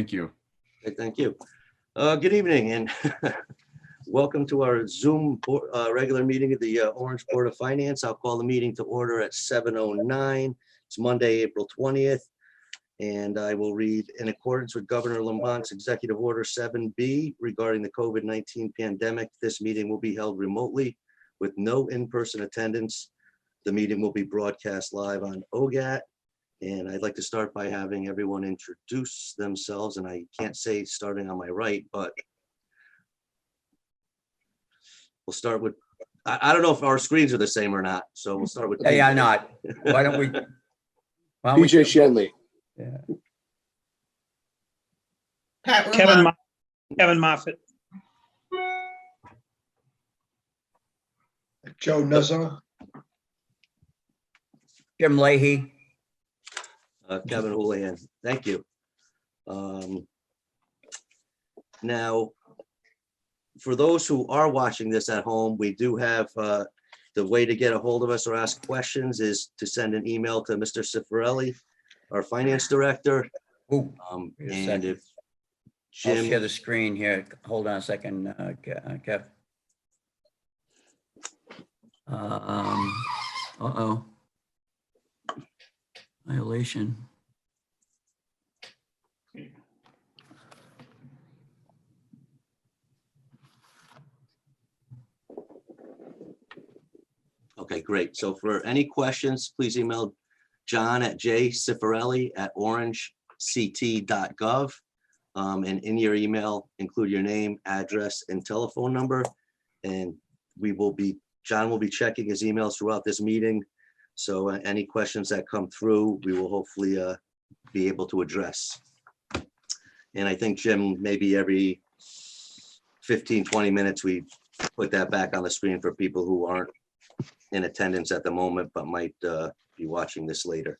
Thank you. Okay, thank you. Good evening and welcome to our Zoom regular meeting of the Orange Board of Finance. I'll call the meeting to order at 7:09. It's Monday, April 20th. And I will read, in accordance with Governor Lamont's Executive Order 7B regarding the COVID-19 pandemic, this meeting will be held remotely with no in-person attendance. The meeting will be broadcast live on OGAT. And I'd like to start by having everyone introduce themselves. And I can't say starting on my right, but we'll start with, I don't know if our screens are the same or not. So we'll start with. They are not. Why don't we? PJ Shenley. Yeah. Pat Kevin Rumach. Kevin Moffett. Joe Nuzzo. Jim Leahy. Kevin Houlihan, thank you. Now, for those who are watching this at home, we do have the way to get a hold of us or ask questions is to send an email to Mr. Cifarelli, our finance director. Ooh, wait a And second. if I'll share Jim, the screen here. Hold on a second, Kev. Uh-oh. Violation. okay, great. So for any questions, please email John at jcifarelli@orangect.gov. And in your email, include your name, address, and telephone number. And John will be checking his emails throughout this meeting. So any questions that come through, we will hopefully be able to address. And I think, Jim, maybe every 15, 20 minutes, we put that back on the screen for people who aren't in attendance at the moment, but might be watching this later.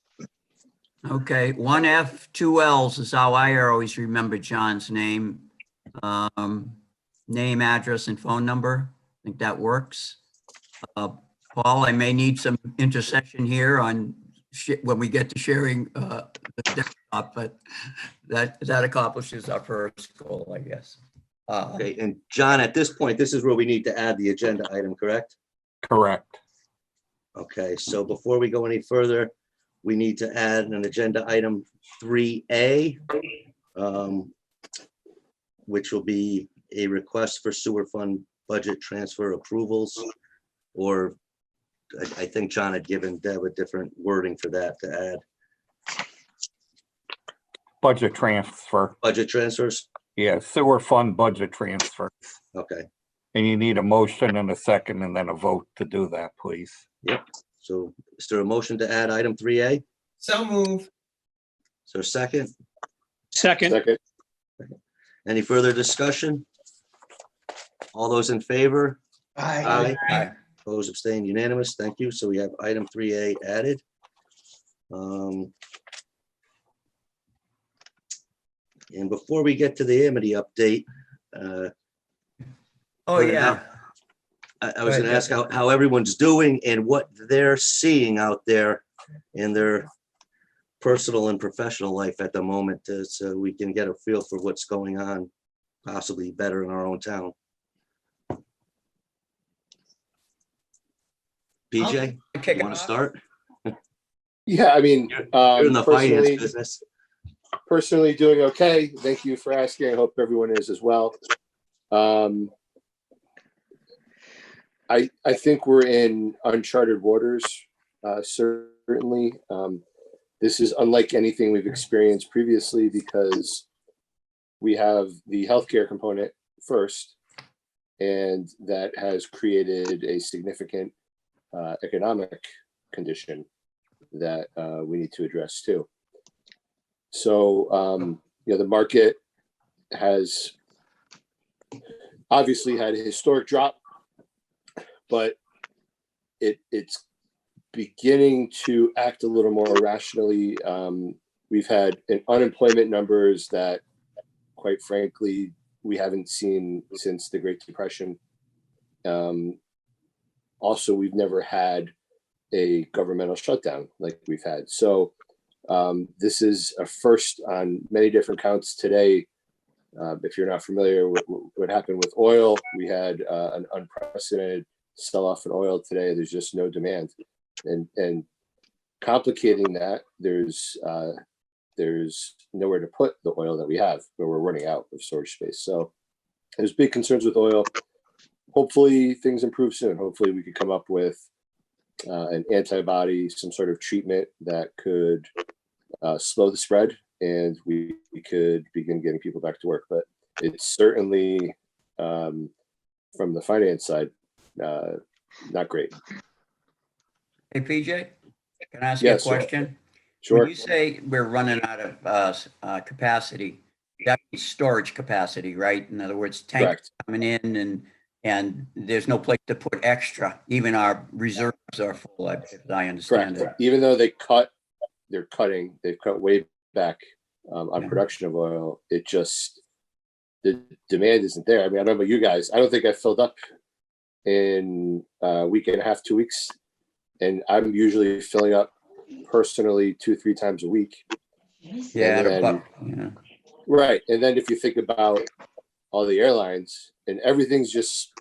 Okay, 1F, 2 Ls is how I always remember John's name. Name, address, and phone number. I think that works. Paul, I may need some intercession here on when we get to sharing the desktop, but that accomplishes our first goal, I guess. Okay, and John, at this point, this is where we need to add the agenda item, correct? Correct. Okay, so before we go any further, we need to add an agenda item 3A, which will be a request for sewer fund budget transfer approvals. Or I think John had given Deb a different wording for that to add. Budget transfer. Budget transfers? Yeah, sewer fund budget transfer. Okay, And you need a motion and a second and then a vote to do that, please. yep. So is there a motion to add item 3A? So move. Is there a second? Second. Any further discussion? All those in favor? Aye. Aye. Opposed, abstained, unanimous. Thank you. So we have item 3A added. And before we get to the Amity update, Oh, yeah. I was Go gonna ahead, ask how everyone's doing and what they're seeing out there in their personal and professional life at the moment, so we can get a feel for what's going on, possibly better in our own town. PJ, Kick you it want to off? start? Yeah, I mean, You're in the finance personally, business. personally doing okay. Thank you for asking. I hope everyone is as well. I think we're in uncharted waters, certainly. This is unlike anything we've experienced previously because we have the healthcare component first, and that has created a significant economic condition that we need to address too. So, the market has obviously had a historic drop, but it's beginning to act a little more rationally. We've had unemployment numbers that, quite frankly, we haven't seen since the Great Depression. Also, we've never had a governmental shutdown like we've had. So This is a first on many different counts today. If you're not familiar with what happened with oil, we had an unprecedented sell-off in oil today. There's just no demand, and complicating that, there's nowhere to put the oil that we have, where we're running out of storage space. So there's big concerns with oil. Hopefully things improve soon. Hopefully we could come up with an antibody, some sort of treatment that could slow the spread, and we could begin getting people back to work. But it's certainly from the finance side, not great. Hey, PJ, can I ask you a Yes, sir. question? Sure. When you say we're running out of capacity, that means storage capacity, right? In other words, tanks Correct. coming in and there's no place to put extra. Even our reserves are full, if I understand Correct. it. Even though they've cut way back on Yeah. production of oil. It just, the demand isn't there. I mean, I don't know about you guys. I don't think I filled up in a week and a half, 2 weeks. And I'm usually filling up personally 2-3 times a week. Yeah, And then- yeah. Right. And then if you think about all the airlines, and everything's just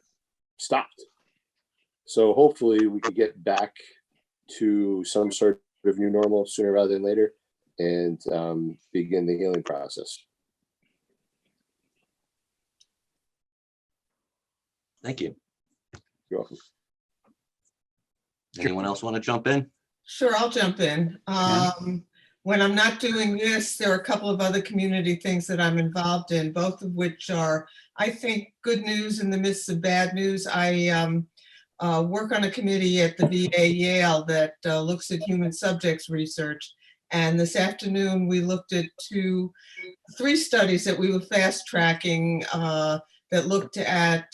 stopped. So hopefully we could get back to some sort of new normal sooner rather than later, and begin the healing process. Thank you. You're welcome. Anyone else want to jump in? Sure, I'll jump in. When I'm not doing this, there are a couple of other community things that I'm involved in, both of which are, I think, good news in the midst of bad news. I work on a committee at the VA Yale that looks at human subjects research. And this afternoon, we looked at 3 studies that we were fast tracking that looked at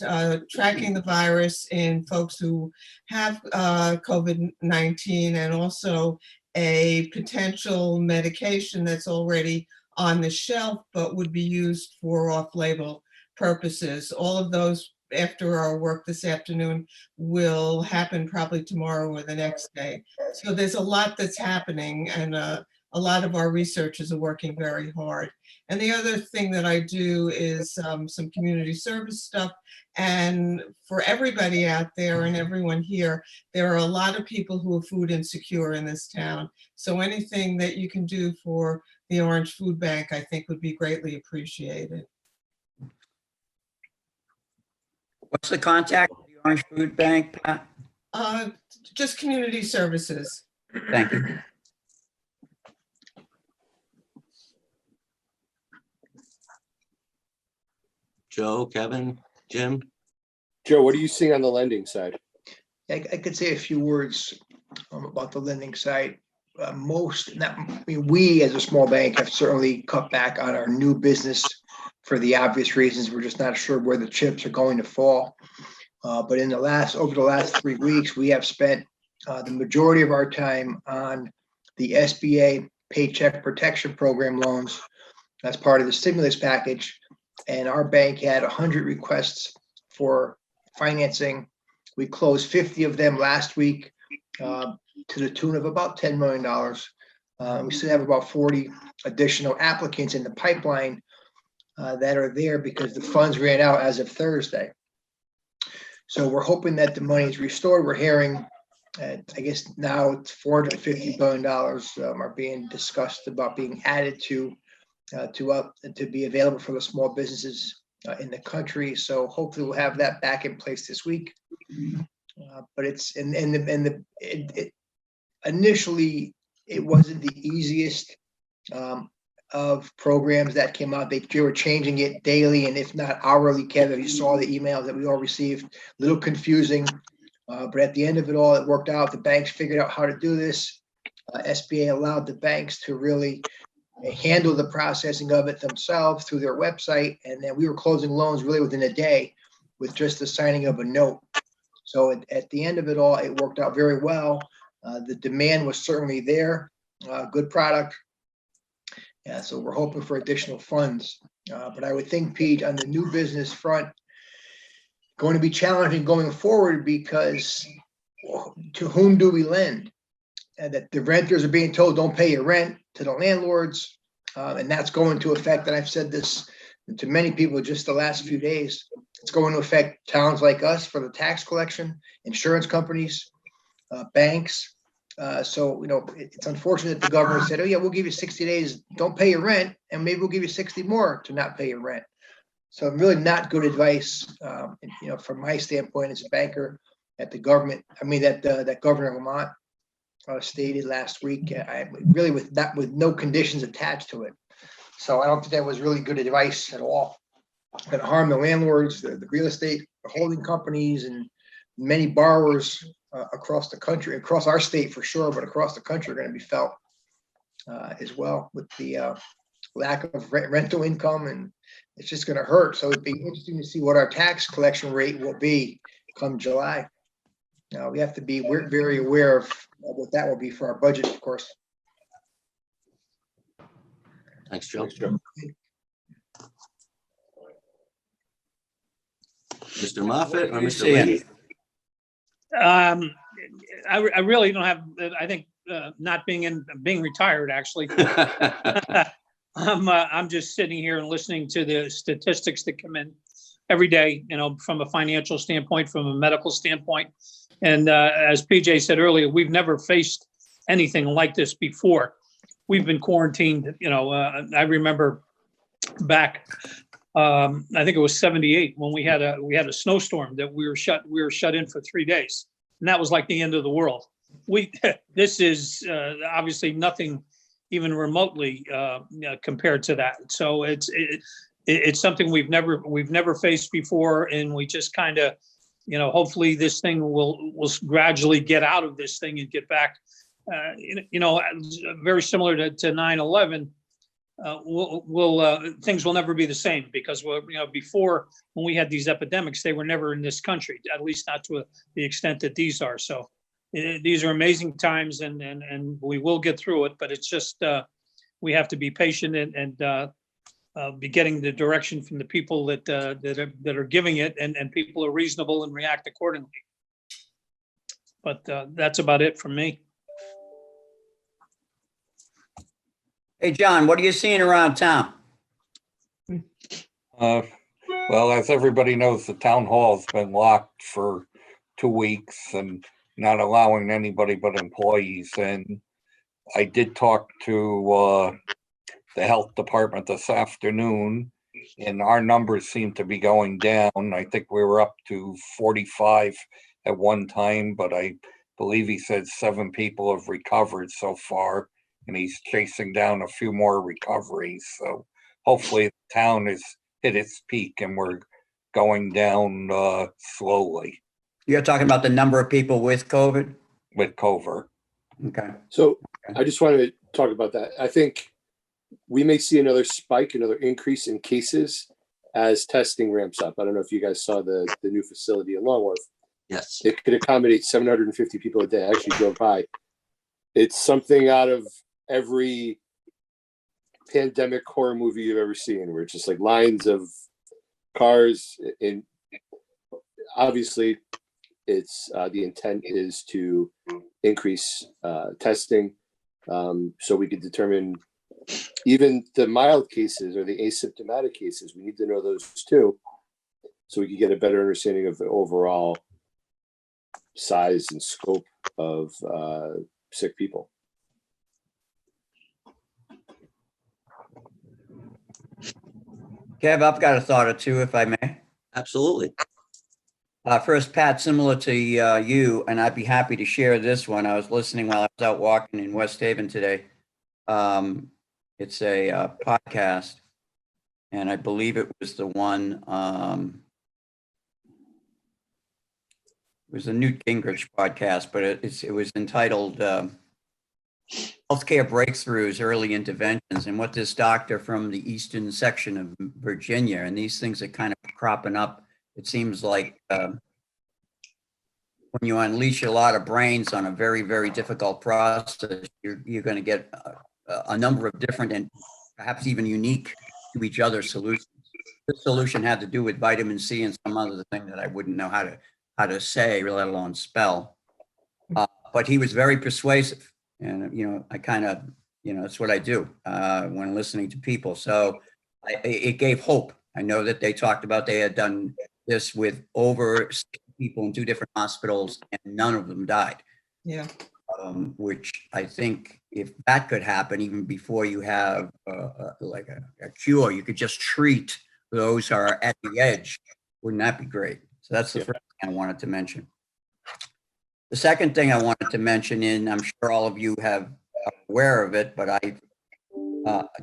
tracking the virus in folks who have COVID-19, and also a potential medication that's already on the shelf but would be used for off-label purposes. All of those, after our work this afternoon, will happen probably tomorrow or the next day. So there's a lot that's happening, and a lot of our researchers are working very hard. And the other thing that I do is some community service stuff. And for everybody out there and everyone here, there are a lot of people who are food insecure in this town. So anything that you can do for the Orange Food Bank, I think, would be greatly appreciated. What's the contact with the Orange Food Bank, Pat? Just community services. Thank you. Joe, Kevin, Jim? Joe, what are you seeing on the lending side? I could say a few words about the lending side. We as a small bank have certainly cut back on our new business for the obvious reasons. We're just not sure where the chips are going to fall. But over the last 3 weeks, we have spent the majority of our time on the SBA Paycheck Protection Program loans as part of the stimulus package. And our bank had 100 requests for financing. We closed 50 of them last week to the tune of about $10 million. We still have about 40 additional applicants in the pipeline that are there because the funds ran out as of Thursday. So we're hoping that the money is restored. We're hearing, I guess now it's $450 billion are being discussed about being added to be available for the small businesses in the country. So hopefully we'll have that back in place this week. But it's initially it wasn't the easiest of programs that came out. They were changing it daily, and if not hourly. Kevin, you saw the emails that we all received. A little confusing, but at the end of it all, it worked out. The banks figured out how to do this. SBA allowed the banks to really handle the processing of it themselves through their website, and then we were closing loans really within a day with just the signing of a note. So at the end of it all, it worked out very well. The demand was certainly there. Good product. Yeah, so we're hoping for additional funds. But I would think, Pete, on the new business front, going to be challenging going forward, because to whom do we lend? And that the renters are being told, don't pay your rent. to the landlords. And that's going to affect, and I've said this to many people just the last few days, it's going to affect towns like us for the tax collection, insurance companies, banks. So, it's unfortunate the governor said, oh yeah, we'll give you 60 days, don't pay your rent, and maybe we'll give you 60 more to not pay your rent. So really not good advice, from my standpoint as a banker at the government, that Governor Lamont stated last week, I really with no conditions attached to it. So I don't think that was really good advice at all. It's going to harm the landlords, the real estate, the holding companies, and many borrowers across the country, across our state for sure, but across the country are going to be felt as well with the lack of rental income, and it's just going to hurt. So it'd be interesting to see what our tax collection rate will be come July. Now we have to be very aware of what that will be for our budget, of course. Thanks, Joe. Thanks, Joe. Mr. Moffett or you Mr. seeing? Leahy? I really don't have, I think, not being retired, actually. I'm just sitting here and listening to the statistics that come in every day, from a financial standpoint, from a medical standpoint. And as PJ said earlier, we've never faced anything like this before. We've been quarantined, I remember back, I think it was 78 when we had a snowstorm that we were shut in for 3 days. And that was like the end of the world. This is obviously nothing even remotely compared to that. So it's something we've never faced before, and we just kind of, hopefully this thing will gradually get out of this thing and get back. Very similar to 9/11. Things will never be the same, because before, when we had these epidemics, they were never in this country, at least not to the extent that these are. So these are amazing times, and we will get through it, but it's just we have to be patient and be getting the direction from the people that are giving it, and people are reasonable and react accordingly. But that's about it from me. Hey, John, what are you seeing around town? Well, as everybody knows, the town hall's been locked for 2 weeks and not allowing anybody but employees in. I did talk to the health department this afternoon, and our numbers seem to be going down. I think we were up to 45 at one time, but I believe he said 7 people have recovered so far, and he's chasing down a few more recoveries. So hopefully the town has hit its peak and we're going down slowly You're talking about the number of people with COVID? with COVID. Okay. So I just wanted to talk about that. I think we may see another spike, another increase in cases as testing ramps up. I don't know if you guys saw the new facility in Longworth. Yes. It could accommodate 750 people a day. I actually drove by. It's something out of every pandemic horror movie you've ever seen, where it's just like lines of cars. And obviously, it's the intent is to increase testing, so we could determine even the mild cases or the asymptomatic cases. We need to know those too, so we can get a better understanding of the overall size and scope of sick people. Kev, I've got a thought or two, if I may. Absolutely. First, Pat, similar to you, and I'd be happy to share this one. I was listening while I was out walking in West Haven today. It's a podcast, and I believe it was the one, it was the Newt Gingrich podcast, but it was entitled Healthcare Breakthroughs, Early Interventions, and what this doctor from the eastern section of Virginia, and these things are kind of cropping up. It seems like when you unleash a lot of brains on a very, very difficult process, you're going to get a number of different and perhaps even unique to each other solutions. This solution had to do with vitamin C and some other thing that I wouldn't know how to say, let alone spell. But he was very persuasive. And, I kind of That's what I do when listening to people. So it gave hope. I know that they talked about they had done this with over 60 people in 2 different hospitals, and none of them died. Yeah. Which I think if that could happen even before you have like a cure, you could just treat those who are at the edge. Wouldn't that be great? So that's the first thing I wanted to mention. The second thing I wanted to mention, and I'm sure all of you are aware of it, but I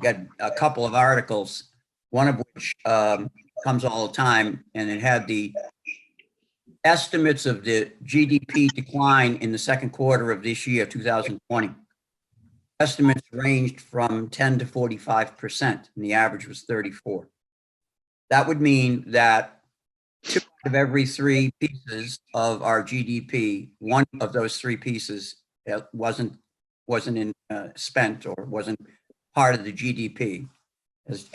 got a couple of articles, one of which comes all the time, and it had the estimates of the GDP decline in the second quarter of this year, 2020. Estimates ranged from 10 to 45%, and the average was 34. That would mean that 2 out of every 3 pieces of our GDP, one of those 3 pieces wasn't spent or wasn't part of the GDP. As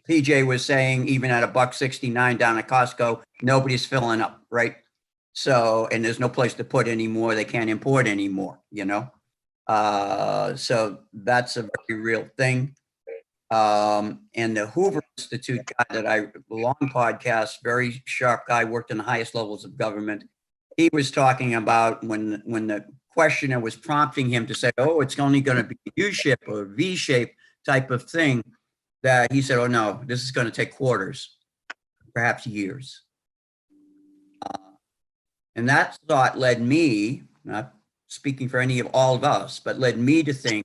PJ was saying, even at $1.69 down at Costco, nobody's filling up, right? So, and there's no place to put anymore. They can't import anymore, So that's a very real thing. And the Hoover Institute guy long podcast, very sharp guy, worked in the highest levels of government. He was talking about when the questioner was prompting him to say, oh, it's only going to be a U-shape or V-shape type of thing, that he said, oh no, this is going to take quarters, perhaps years. And that thought led me, not speaking for all of us, but led me to think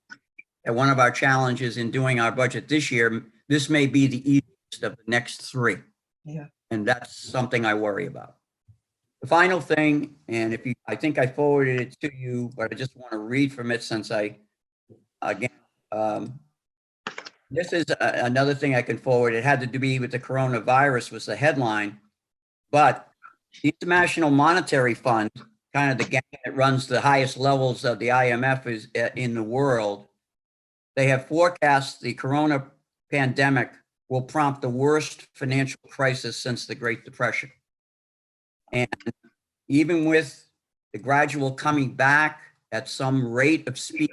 that one of our challenges in doing our budget this year, this may be the easiest of the next 3. Yeah. And that's something I worry about. The final thing, and I think I forwarded it to you, but I just want to read from it since this is another thing I can forward. It had to do with the coronavirus was the headline, but the International Monetary Fund, kind of the gang that runs the highest levels of the IMF is in the world. They have forecast the corona pandemic will prompt the worst financial crisis since the Great Depression. And even with the gradual coming back at some rate of speed,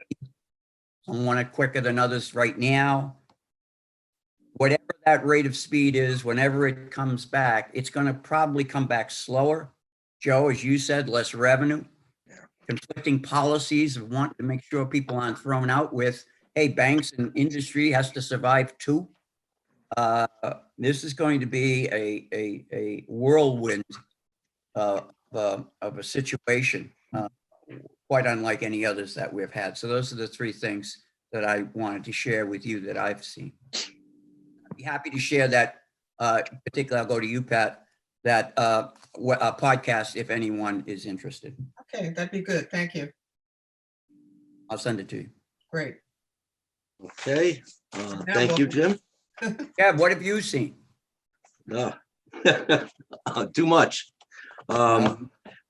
some want it quicker than others right now, whatever that rate of speed is, whenever it comes back, it's going to probably come back slower. Joe, as you said, less revenue, conflicting policies of wanting to make sure people aren't thrown out with, hey, banks and industry has to survive too. This is going to be a whirlwind of a situation, quite unlike any others that we've had. So those are the 3 things that I wanted to share with you that I've seen. I'd be happy to share that, particularly I'll go to you, Pat, that podcast if anyone is interested. Okay, that'd be good. Thank you. I'll send it to you. Great. Okay, thank you, Jim. Yeah, what have you seen? No, too much.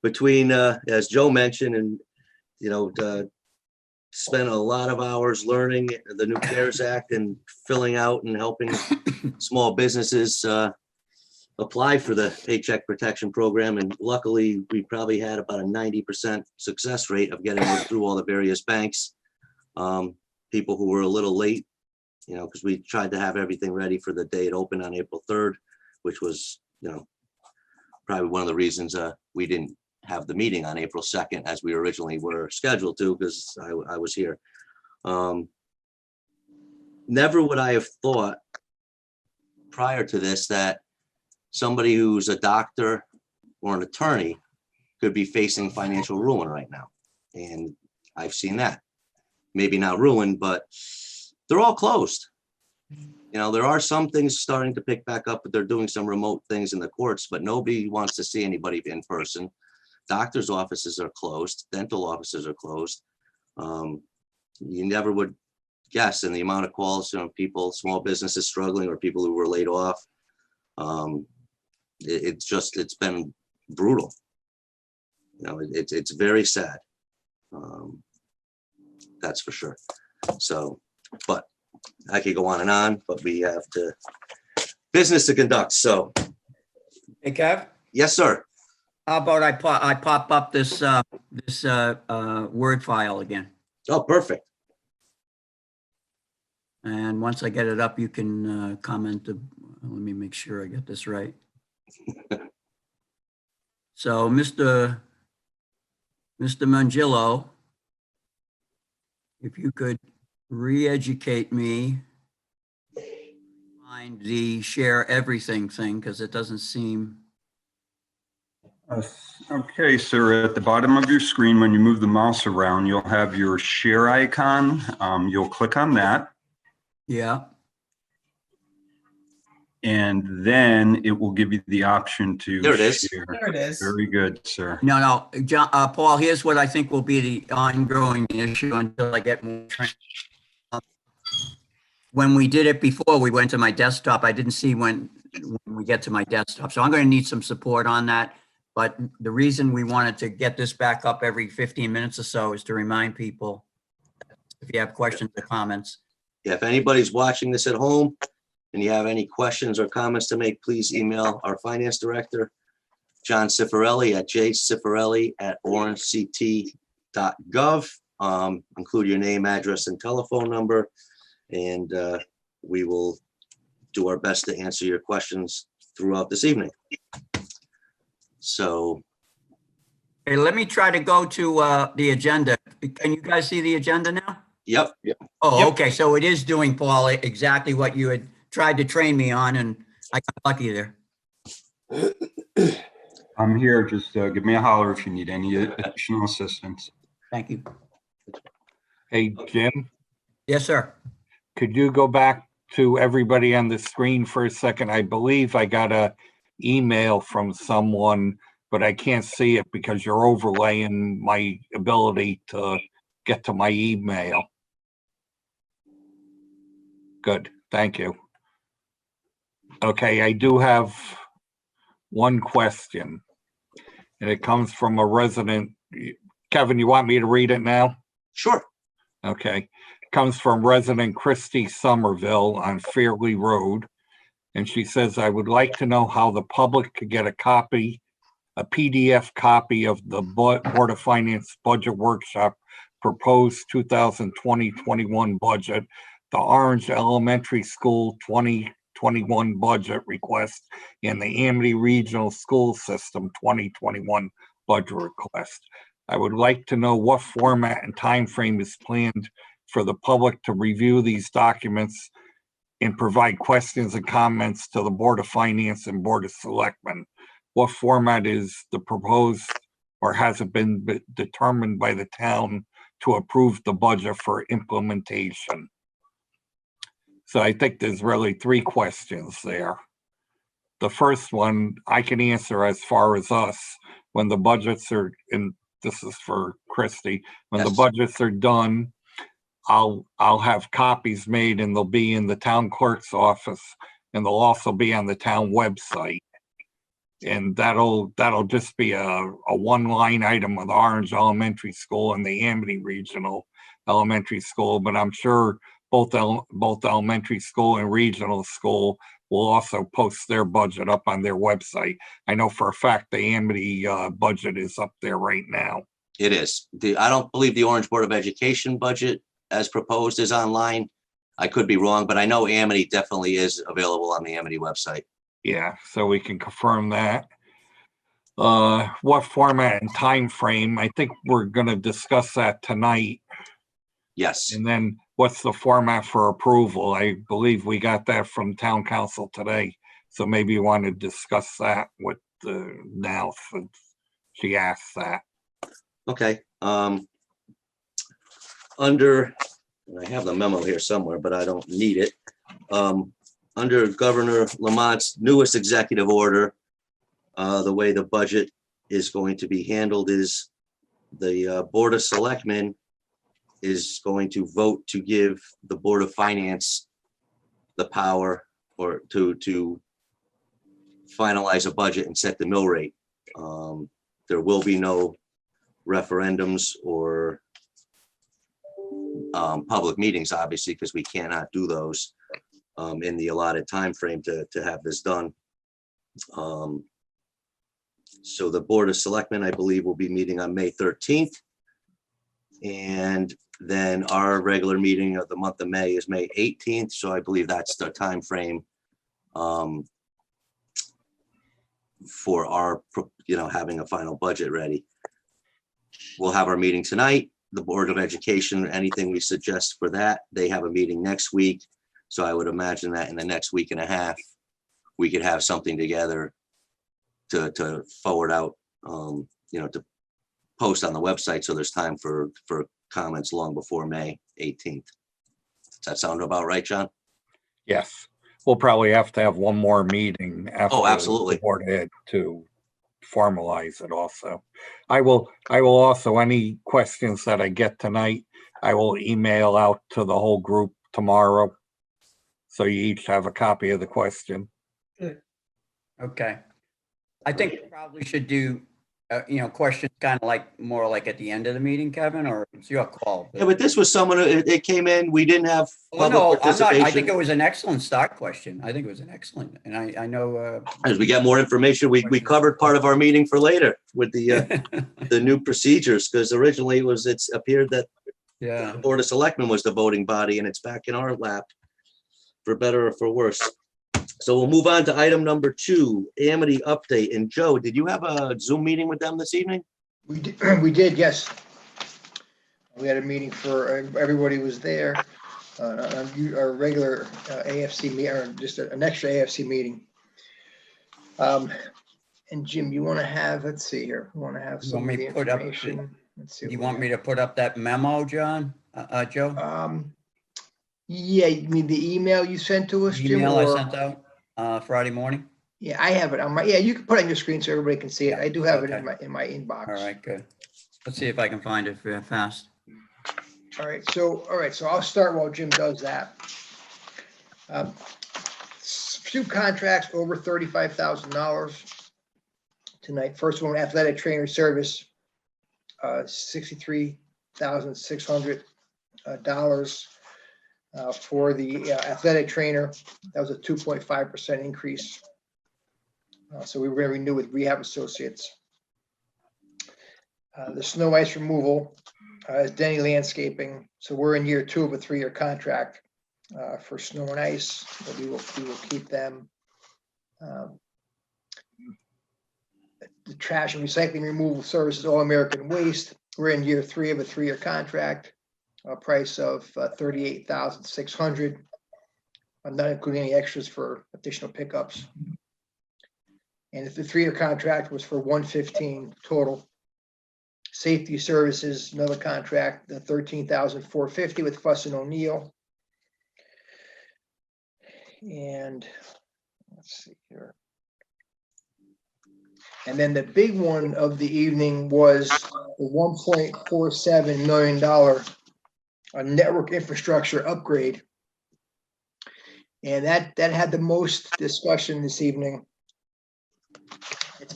Between, as Joe mentioned, and, spent a lot of hours learning the new CARES Act and filling out and helping small businesses apply for the Paycheck Protection Program. And luckily, we probably had about a 90% success rate of getting it through all the various banks. People who were a little late, because we tried to have everything ready for the day it opened on April 3rd, which was, probably one of the reasons we didn't have the meeting on April 2nd as we originally were scheduled to, because I was here. Never would I have thought prior to this that somebody who's a doctor or an attorney could be facing financial ruin right now. And I've seen that. Maybe not ruin, but they're all closed. There are some things starting to pick back up, but they're doing some remote things in the courts, but nobody wants to see anybody in person. Doctors' offices are closed. Dental offices are closed. You never would guess, and the amount of calls from people, small businesses struggling or people who were laid off. It's been brutal. It's very sad. That's for sure. So, but I could go on, but we have business to conduct. So, Hey, Kev? yes, sir. How about I pop up this Word file again? Oh, perfect. And once I get it up, you can comment. Let me make sure I get this right. So, Mr. Mangillo, if you could re-educate me, find the share everything thing, because it doesn't seem, Okay, sir, at the bottom of your screen, when you move the mouse around, you'll have your share icon. You'll click on that, yeah. and then it will give you the option to There it is. share. There it is. Very good, sir. No, John, Paul, here's what I think will be the ongoing issue until I get more training. When we did it before, we went to my desktop. I didn't see when we get to my desktop. So I'm going to need some support on that. But the reason we wanted to get this back up every 15 minutes or so is to remind people, if you have questions or comments. Yeah, if anybody's watching this at home and you have any questions or comments to make, please email our finance director, John Cifarelli at jcifarelli@orangect.gov. Include your name, address, and telephone number, and we will do our best to answer your questions throughout this evening. So, Okay, let me try to go to the agenda. Can you guys see the agenda now? yep, Oh, Yep. okay, so it is doing, Paul, exactly what you had tried to train me on, and I got lucky there. I'm here. Just give me a holler if you need any additional assistance. Thank you. Hey, Jim, Yes, sir. could you go back to everybody on the screen for a second? I believe I got a email from someone, but I can't see it because you're overlaying my ability to get to my email. Good, thank you. Okay, I do have one question, and it comes from a resident. Kevin, you want me to read it now? sure. Okay, comes from resident Christy Somerville on Fairley Road. And she says, I would like to know how the public could get a PDF copy of the Board of Finance Budget Workshop proposed 2020-21 budget, the Orange Elementary School 2021 budget request, and the Amity Regional School System 2021 budget request. I would like to know what format and time frame is planned for the public to review these documents and provide questions and comments to the Board of Finance and Board of Selectmen. What format is the proposed, or has it been determined by the town to approve the budget for implementation? So I think there's really three questions there. The first one I can answer as far as us, when the budgets are, and this is for Christy, when the Yes. budgets are done, I'll have copies made and they'll be in the town clerk's office, and they'll also be on the town website. And that'll just be a one-line item with Orange Elementary School and the Amity Regional Elementary School, but I'm sure both elementary school and regional school will also post their budget up on their website. I know for a fact the Amity budget is up there right now. It is. I don't believe the Orange Board of Education budget as proposed is online. I could be wrong, but I know Amity definitely is available on the Amity website. Yeah, so we can confirm that. What format and time frame? I think we're gonna discuss that tonight. Yes, And then what's the format for approval? I believe we got that from town council today. So maybe you want to discuss that with now since she asked that. okay. Under, and I have the memo here somewhere, but I don't need it. Under Governor Lamont's newest executive order, the way the budget is going to be handled is the Board of Selectmen is going to vote to give the Board of Finance the power or to finalize a budget and set the mill rate. There will be no referendums or public meetings, obviously, because we cannot do those in the allotted time frame to have this done. So the Board of Selectmen, I believe, will be meeting on May 13th. And Then our regular meeting of the month of May is May 18th, so I believe that's the time frame for our, having a final budget ready. We'll have our meeting tonight. The Board of Education, anything we suggest for that, they have a meeting next week. So I would imagine that in the next week and a half, we could have something together to forward out, to post on the website. So there's time for comments long before May 18th. Does that sound about right, John? Yes, we'll probably have to have one more meeting after. Oh, absolutely. The Board of Ed to formalize it also. I will also, any questions that I get tonight, I will email out to the whole group tomorrow. So you each have a copy of the question. Okay. I think we probably should do, questions kind of more like at the end of the meeting, Kevin, or it's your call. Yeah, but this was someone, it came in, we didn't have Well, public no, I'm not. I think participation. it was an excellent start question. I think it was an excellent, and I know. As we get more information, we covered part of our meeting for later with the new procedures, because originally it's appeared that Yeah. the Board of Selectmen was the voting body, and it's back in our lap, for better or for worse. So we'll move on to item number 2, Amity update. And Joe, did you have a Zoom meeting with them this evening? We did, yes. We had a meeting for, everybody was there. Our regular AFC meeting, or just an extra AFC meeting. And Jim, you want to have, let's see here, you want to have some of the information. Let's see. You want me to put up that memo, John, Joe? Yeah, you mean the email you sent to us, Jim? Email I or- sent out Friday morning? Yeah, I have it on my, yeah, you can put it on your screen so everybody can see it. I do have it Okay. in my inbox. All right, good. Let's see if I can find it fast. All right, so I'll start while Jim does that. Few contracts over $35,000 tonight. First one, athletic trainer service, $63,600 for the athletic trainer. That was a 2.5% increase. So we were going to renew with Rehab Associates. The snow ice removal is Denny Landscaping. So we're in year 2 of a 3-year contract for snow and ice. But we will keep them. The trash and recycling removal services, All American Waste. We're in year 3 of a 3-year contract. A price of $38,600. I'm not including any extras for additional pickups. And if the 3-year contract was for $115 total. Safety services, another contract, the $13,450 with Fuss and O'Neill. And let's see here. And then the big one of the evening was the $1.47 million network infrastructure upgrade. And that had the most discussion this evening.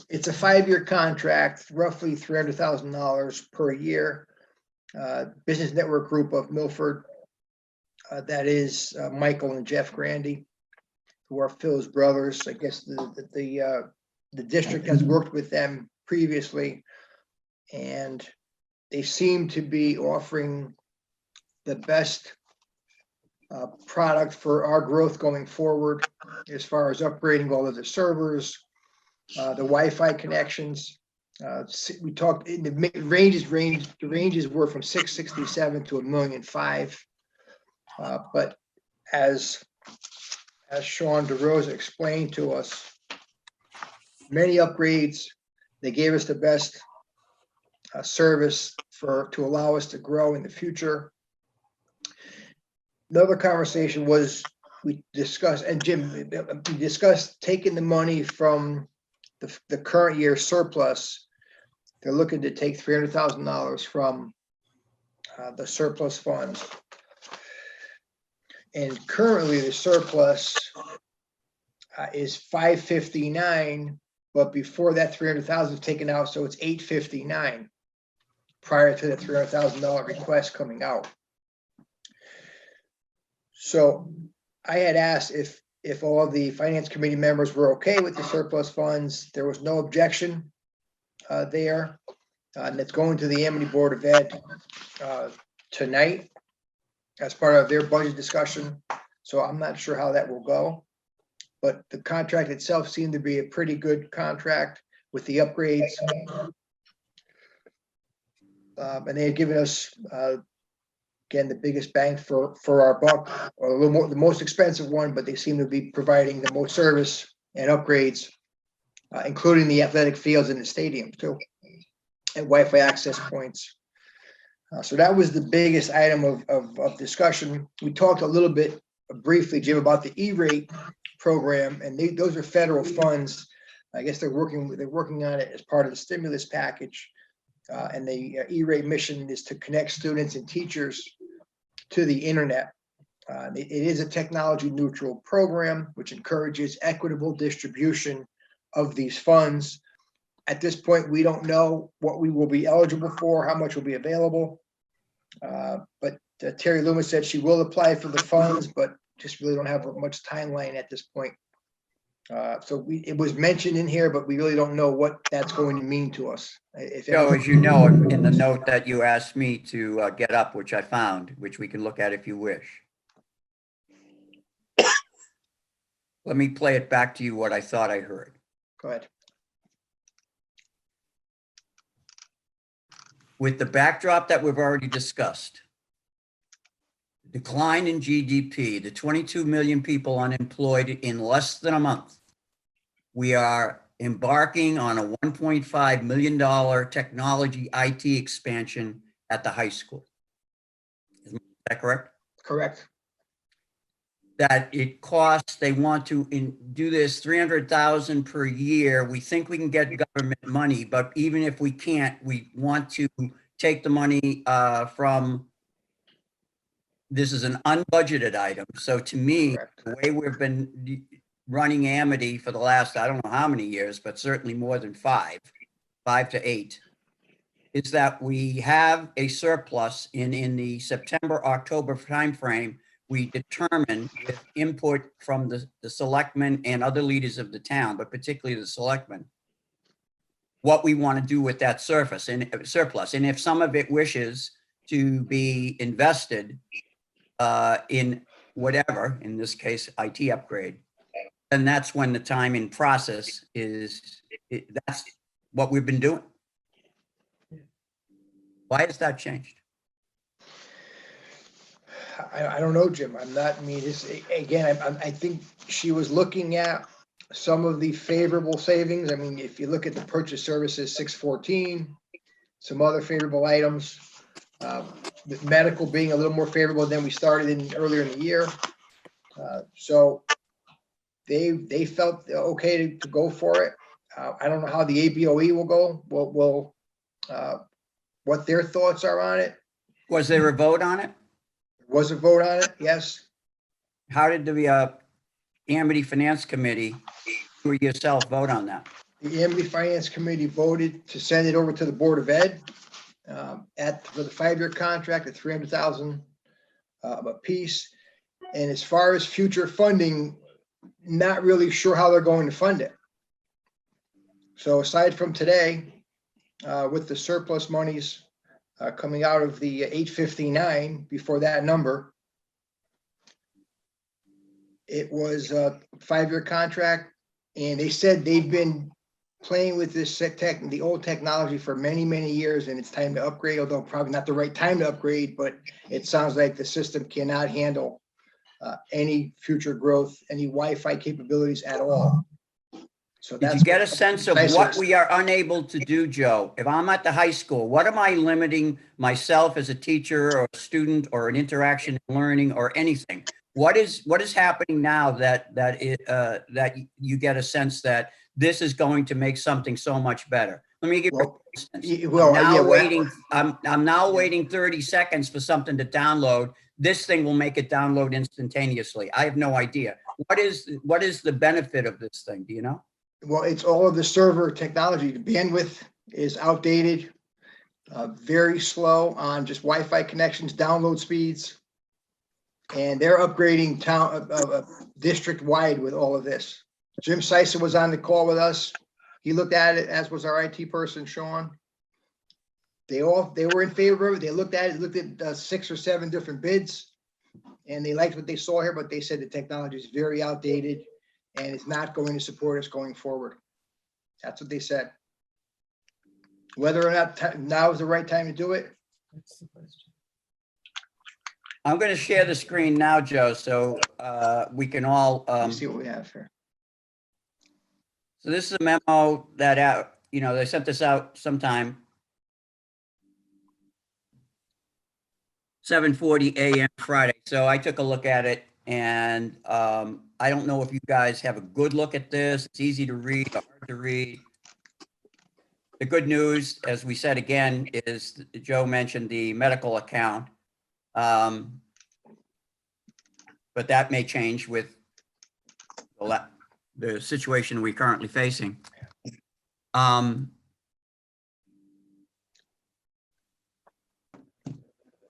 It's a 5-year contract, roughly $300,000 per year. Business Network Group of Milford, that is Michael and Jeff Grandy, who are Phil's brothers. I guess the district has worked with them previously, and they seem to be offering the best product for our growth going forward, as far as upgrading all of the servers, the Wi-Fi connections. We talked in the ranges were from 667 to $1,005,000. But as Sean DeRosa explained to us, many upgrades, they gave us the best service to allow us to grow in the future. Another conversation was, we discussed, and Jim, we discussed taking the money from the current year surplus. They're looking to take $300,000 from the surplus funds. And currently the surplus is $559, but before that 300,000 is taken out, so it's $859 prior to the $300,000 request coming out. So I had asked if all of the finance committee members were okay with the surplus funds. There was no objection there. And it's going to the Amity Board of Ed tonight as part of their budget discussion. So I'm not sure how that will go. But the contract itself seemed to be a pretty good contract with the upgrades. And they had given us, again, the biggest bang for our buck, or a little more, the most expensive one, but they seem to be providing the most service and upgrades, including the athletic fields and the stadium too, and Wi-Fi access points. So that was the biggest item of discussion. We talked a little bit briefly, Jim, about the E-rate program, and those are federal funds. I guess they're working on it as part of the stimulus package. And the E-rate mission is to connect students and teachers to the internet. It is a technology neutral program, which encourages equitable distribution of these funds. At this point, we don't know what we will be eligible for, how much will be available. But Terry Loomis said she will apply for the funds, but just really don't have much timeline at this point. So it was mentioned in here, but we really don't know what that's going to mean to us. Joe, as you know, in the note that you asked me to get up, which I found, which we can look at if you wish. Let me play it back to you what I thought I heard. Go ahead. With the backdrop that we've already discussed, decline in GDP, the 22 million people unemployed in less than a month, we are embarking on a $1.5 million technology IT expansion at the high school. Is that correct? Correct. That it costs, they want to do this 300,000 per year. We think we can get government money, but even if we can't, we want to take the money from, this is an unbudgeted item. So to me, Correct. the way we've been running Amity for the last, I don't know how many years, but certainly more than 5 to 8, is that we have a surplus in the September, October timeframe. We determine with input from the selectmen and other leaders of the town, but particularly the selectmen, what we want to do with that surplus. And if some of it wishes to be invested in whatever, in this case, IT upgrade, then that's when the time in process is, that's what we've been doing. Why has that changed? I don't know, Jim. I'm not, I mean, it's, again, I think she was looking at some of the favorable savings. I mean, if you look at the purchase services, 614, some other favorable items, with medical being a little more favorable than we started in earlier in the year. So they felt okay to go for it. I don't know how the ABOE will go. What their thoughts are on it. Was there a vote on it? Was a vote on it? Yes. How did the Amity Finance Committee, or yourself, vote on that? The Amity Finance Committee voted to send it over to the Board of Ed for the 5-year contract at $300,000 a piece. And as far as future funding, not really sure how they're going to fund it. So aside from today, with the surplus monies coming out of the 859 before that number, it was a 5-year contract, and they said they've been playing with this the old technology for many, many years, and it's time to upgrade, although probably not the right time to upgrade, but it sounds like the system cannot handle any future growth, any Wi-Fi capabilities at all. So Did that's you get a sense of nice what is. we are unable to do, Joe? If I'm at the high school, what am I limiting myself as a teacher or a student or an interaction in learning or anything? What is happening now that you get a sense that this is going to make something so much better? Let me give you Well, an instance. well, I'm now waiting 30 seconds for something to download. This thing will make it download instantaneously. I have no idea. What is the benefit of this thing? Do you know? Well, it's all of the server technology. The bandwidth is outdated, very slow on just Wi-Fi connections, download speeds. And they're upgrading district wide with all of this. Jim Sisa was on the call with us. He looked at it, as was our IT person, Sean. They were in favor of it. They looked at it, looked at 6 or 7 different bids. And they liked what they saw here, but they said the technology is very outdated and it's not going to support us going forward. That's what they said. Whether or not now is the right time to do it, That's the question. I'm going to share the screen now, Joe, so we can all, let's see what we have here. so this is a memo that, they sent this out sometime 7:40 a.m. Friday. So I took a look at it and I don't know if you guys have a good look at this. It's easy to read, hard to read. The good news, as we said again, is Joe mentioned the medical account. But that may change with the situation we're currently facing.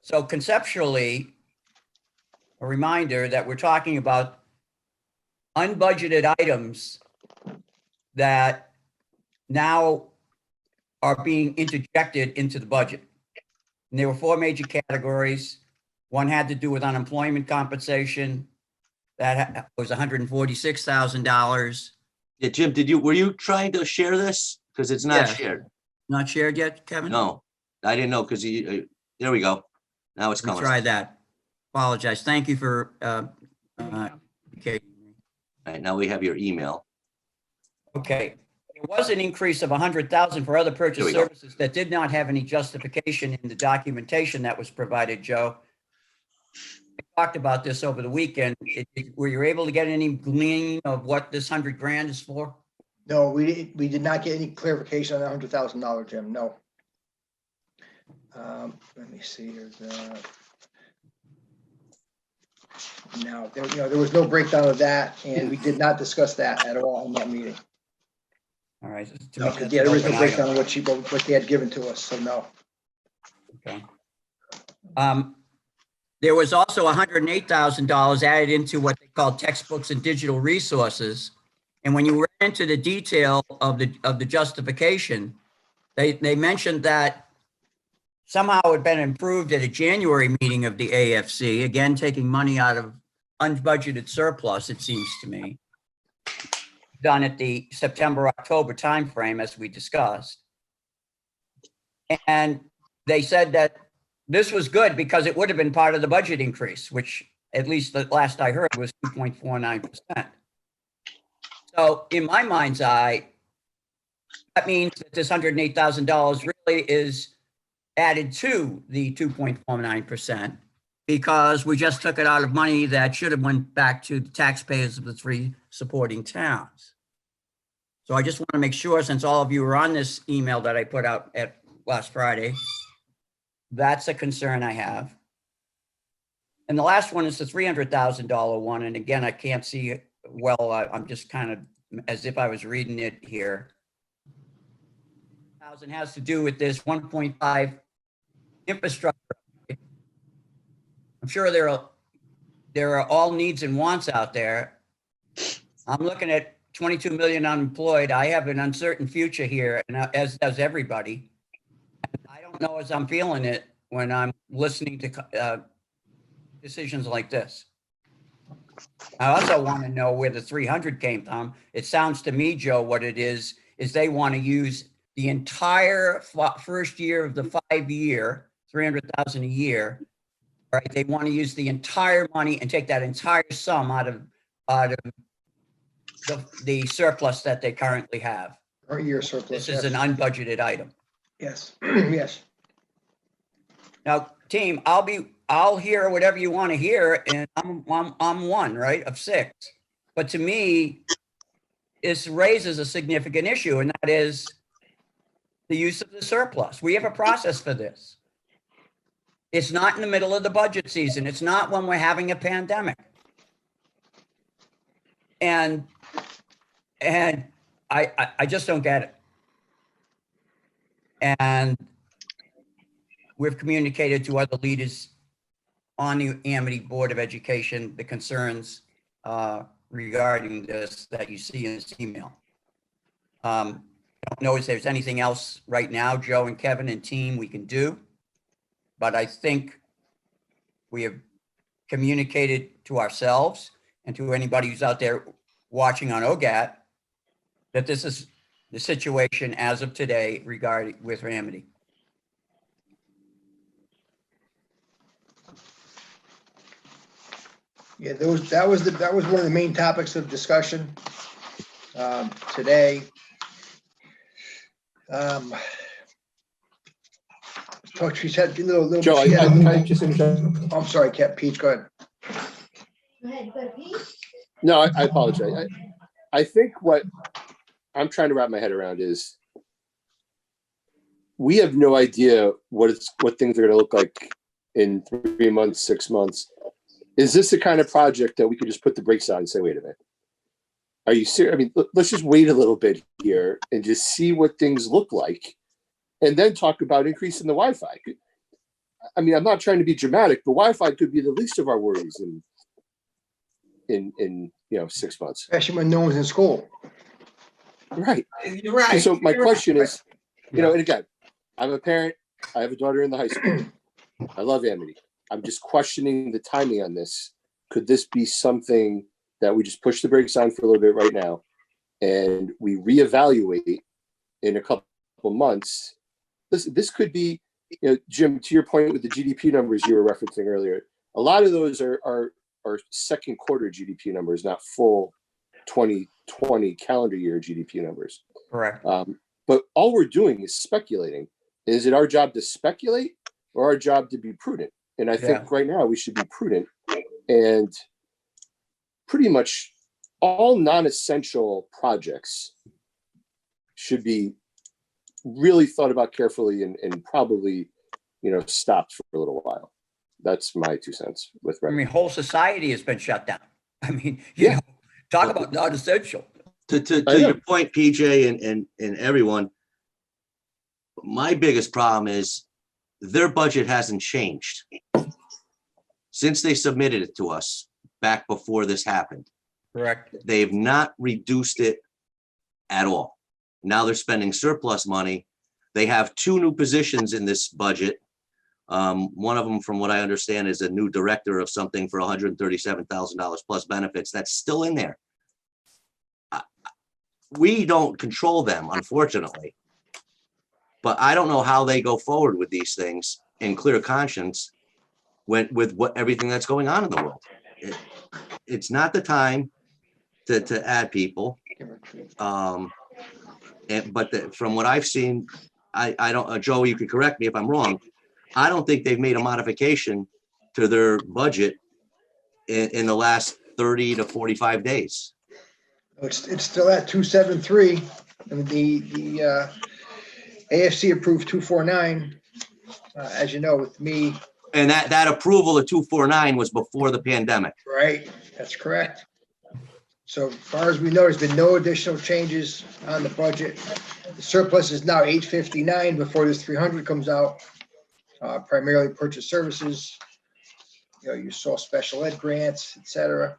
So conceptually, a reminder that we're talking about unbudgeted items that now are being interjected into the budget. And there were 4 major categories. One had to do with unemployment compensation. That was $146,000. Yeah, Jim, were you trying to share this? Because it's not Yes. shared. Not shared yet, Kevin? No, I didn't know because there we go. Now it's Let me coming. try that. Apologize. Thank you for, okay. All right, now we have your email. Okay. There was an increase of 100,000 for other Here purchase we go. services that did not have any justification in the documentation that was provided, Joe. We talked about this over the weekend. Were you able to get any gleaning of what this 100 grand is for? No, we did not get any clarification on the $100,000, Jim, no. Let me see here. No, there was no breakdown of that, and we did not discuss that at all in that meeting. All right. to No, me, that's yeah, an there was no open breakdown item. of what they had given to us, so no. Okay. There was also $108,000 added into what they call textbooks and digital resources. And when you read into the detail of the justification, they mentioned that somehow it had been improved at a January meeting of the AFC, again, taking money out of unbudgeted surplus, it seems to me, done at the September, October timeframe, as we discussed. And they said that this was good because it would have been part of the budget increase, which at least the last I heard was 2.49%. So in my mind's eye, that means that this $108,000 really is added to the 2.49% because we just took it out of money that should have went back to the taxpayers of the 3 supporting towns. So I just want to make sure, since all of you were on this email that I put out at last Friday, that's a concern I have. And the last one is the $300,000 one. And again, I can't see it well. I'm just kind of as if I was reading it here. Has to do with this 1.5 infrastructure. I'm sure there are all needs and wants out there. I'm looking at 22 million unemployed. I have an uncertain future here, and as does everybody. And I don't know as I'm feeling it when I'm listening to decisions like this. I also want to know where the 300 came from. It sounds to me, Joe, what it is they want to use the entire first year of the 5-year, 300,000 a year, right? They want to use the entire money and take that entire sum out of the surplus that they currently have. Or year surplus. This is an unbudgeted item. Yes, yes. Now, team, I'll hear whatever you want to hear, and I'm one, right, of 6. But to me, this raises a significant issue, and that is the use of the surplus. We have a process for this. It's not in the middle of the budget season. It's not when we're having a pandemic. And I just don't get it. And we've communicated to other leaders on the Amity Board of Education the concerns regarding this that you see in this email. don't know if there's anything else right now, Joe and Kevin and team, we can do. But I think we have communicated to ourselves and to anybody who's out there watching on OGAT that this is the situation as of today regarding with Amity. Yeah, that was one of the main topics of discussion today. Talk to you, said a little. Joe, bit- can I just interject? I'm sorry, Pete, go ahead. No, I apologize. I think what I'm trying to wrap my head around is we have no idea what things are going to look like in 3 months, 6 months. Is this the kind of project that we could just put the brakes on and say, wait a minute? Are you serious? I mean, let's just wait a little bit here and just see what things look like and then talk about increasing the Wi-Fi. I mean, I'm not trying to be dramatic, but Wi-Fi could be the least of our worries in 6 months. Especially when no one's in school. Right. You're right. So my You're question right. is, and again, I'm a parent. I have a daughter in the high school. I love Amity. I'm just questioning the timing on this. Could this be something that we just push the brakes on for a little bit right now and we reevaluate in a couple months? This could be, Jim, to your point with the GDP numbers you were referencing earlier, a lot of those are second quarter GDP numbers, not full 2020 calendar year GDP numbers. Correct. But all we're doing is speculating. Is it our job to speculate or our job to be prudent? And I think right now we should be prudent, and pretty much all non-essential projects should be really thought about carefully and probably, stopped for a little while. That's my 2 cents with I mean, revenue. whole society has been shut down. I mean, Yeah. talk about not essential. To I know. your point, PJ and everyone, my biggest problem is their budget hasn't changed since they submitted it to us back before this happened. Correct. They've not reduced it at all. Now they're spending surplus money. They have 2 new positions in this budget. One of them, from what I understand, is a new director of something for $137,000 plus benefits. That's still in there. We don't control them, unfortunately. But I don't know how they go forward with these things in clear conscience with everything that's going on in the world. It's not the time to add people. From what I've seen, I don't, Joe, you could correct me if I'm wrong. I don't think they've made a modification to their budget in the last 30 to 45 days. It's still at 273, and the AFC approved 249, as you know, with me. And that approval of 249 was before the pandemic. Right, that's correct. So as far as we know, there's been no additional changes on the budget. The surplus is now 859 before this 300 comes out, primarily purchase services. You saw special ed grants, et cetera.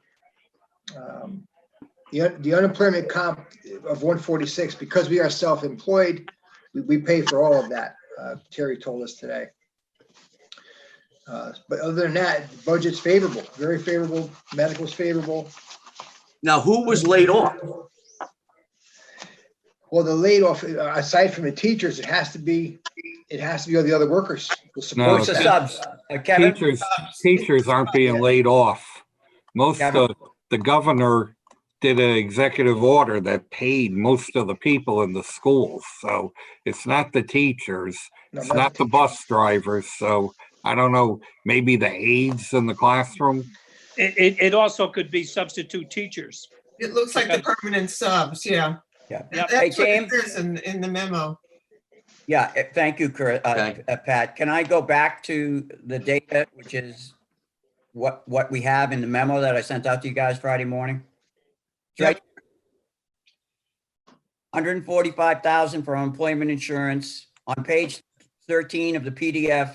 The unemployment comp of 146, because we are self-employed, we pay for all of that. Terry told us today. But other than that, the budget's favorable, very favorable. Medical's favorable. Now, who was laid off? Well, the laid off, aside from the teachers, it has to be all the other workers. The support No, What's the staff. subs? Kevin? Teachers aren't being laid off. Most Kevin? of the governor did an executive order that paid most of the people in the schools. So it's not the teachers, No, it's not the bus drivers. So I don't know, maybe the aides in the classroom. It also could be substitute teachers. It looks like the permanent subs, yeah. Yeah. Yep. Hey, That's what James? it is in the memo. Yeah, thank you, Okay. Pat. Can I go back to the data, which is what we have in the memo that I sent out to you guys Friday morning? It's right. 145,000 for employment insurance. On page 13 of the PDF,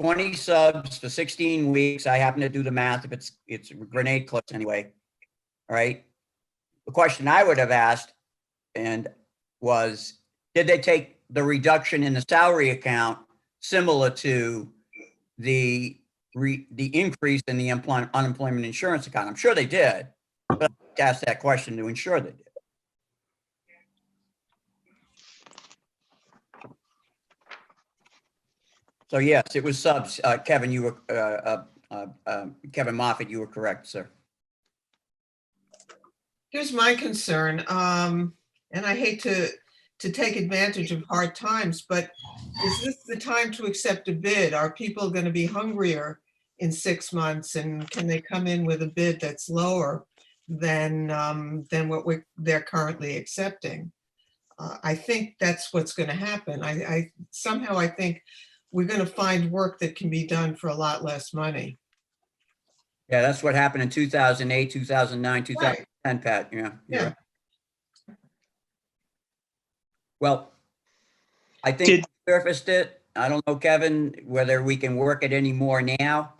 20 subs for 16 weeks. I happen to do the math if it's grenade clips anyway. All right. The question I would have asked was, did they take the reduction in the salary account similar to the increase in the unemployment insurance account? I'm sure they did, but I'd like to ask that question to ensure they did. So yes, it was subs. Kevin, you were, Kevin Moffett, you were correct, sir. Here's my concern, and I hate to take advantage of hard times, but is this the time to accept a bid? Are people going to be hungrier in 6 months, and can they come in with a bid that's lower than what they're currently accepting? I think that's what's going to happen. I somehow I think we're going to find work that can be done for a lot less money. Yeah, that's what happened in 2008, 2009, 2010, Pat. Yeah. you're Yeah. right. Well, I think Did- we surfaced it. I don't know, Kevin, whether we can work it any more now.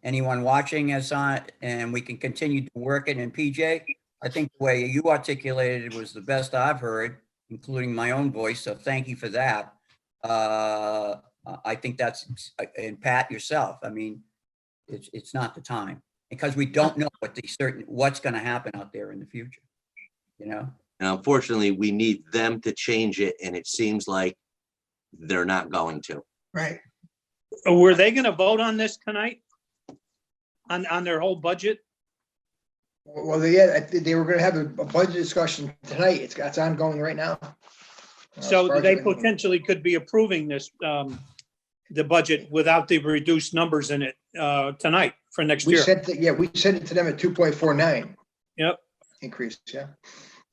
Anyone watching us on, and we can continue to work it. And PJ, I think the way you articulated it was the best I've heard, including my own voice. So thank you for that. I think that's, and Pat yourself, I mean, it's not the time because we don't know what's going to happen out there in the future, you know? And unfortunately, we need them to change it, and it seems like they're not going to. Right. Were they gonna vote on this tonight? On their whole budget? Well, they were gonna have a budget discussion tonight. It's ongoing right now. As So far as they I know. potentially could be approving this, the budget without the reduced numbers in it, tonight for next We year. we sent it to them at 2.49 Yep. increase, yeah.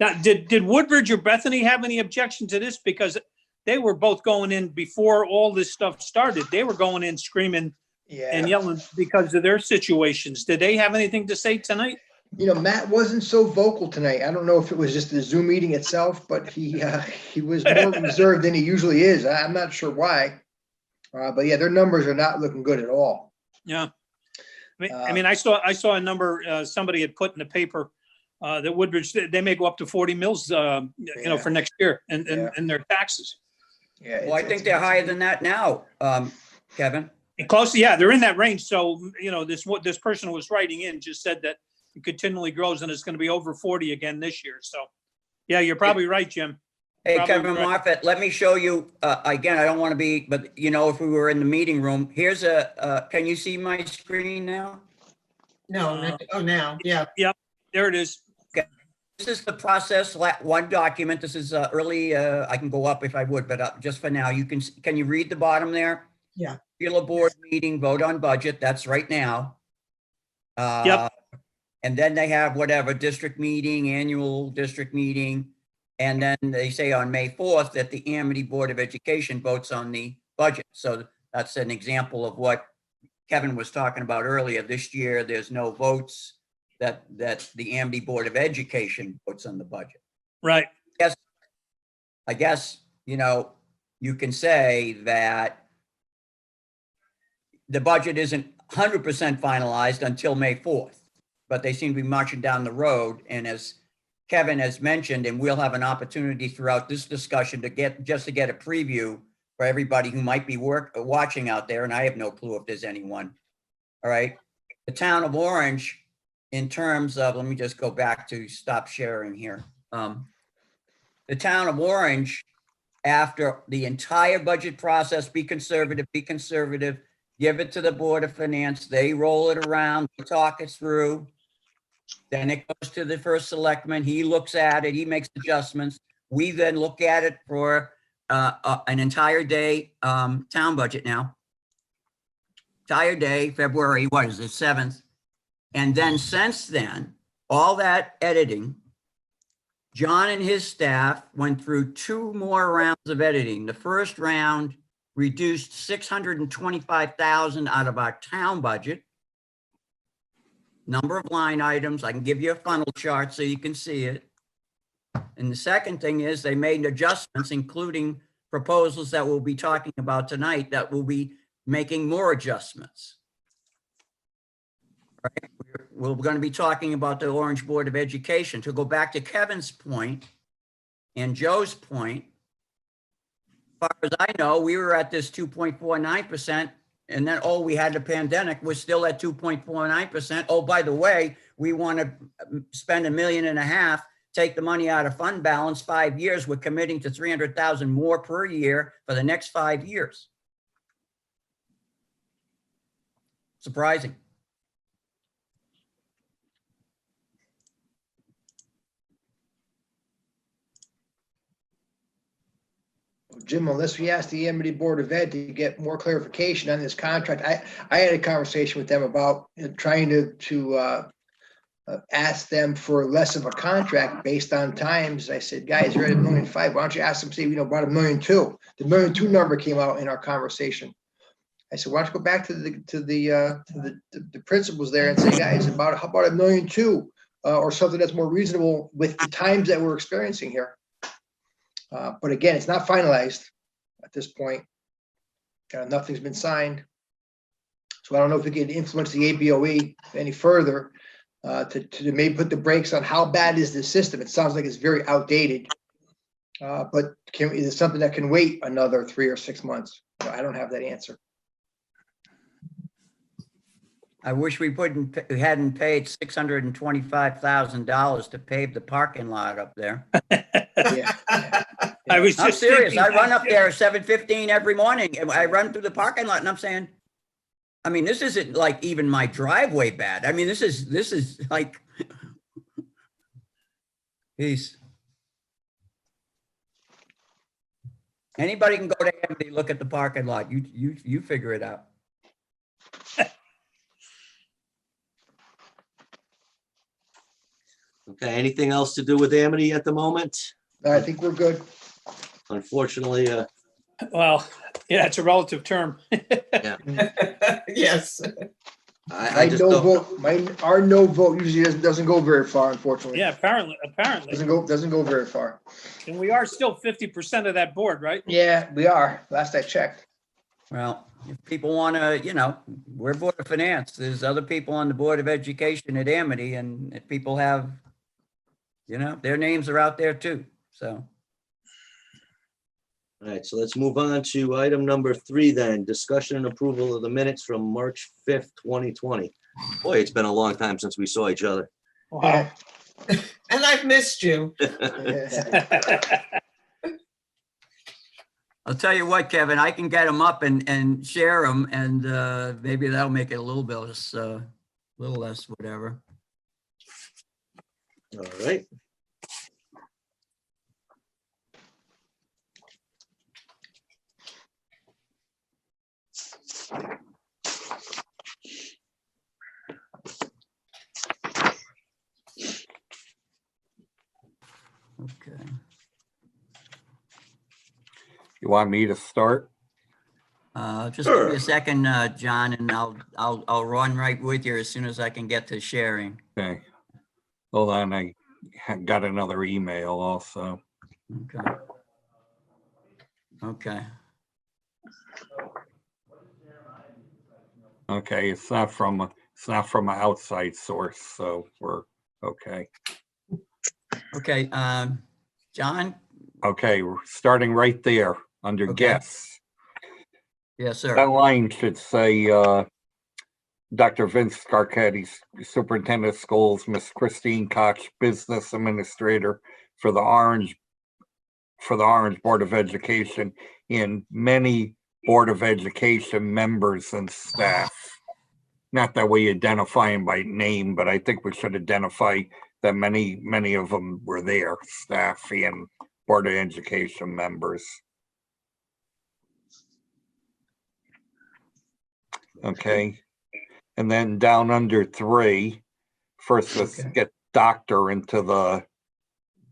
Now, did Woodbridge or Bethany have any objection to this? Because they were both going in before all this stuff started. They were going in screaming and Yeah, yelling because of their situations. Did they have anything to say tonight? you know, Matt wasn't so vocal tonight. I don't know if it was just the Zoom meeting itself, but he was more reserved than he usually is. I'm not sure why. But yeah, their numbers are not looking good at all. Yeah. I mean, I saw a number, somebody had put in the paper, that Woodbridge, they may go up to 40 mils, you know, for next year and their taxes. Yeah. Well, I think they're higher than that now, Kevin. And close, yeah, they're in that range. So, you know, this person who was writing in just said that it continually grows and it's going to be over 40 again this year. So, yeah, you're probably right, Jim. Hey, Probably Kevin right. Moffett, let me show you, again, I don't want to be, but you know, if we were in the meeting room, here's can you see my screen now? No, now, yeah. There it is. This is the process, one document. This is early, I can go up if I would, but just for now, can you read the bottom there? Yeah. Regular board meeting, vote on budget, that's right now. Yep. And then they have whatever, district meeting, annual district meeting. And then they say on May 4th that the Amity Board of Education votes on the budget. So that's an example of what Kevin was talking about earlier. This year, there's no votes that the Amity Board of Education votes on the budget. Right. I guess, you know, you can say that the budget isn't 100% finalized until May 4th, but they seem to be marching down the road. And as Kevin has mentioned, and we'll have an opportunity throughout this discussion to get a preview for everybody who might be watching out there, and I have no clue if there's anyone. All right. The town of Orange, in terms of, let me just go back to stop sharing here. The town of Orange, after the entire budget process, be conservative, give it to the Board of Finance, they roll it around, they talk it through. Then it goes to the first selectman, he looks at it, he makes adjustments. We then look at it for an entire day town budget now. Entire day, February, what is it, 7th? And then since then, all that editing, John and his staff went through 2 more rounds of editing. The first round reduced 625,000 out of our town budget. Number of line items. I can give you a funnel chart so you can see it. And the second thing is they made adjustments, including proposals that we'll be talking about tonight that will be making more adjustments. Right? We're going to be talking about the Orange Board of Education. To go back to Kevin's point and Joe's point, far as I know, we were at this 2.49%. And then, oh, we had the pandemic, we're still at 2.49%. Oh, by the way, we want to spend $1.5 million, take the money out of fund balance, 5 years. We're committing to 300,000 more per year for the next 5 years. Surprising. Jim, unless we ask the Amity Board of Ed to get more clarification on this contract, I had a conversation with them about trying to ask them for less of a contract based on times. I said, guys, you're at $1.5 million. Why don't you ask them, say, about $1.2 million? The $1.2 million number came out in our conversation. I said, why don't you go back to the principals there and say, guys, how about $1.2 million or something that's more reasonable with the times that we're experiencing here. But again, it's not finalized at this point. Nothing's been signed. So I don't know if we can influence the ABOE any further to maybe put the brakes on how bad is the system. It sounds like it's very outdated. But is it something that can wait another 3 or 6 months? I don't have that answer. I wish we hadn't paid $625,000 to pave the parking lot up there. Yeah. I was I'm just serious. thinking I run that, up there at 7:15 every morning and I run through the parking lot and I'm saying, I mean, this isn't like even my driveway bad. I mean, this is like, peace. Anybody can go to Amity, look at the parking lot. You figure it out. Okay, anything else to do with Amity at the moment? I think we're good. Unfortunately, well, yeah, it's a relative term. Yes. I My just no don't, vote, our no vote usually doesn't go very far, unfortunately. Yeah, apparently. Doesn't go very far. And we are still 50% of that board, right? Yeah, we are. Last I checked. Well, if people want to, we're Board of Finance. There's other people on the Board of Education at Amity, and if people have, their names are out there too. So, all right, so let's move on to item number 3 then. Discussion and approval of the minutes from March 5th, 2020. Boy, it's been a long time since we saw each other. Wow. And I've missed you. I'll tell you what, Kevin, I can get them up and share them, and maybe that'll make it a little bit less whatever. All right. Okay. You want me to start? Just give me a second, John, and I'll run right with you as soon as I can get to sharing. Okay. Hold on, I got another email also. Okay. Okay. Okay, it's not from an outside source, so we're okay. Okay. John? Okay, we're starting right there under Okay. guests. Yes, sir. That line should say, Dr. Vince Scarchetti, Superintendent of Schools, Miss Christine Koch, Business Administrator for the Orange Board of Education, and many Board of Education members and staff. Not that we identify them by name, but I think we should identify that many of them were there, staff and Board of Education members. Okay. And then down under 3, first let's Okay. get doctor into the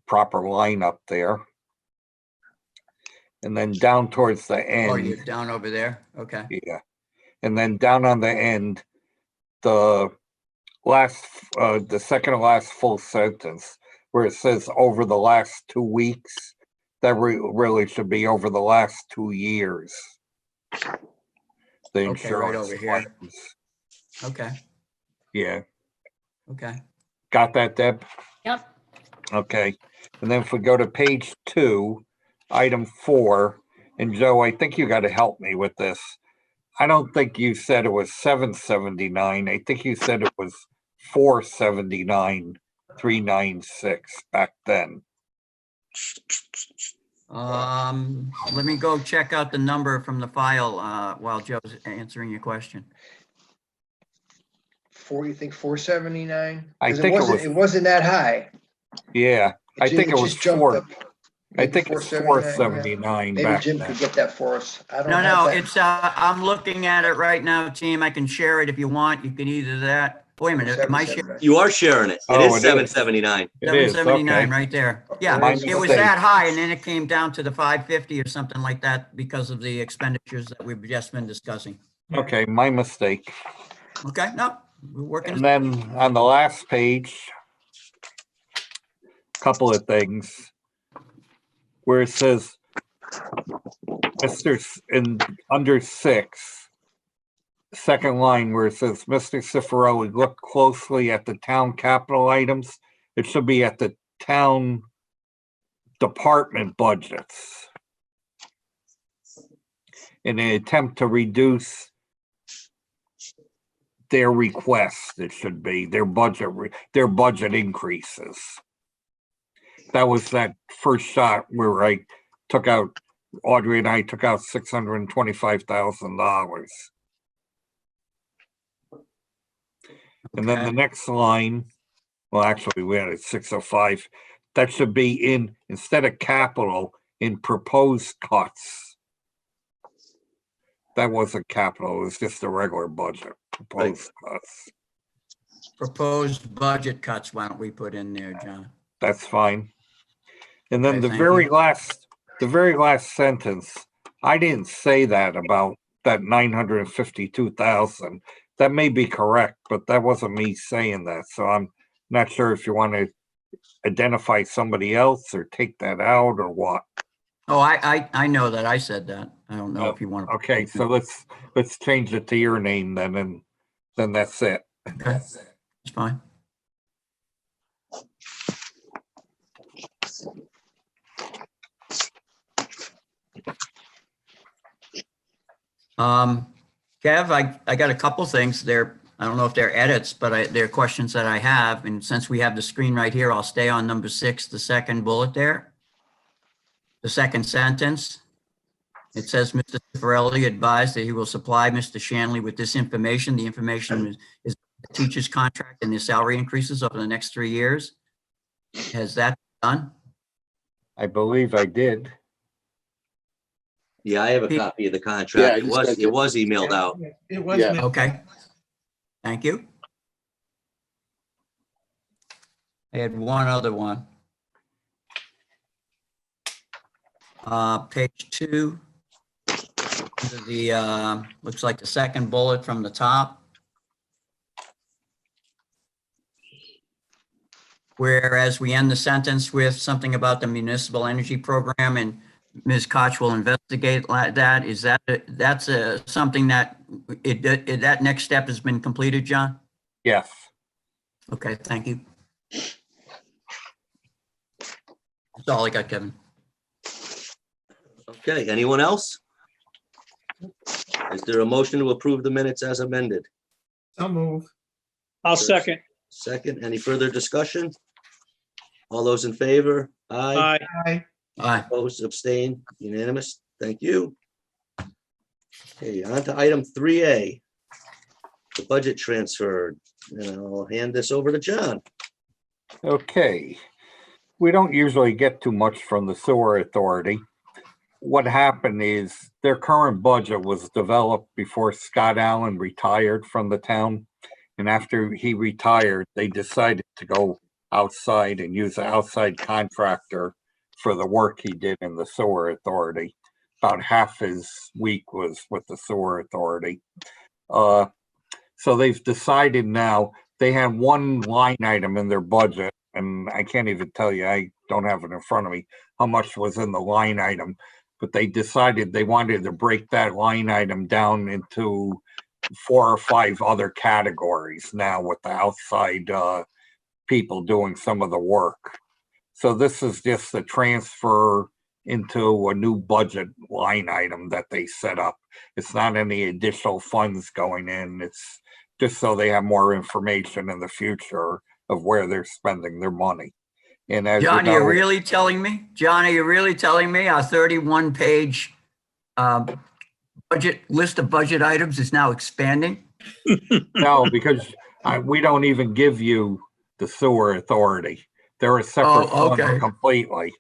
proper lineup there. And then down towards the Oh, end, you're down over there? Okay. yeah. And then down on the end, the second to last full sentence where it says over the last 2 weeks, that really should be over the last 2 years. The Okay, right insurance over here. claims. Okay. Yeah, Okay. got that, Deb? Yep. Okay, and then if we go to page 2, item 4, And Joe, I think you got to help me with this. I don't think you said it was 779. I think you said it was 479,396 back then. Let me go check out the number from the file while Joe's answering your question. You think 479? I think it wasn't that high. Yeah, I think it was just jumped four. up. I Maybe think it's 479 Maybe back Jim then. could get that for us. I don't No, have no, that. it's, I'm looking at it right now, team. I can share it if you want. You can either that. Wait a minute, am I sharing? 779. You are sharing it. It Oh, it is is. 779. It is, 779 okay. right there. My Yeah, My it was mistake. that high and then it came down to the 550 or something like that because of the expenditures that we've just been discussing. Okay, my mistake. Okay, no, we're working. And then on the last page, couple of things where it says, under 6, second line where it says, Mr. Cifarelli, look closely at the town capital items. It should be at the town department budgets. In an attempt to reduce their request, it should be their budget increases. That was that first shot where Audrey and I took out $625,000. And then the Okay. next line, well, actually we had it 605. That should be instead of capital, in proposed cuts. That wasn't capital, it was just a regular budget, proposed cuts. Proposed budget cuts, why don't we put in there, John? That's fine. And then Okay, the thank very you. last sentence, I didn't say that about that 952,000. That may be correct, but that wasn't me saying that. So I'm not sure if you want to identify somebody else or take that out or what. Oh, I know that. I said that. I don't know if you want to. Okay, so let's change it to your name then, and then that's it. Okay, it's fine. Kev, I got a couple things there. I don't know if they're edits, but they're questions that I have. And since we have the screen right here, I'll stay on number 6, the second bullet there. The second sentence. It says, Mr. Cifarelli advised that he will supply Mr. Shanley with this information. The information is the teacher's contract and their salary increases over the next 3 years. Has that done? I believe I did. Yeah, I have a Pete? copy of the Yeah, contract. he sent It it. was emailed out. It was. Yeah. meant- Okay. Thank you. I had one other one. Page 2. Under the, looks like the second bullet from the top. Whereas we end the sentence with something about the municipal energy program and Ms. Koch will investigate that. Is that's something that that next step has been completed, John? Yes. Okay, thank you. That's all I got, Kevin. Okay, anyone else? Is there a motion to approve the minutes as amended? I'll move. I'll second. Second, any further discussion? All those in favor? Aye. Aye. Aye. Aye. Opposed, abstained, unanimous. Thank you. Okay, on to item 3A, the budget transfer. And I'll hand this over to John. Okay. We don't usually get too much from the sewer authority. What happened is their current budget was developed before Scott Allen retired from the town. And after he retired, they decided to go outside and use an outside contractor for the work he did in the sewer authority. About half his week was with the sewer authority. So they've decided now, they had one line item in their budget, and I can't even tell you, I don't have it in front of me, how much was in the line item. But they decided they wanted to break that line item down into 4 or 5 other categories now with the outside people doing some of the work. So this is just a transfer into a new budget line item that they set up. It's not any additional funds going in. It's just so they have more information in the future of where they're spending their money. And as you John, are you know, really telling me? John, are you really telling me our 31-page budget list of budget items is now expanding? no, because we don't even give you the sewer authority. They're a separate Oh, fund okay. completely.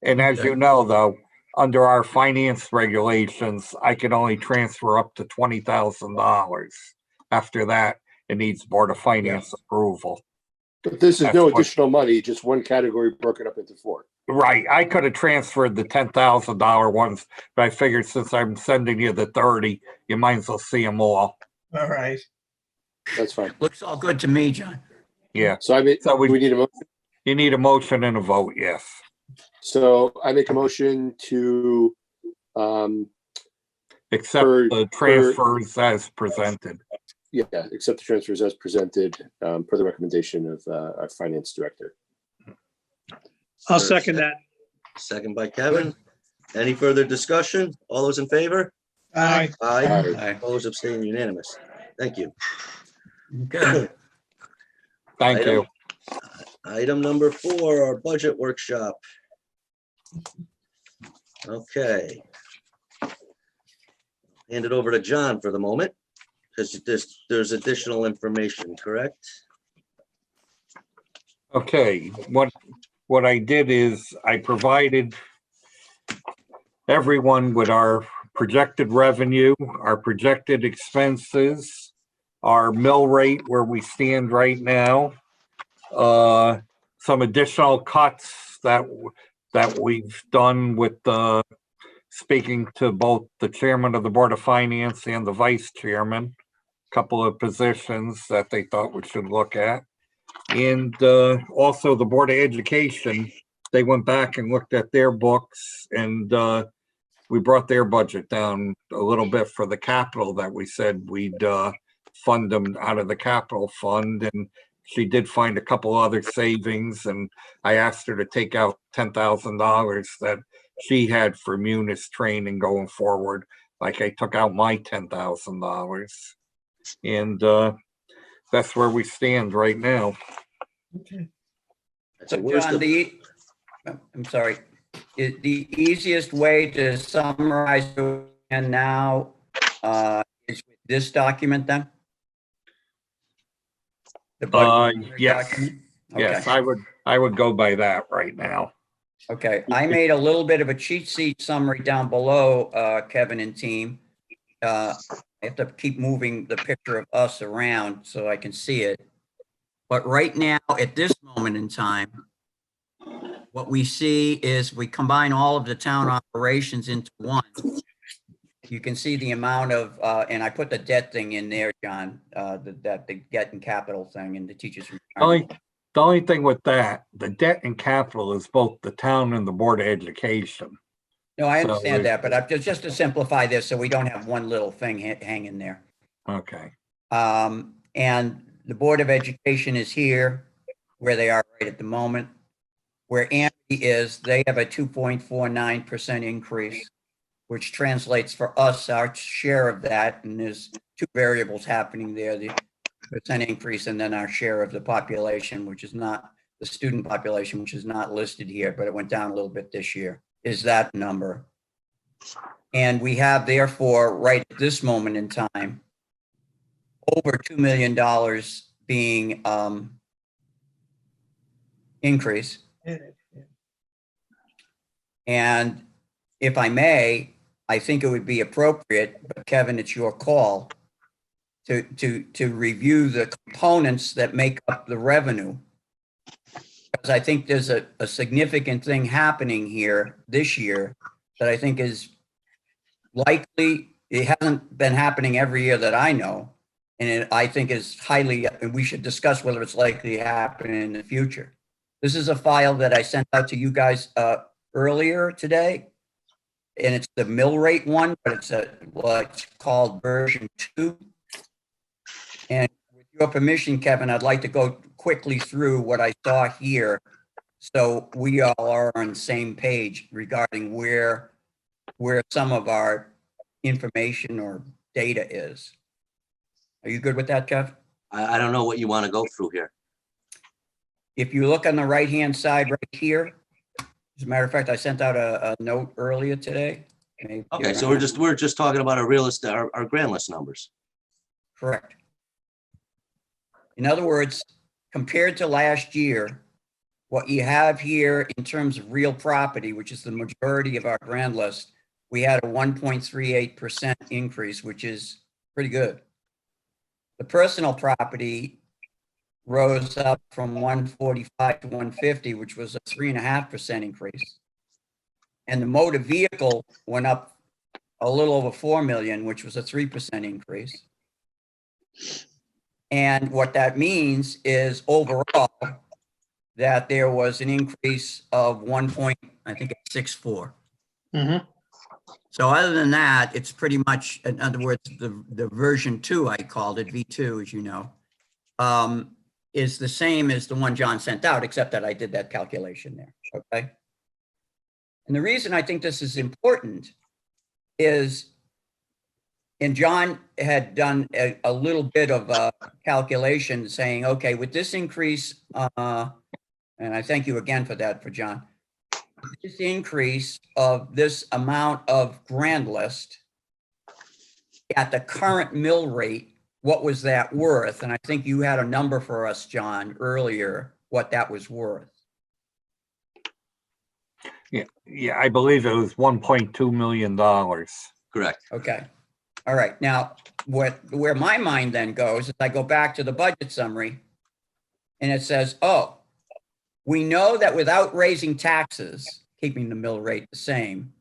And as Okay. you know, though, under our finance regulations, I can only transfer up to $20,000. After that, it needs Board of Finance approval. But this is That's no what- additional money, just one category broken up into four. Right, I could have transferred the $10,000 ones, but I figured since I'm sending you the 30, you might as well see them all. All right. That's fine. Looks all good to me, John. Yeah, So I make, So we need a motion. you need a motion and a vote, yes. So I make a motion to, Except For- the transfers as presented. yeah, accept the transfers as presented, per the recommendation of, our finance director. I'll second that. Second by Kevin. Any further discussion? All those in favor? Aye. Aye. Aye. Opposed, abstaining, unanimous. Thank you. Okay. Thank you. Item number 4, our budget workshop. Okay. Hand it over to John for the moment, because there's additional information, correct? Okay, what I did is I provided everyone with our projected revenue, our projected expenses, our mill rate where we stand right now, some additional cuts that we've done with speaking to both the chairman of the Board of Finance and the vice chairman, couple of positions that they thought we should look at. And also the Board of Education, they went back and looked at their books, and we brought their budget down a little bit for the capital that we said we'd fund them out of the capital fund. And she did find a couple other savings, and I asked her to take out $10,000 that she had for Munis training going forward. Like I took out my $10,000. And that's where we stand right now. Okay. So So where's John, I'm sorry, the easiest way to summarize it now is with this document then? The budget Yes, document? yes, Okay. I would go by that right now. Okay, I made a little bit of a cheat sheet summary down below, Kevin and team. I have to keep moving the picture of us around so I can see it. But right now, at this moment in time, what we see is we combine all of the town operations into one. You can see the amount of, and I put the debt thing in there, John, the debt and capital thing and the teachers. retirement. The only thing with that, the debt and capital is both the town and the Board of Education. No, I So understand we- that, but just to simplify this, so we don't have one little thing hanging there. Okay, And the Board of Education is here, where they are right at the moment. Where Amity is, they have a 2.49% increase, which translates for us, our share of that, and there's two variables happening there, the percent increase and then our share of the population, which is not, the student population, which is not listed here, but it went down a little bit this year, is that number. And we have therefore, right at this moment in time, over $2 million being increase. And if I may, I think it would be appropriate, but Kevin, it's your call, to review the components that make up the revenue. Because I think there's a significant thing happening here this year that I think is likely, it hasn't been happening every year that I know. And I think is highly, and we should discuss whether it's likely to happen in the future. This is a file that I sent out to you guys earlier today. And it's the mill rate one, but it's what's called version 2. And with your permission, Kevin, I'd like to go quickly through what I saw here So we all are on the same page regarding where some of our information or data is. Are you good with that, Jeff? I don't know what you want to go through here. If you look on the right-hand side right here, as a matter of fact, I sent out a note earlier today. Maybe- Okay, so we're just talking about our real estate, our grand list numbers. Correct. In other words, compared to last year, what you have here in terms of real property, which is the majority of our grand list, we had a 1.38% increase, which is pretty good. The personal property rose up from 145 to 150, which was a 3.5% increase. And the motor vehicle went up a little over 4 million, which was a 3% increase. And what that means is overall that there was an increase of 1.64. Mhm. So other than that, it's pretty much, in other words, the version 2, I called it V2, as you know, is the same as the one John sent out, except that I did that calculation there, okay? And the reason I think this is important is, and John had done a little bit of a calculation saying, okay, with this increase, and I thank you again for that, for John, this increase of this amount of grand list at the current mill rate, what was that worth? And I think you had a number for us, John, earlier, what that was worth. Yeah, I believe it was $1.2 million. Correct. Okay. All right. Now, where my mind then goes is I go back to the budget summary and it says, oh, we know that without raising taxes, keeping the mill rate the same,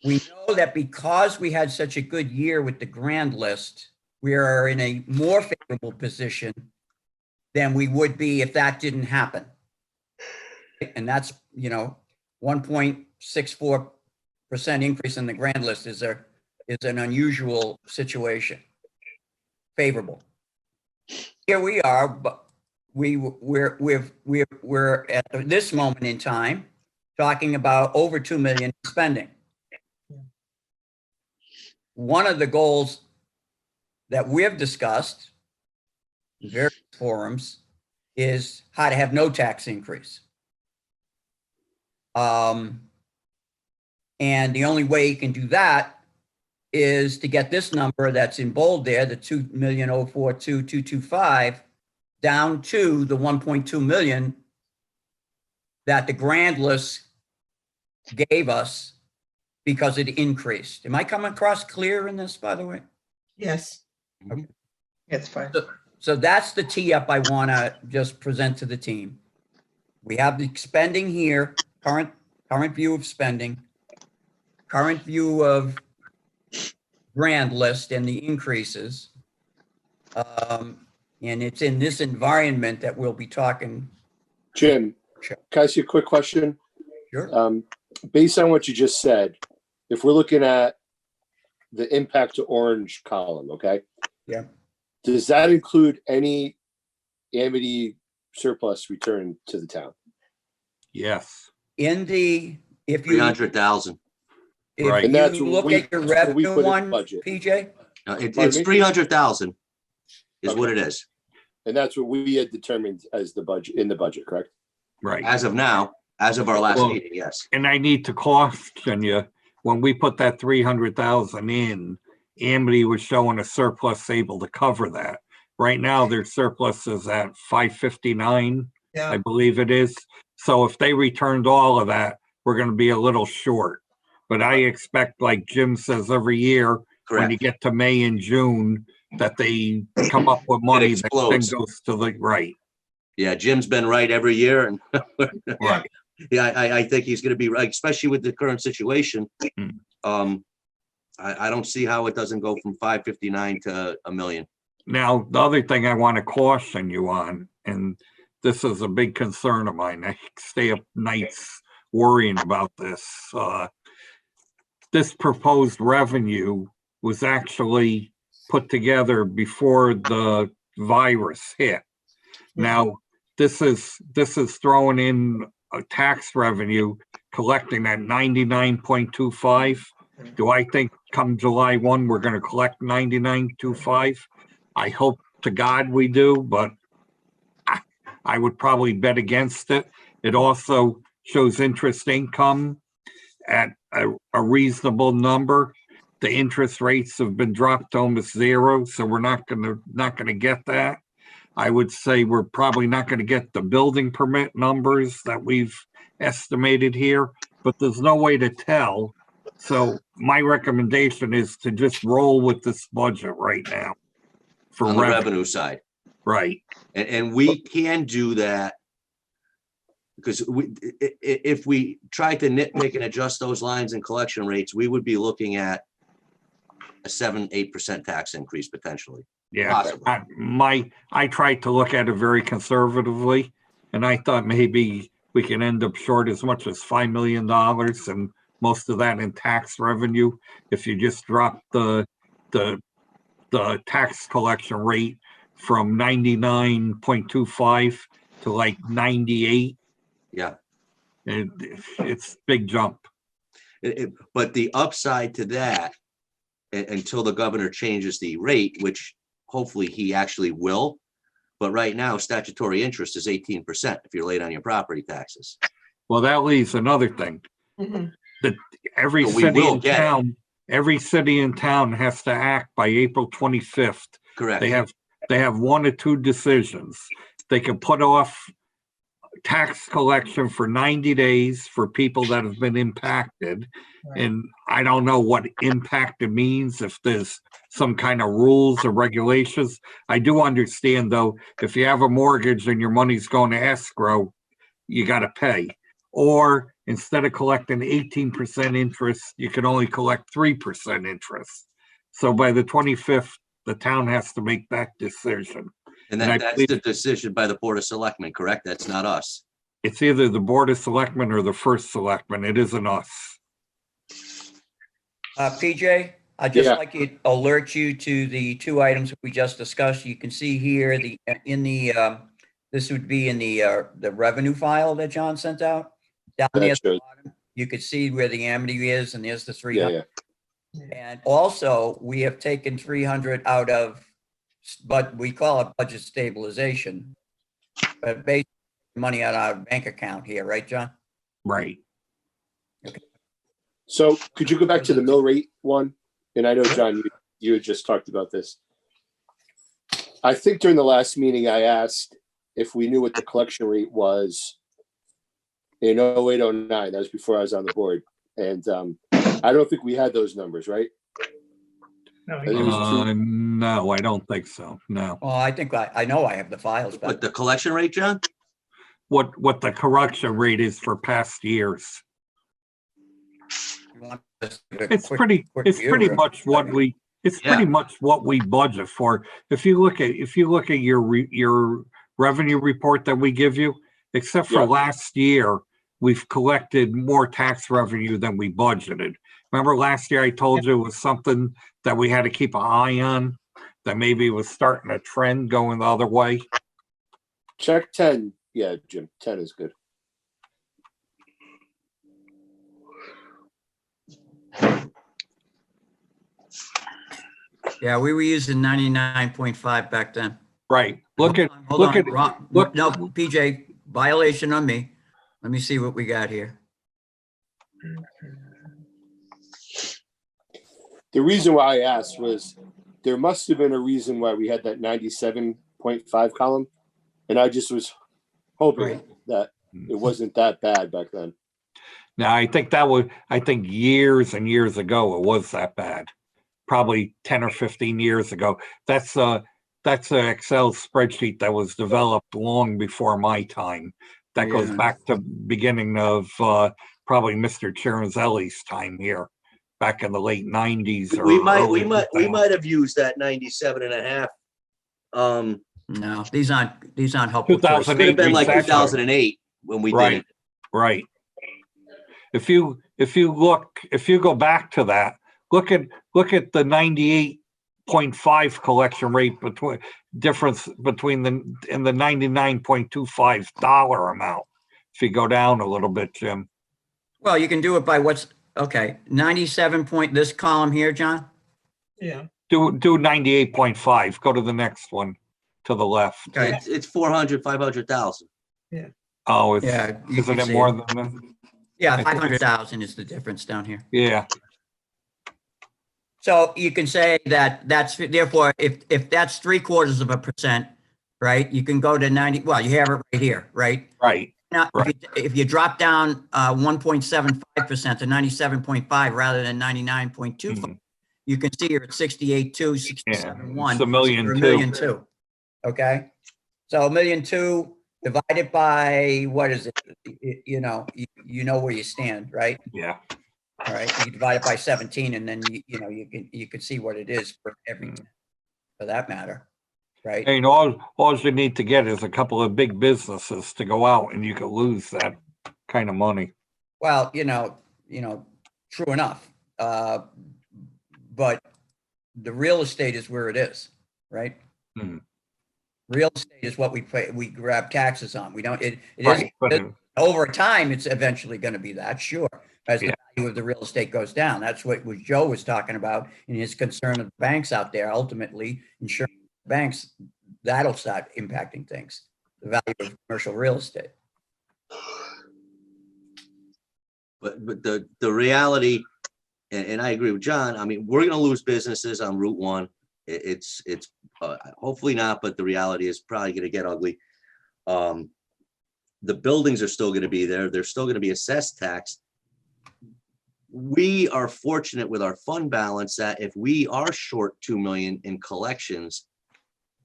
we know that because we had such a good year with the grand list, we are in a more favorable position than we would be if that didn't happen. And that's, 1.64% increase in the grand list is an unusual situation. Favorable. Here we are, but we're at this moment in time talking about over 2 million in spending. One of the goals that we've discussed in various forums is how to have no tax increase. And the only way you can do that is to get this number that's in bold there, the 2,042,225, down to the 1.2 million that the grand list gave us because it increased. Am I coming across clear in this, by the way? Yes. It's fine. So that's the tee up I want to just present to the team. We have the spending here, current view of spending, current view of grand list and the increases. And it's in this environment that we'll be talking. Jim, Sure. can I ask you a quick question? Sure. Based on what you just said, if we're looking at the impact to orange column, okay? Yeah. Does that include any Amity surplus return to the town? Yes, If you 300,000. Right. And that's you what look we- at your that's what we revenue put in one, budget. PJ, It's Pardon me? 300,000 is what it Okay. is. And that's what we had determined as the budget, in the budget, correct? right. As of now, as of our last Well- meeting, yes. And I need to caution you, when we put that 300,000 in, Amity was showing a surplus able to cover that. Right now, their surplus is at 559, Yeah. I believe it is. So if they returned all of that, we're gonna be a little short. But I expect, like Jim says every year, when you Correct. get to May and June, that they come up with money that then explodes. goes to the right. Yeah, Jim's been right every year and Right. yeah, I think he's gonna be right, especially with the current situation. Mm. I don't see how it doesn't go from 559 to a million. Now, the other thing I want to caution you on, and this is a big concern of mine, I stay up nights worrying about this. This proposed revenue was actually put together before the virus hit. Now, this is throwing in tax revenue collecting that 99.25. Do I think come July 1, we're going to collect 99.25? I hope to God we do, but I would probably bet against it. It also shows interest income at a reasonable number. The interest rates have been dropped to almost zero, so we're not gonna get that. I would say we're probably not gonna get the building permit numbers that we've estimated here, but there's no way to tell. So my recommendation is to just roll with this budget right now. For On the revenue side. Right. And we can do that because if we try to nitpick and adjust those lines and collection rates, we would be looking at a 7-8% tax increase potentially. Yeah, Possibly. I tried to look at it very conservatively, and I thought maybe we can end up short as much as $5 million, and most of that in tax revenue. If you just drop the tax collection rate from 99.25 to like 98. Yeah. It's big jump. But the upside to that, until the governor changes the rate, which hopefully he actually will. But right now, statutory interest is 18% if you're late on your property taxes. Well, that leaves another thing. Mhm. That every So we city will in get it. town, every city in town has to act by April 25th. Correct. They have one or two decisions. They can put off tax collection for 90 days for people that have been impacted. Right. And I don't know what impacted means, if there's some kind of rules or regulations. I do understand though, if you have a mortgage and your money's going to escrow, you got to pay. Or instead of collecting 18% interest, you can only collect 3% interest. So by the 25th, the town has to make that decision. And And I that's believe- the decision by the Board of Selectmen, correct? That's not us. It's either the Board of Selectmen or the first selectman. It isn't us. PJ, I'd just Yeah. like to alert you to the two items we just discussed. You can see here this would be in the revenue file that John sent out. Down That there at the shows- bottom, you could see where the Amity is, and there's the Yeah, 300. yeah. And also, we have taken 300 out of, but we call it budget stabilization. But basically, money out of our bank account here, right, John? Right. So could you go back to the mill rate one? And I know, John, you had just talked about this. I think during the last meeting, I asked if we knew what the collection rate was in 0809. That was before I was on the board. And I don't think we had those numbers, right? No, I think it was No, I don't think so. No. Well, I think I know I have the files, But but the collection rate, John? What the correction rate is for past years. you want us to give a It's quick- pretty, quick it's view pretty here. much what we, it's pretty much what we budget for. If you look at your revenue report that we give you, except for Yeah. last year, we've collected more tax revenue than we budgeted. Remember last year I told you it was something that we had to keep an eye on, that maybe it was starting a trend going the other way? Check 10. Yeah, Jim, 10 is good. Yeah, we were using 99.5 back then. Right. Look at, Hold look on, at, Ron. look- No, PJ, violation on me. Let me see what we got here. The reason why I asked was there must have been a reason why we had that 97.5 column. And I just was hoping Right. that it wasn't that bad back then. now I think years and years ago, it was that bad. Probably 10 or 15 years ago. That's an Excel spreadsheet that was developed long before my time. That goes Yeah. back to beginning of probably Mr. Chirinzelli's time here, back in the late 90s. or We early might 2000s. have used that 97.5. No, these aren't helpful. choices. Could have been like Exactly. 2008 when we did Right. it. Right. If you go back to that, look at the 98.5 collection rate difference between the 99.25 dollar amount. if you go down a little bit, Jim. Well, you can do it by what's, okay, 97 point, this column here, John? Yeah. Do 98.5. Go to the next one to the left. Okay. It's 400, 500,000. Oh, it's, Yeah. you isn't can it see more than that? Yeah, I think it's- 500,000 is the difference down here. Yeah, So you can say that that's, therefore, if that's 3/4%, right, you can go to 90, well, you have it right here, right? right. Now, Right. if you drop down 1.75% to 97.5 rather than 99.25, Mhm. you can see you're at 68.2, Yeah, 67.1. it's a million You're a two. million two. Okay? So 1,000,002 divided by, what is it? You know where you stand, right? Yeah. All right, you divide it by 17 and then you can see what it is for every, for that matter, right? And all you need to get is a couple of big businesses to go out and you could lose that kind of money. Well, true enough. But the real estate is where it is, right? Mhm. Real estate is what we pay, we grab taxes on. We don't, it is, Right, but over time, it's eventually going to be that, sure. As the Yeah. value of the real estate goes down. That's what Joe was talking about in his concern of the banks out there. Ultimately, insurance banks, that'll start impacting things, the value of commercial real estate. But the reality, and I agree with John, I mean, we're gonna lose businesses on Route 1. It's hopefully not, but the reality is probably gonna get ugly. The buildings are still gonna be there. They're still gonna be assessed tax. We are fortunate with our fund balance that if we are short 2 million in collections,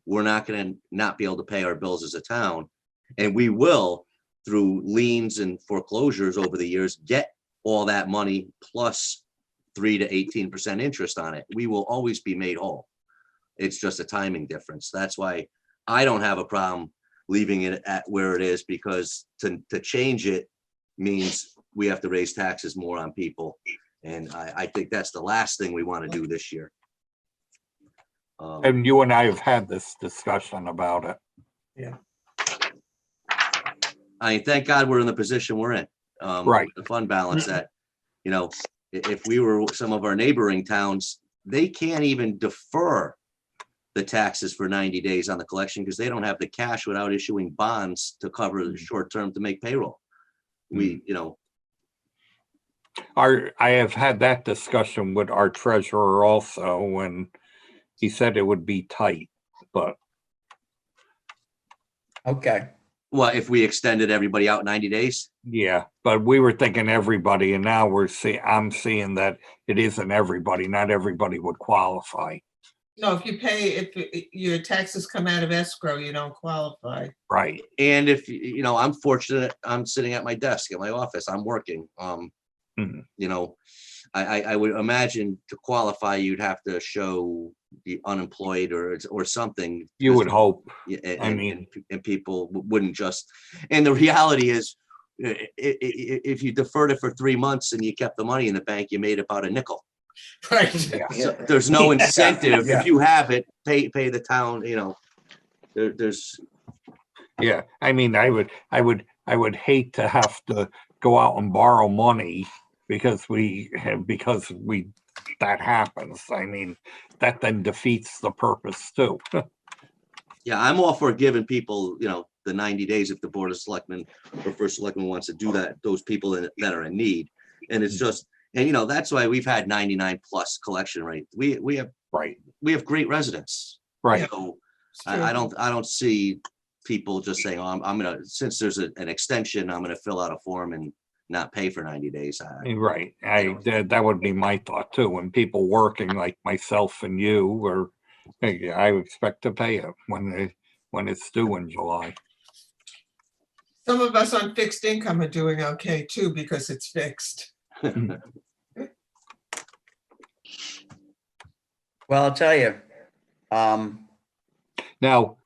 we're not gonna not be able to pay our bills as a town. And we will, through liens and foreclosures over the years, get all that money plus 3 to 18% interest on it. We will always be made whole. It's just a timing difference. That's why I don't have a problem leaving it at where it is, because to change it means we have to raise taxes more on people. And I think that's the last thing we want to do this year. and you and I have had this discussion about it. I mean, thank God we're in the position we're in. Right. The fund balance that, if we were some of our neighboring towns, they can't even defer the taxes for 90 days on the collection because they don't have the cash without issuing bonds to cover the short term to make payroll. I have had that discussion with our treasurer also when he said it would be tight, but Okay. Well, if we extended everybody out 90 days, yeah, but we were thinking everybody and now I'm seeing that it isn't everybody. Not everybody would qualify. No, if your taxes come out of escrow, you don't qualify. Right. and if, I'm fortunate, I'm sitting at my desk at my office, I'm working. Mhm. I would imagine to qualify, you'd have to show the unemployed or something. You would hope. Yeah, I and, mean- and people wouldn't just, and the reality is, if you deferred it for 3 months and you kept the money in the bank, you made about a nickel. Right. So there's no incentive. Yeah. If you have it, pay the town, there's, Yeah, I mean, I would hate to have to go out and borrow money because that happens. I mean, that then defeats the purpose too. yeah, I'm all for giving people, the 90 days if the Board of Selectmen or First Selectman wants to do that, those people that are in need. And it's just, and that's why we've had 99+ collection rate. We have Right, great residents. right. So It's true. I don't see people just saying, oh, I'm gonna, since there's an extension, I'm gonna fill out a form and not pay for 90 days. Right. That would be my thought too. When people working like myself and you, or I expect to pay it when it's due in July. Some of us on fixed income are doing okay too, because it's fixed. Well, I'll tell you, Now,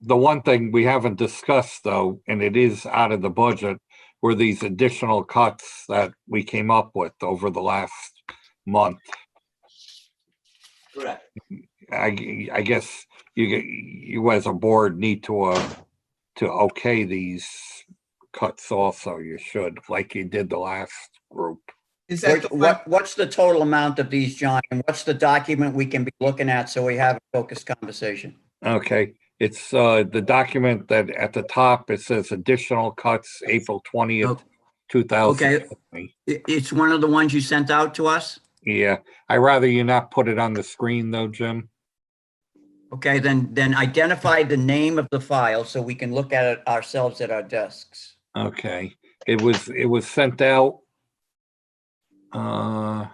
the one thing we haven't discussed though, and it is out of the budget, were these additional cuts that we came up with over the last month. Correct. I guess you as a board need to okay these cuts also. You should, like you did the last group. Is that the one? What's the total amount of these, John? And what's the document we can be looking at so we have a focused conversation? Okay, it's the document that at the top, it says additional cuts, April 20th, Oh, 2020. It's one of the ones you sent out to us? Yeah, I rather you not put it on the screen though, Jim. Okay, then identify the name of the file so we can look at it ourselves at our desks. Okay, it was sent out. I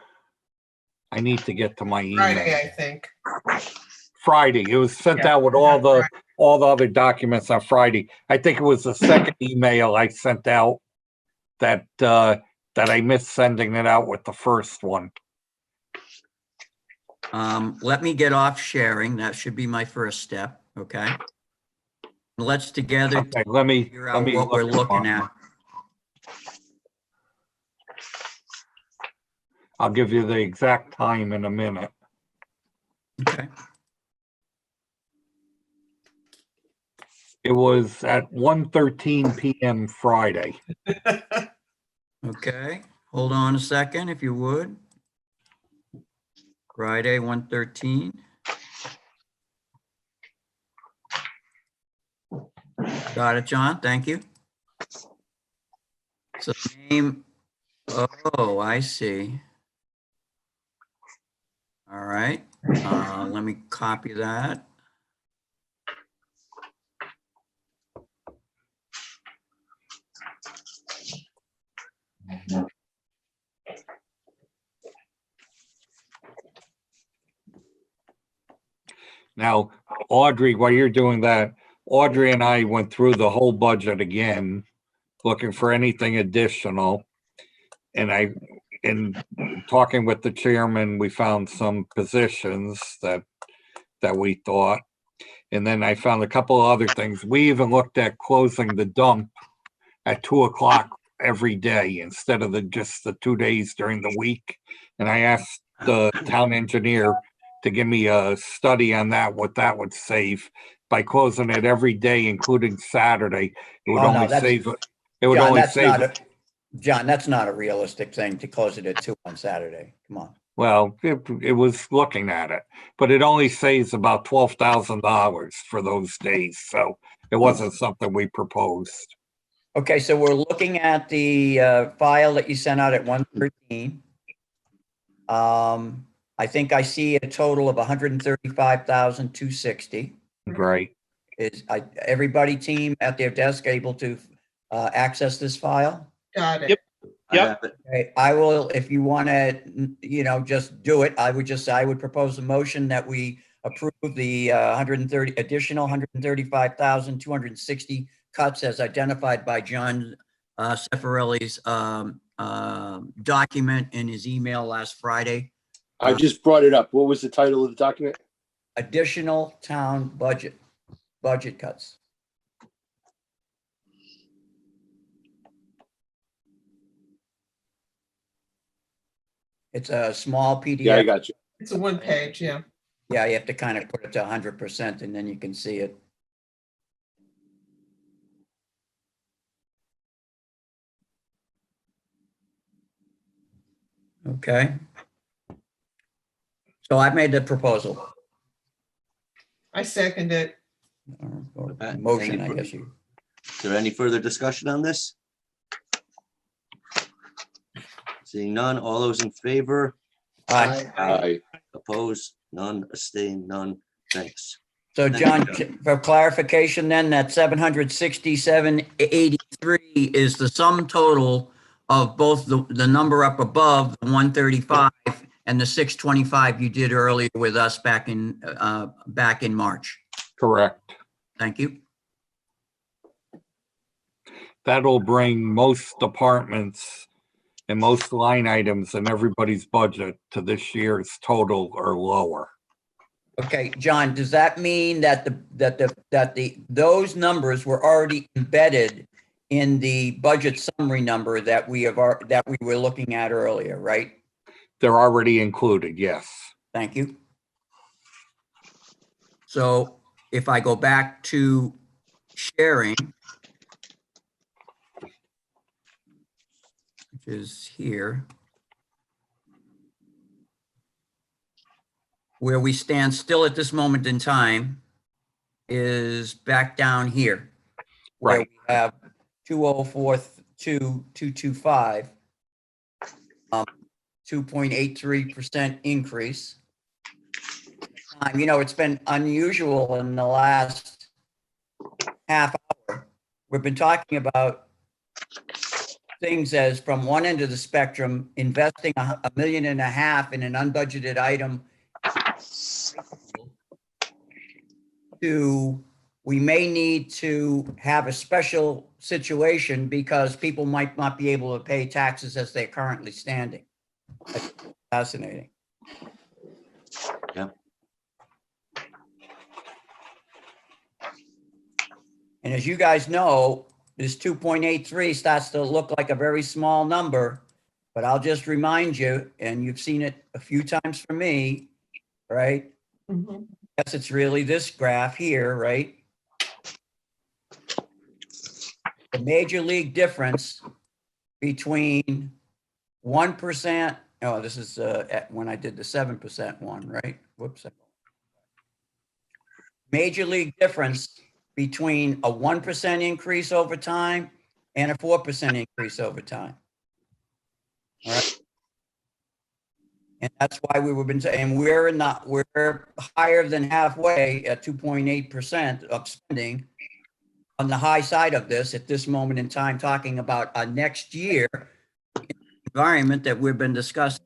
need to get to my email. Friday, I think. Friday. It was sent Yeah, out with all the other documents on Friday. I think it was the second email I sent out that I missed sending it out with the first one. Let me get off sharing. That should be my first step, okay? Let's together Okay, let me figure out what we're look looking mine. at. I'll give you the exact time in a minute. Okay, It was at 1:13 PM Friday. okay. Hold on a second, if you would. Friday, 1:13. Got it, John. Thank you. So name, oh, I see. All right, let me copy that. Now, Audrey, while you're doing that, Audrey and I went through the whole budget again, looking for anything additional. And in talking with the chairman, we found some positions that we thought. And then I found a couple of other things. We even looked at closing the dump at 2:00 every day instead of just the 2 days during the week. And I asked the town engineer to give me a study on that, what that would save by closing it every day, including Saturday. It would Oh, no, only that's- save, it would John, only that's save, not, John, that's not a realistic thing to close it at 2 on Saturday. Come on. well, it was looking at it, but it only saves about $12,000 for those days. So it wasn't something we proposed. Okay, so we're looking at the file that you sent out at 1:13. I think I see a total of 135,260. Right. Everybody team at their desk able to access this file? Got it. Yep. I Yep. have it. Okay, I will, if you want to, just do it, I would propose a motion that we approve the additional 135,260 cuts as identified by John Seffarelli's document in his email last Friday. I just brought it up. What was the title of the document? Additional town budget cuts. It's a small PDF. Yeah, I got you. It's a one page, yeah. Yeah, you have to kind of put it to 100% and then you can see it. Okay. So I made the proposal. I second it. Or Okay. motion, I guess you. Is there any further discussion on this? Seeing none, all those in favor? Aye. Aye. Opposed? None, abstained, none. Thanks. So John, for clarification then, that 767.83 is the sum total of both the number up above, the 135, and the 625 you did earlier with us back in March. Correct. Thank you. That'll bring most departments and most line items in everybody's budget to this year's total or lower. Okay, John, does that mean that those numbers were already embedded in the budget summary number that we were looking at earlier, right? They're already included, yes. Thank you. So if I go back to sharing, is here. Where we stand still at this moment in time is back down here. Where Right. we have 204,225, 2.83% increase. You know, it's been unusual in the last half hour. We've been talking about things as from one end of the spectrum, investing $1.5 million in an unbudgeted item, to we may need to have a special situation because people might not be able to pay taxes as they're currently standing. That's fascinating. Yeah. And as you guys know, this 2.83 starts to look like a very small number, but I'll just remind you, and you've seen it a few times from me, right? Mhm. Yes, it's really this graph here, right? The major league difference between 1%, oh, this is when I did the 7% one, right? Whoops. Major league difference between a 1% increase over time and a 4% increase over time. All right. And that's why we were been saying we're higher than halfway at 2.8% of spending on the high side of this at this moment in time, talking about a next year environment that we've been discussing.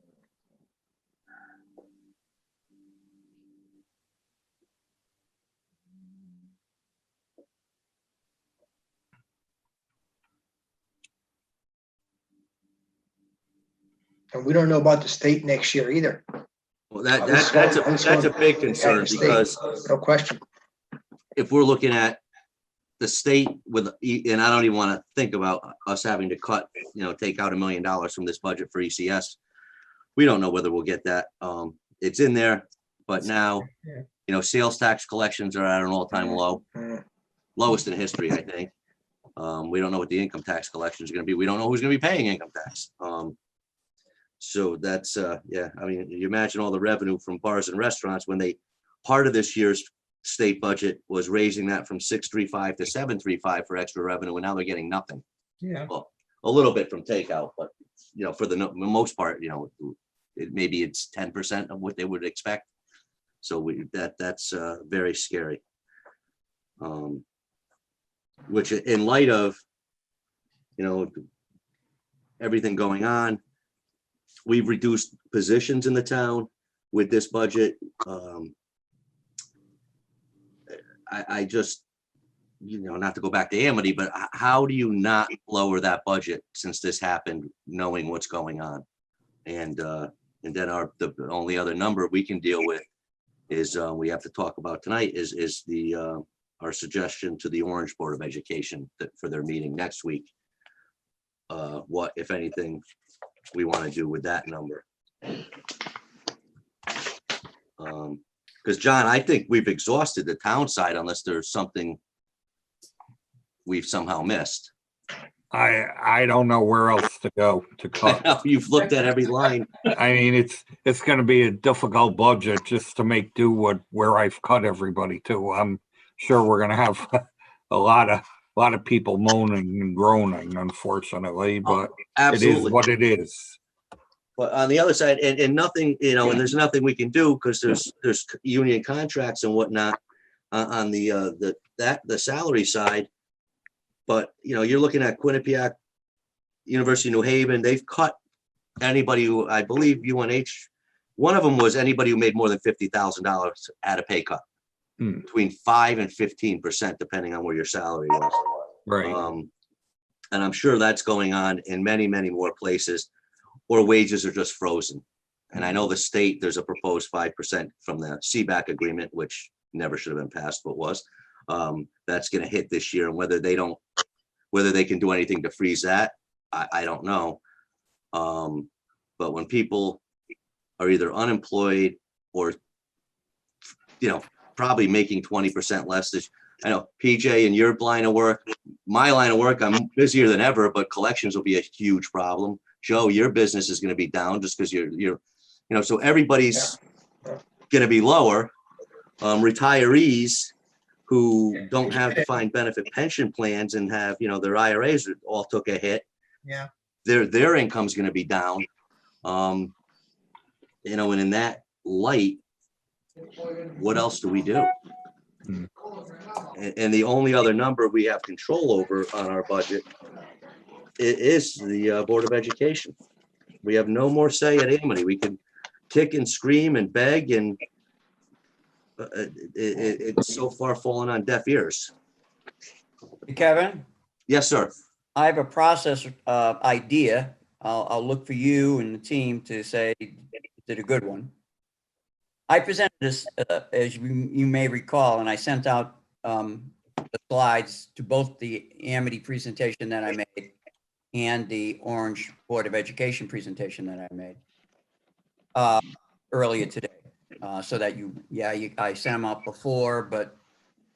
And we don't know about the state next year either. Well, that's a big concern because No question. if we're looking at the state with, and I don't even want to think about us having to cut, take out $1 million from this budget for ECS. We don't know whether we'll get that. It's in there, but now, sales tax collections are at an all-time low, lowest in history, I think. We don't know what the income tax collections are going to be. We don't know who's going to be paying income tax. So that's, yeah, I mean, you imagine all the revenue from bars and restaurants when part of this year's state budget was raising that from 635 to 735 for extra revenue, and now they're getting nothing. Yeah. Well, a little bit from takeout, but, for the most part, maybe it's 10% of what they would expect. So that's very scary. Which in light of, everything going on, we've reduced positions in the town with this budget. I just, not to go back to Amity, but how do you not lower that budget since this happened, knowing what's going on? And then the only other number we can deal with is we have to talk about tonight is our suggestion to the Orange Board of Education for their meeting next week. What, if anything, we want to do with that number. Because John, I think we've exhausted the town side unless there's something we've somehow missed. I don't know where else to go to cut. You've looked at every line. I mean, it's going to be a difficult budget just to make do where I've cut everybody to. I'm sure we're going to have a lot of people moaning and groaning, unfortunately, but Absolutely. It is what it is. But on the other side, and nothing, and there's nothing we can do because there's union contracts and whatnot on the salary side. But you're looking at Quinnipiac, University of New Haven. They've cut anybody who, I believe UNH, one of them was anybody who made more than $50,000 at a pay cut, between 5 and 15%, depending on where your salary was. Right. And I'm sure that's going on in many, many more places, or wages are just frozen. And I know the state, there's a proposed 5% from the CBAC agreement, which never should have been passed, but was. That's going to hit this year, and whether they can do anything to freeze that, I don't know. But when people are either unemployed or, probably making 20% less, I know PJ in your line of work, my line of work, I'm busier than ever, but collections will be a huge problem. Joe, your business is gonna be down just because so everybody's gonna be lower. Retirees who don't have defined benefit pension plans and have, their IRAs all took a hit. Yeah. Their income's gonna be down. And in that light, what else do we do? And the only other number we have control over on our budget is the Board of Education. We have no more say at Amity. We can kick and scream and beg, and it's so far fallen on deaf ears. Kevin, Yes, sir. I have a process idea. I'll look for you and the team to say, did a good one. I presented this, as you may recall, and I sent out the slides to both the Amity presentation that I made and the Orange Board of Education presentation that I made earlier today. So that I sent them out before, but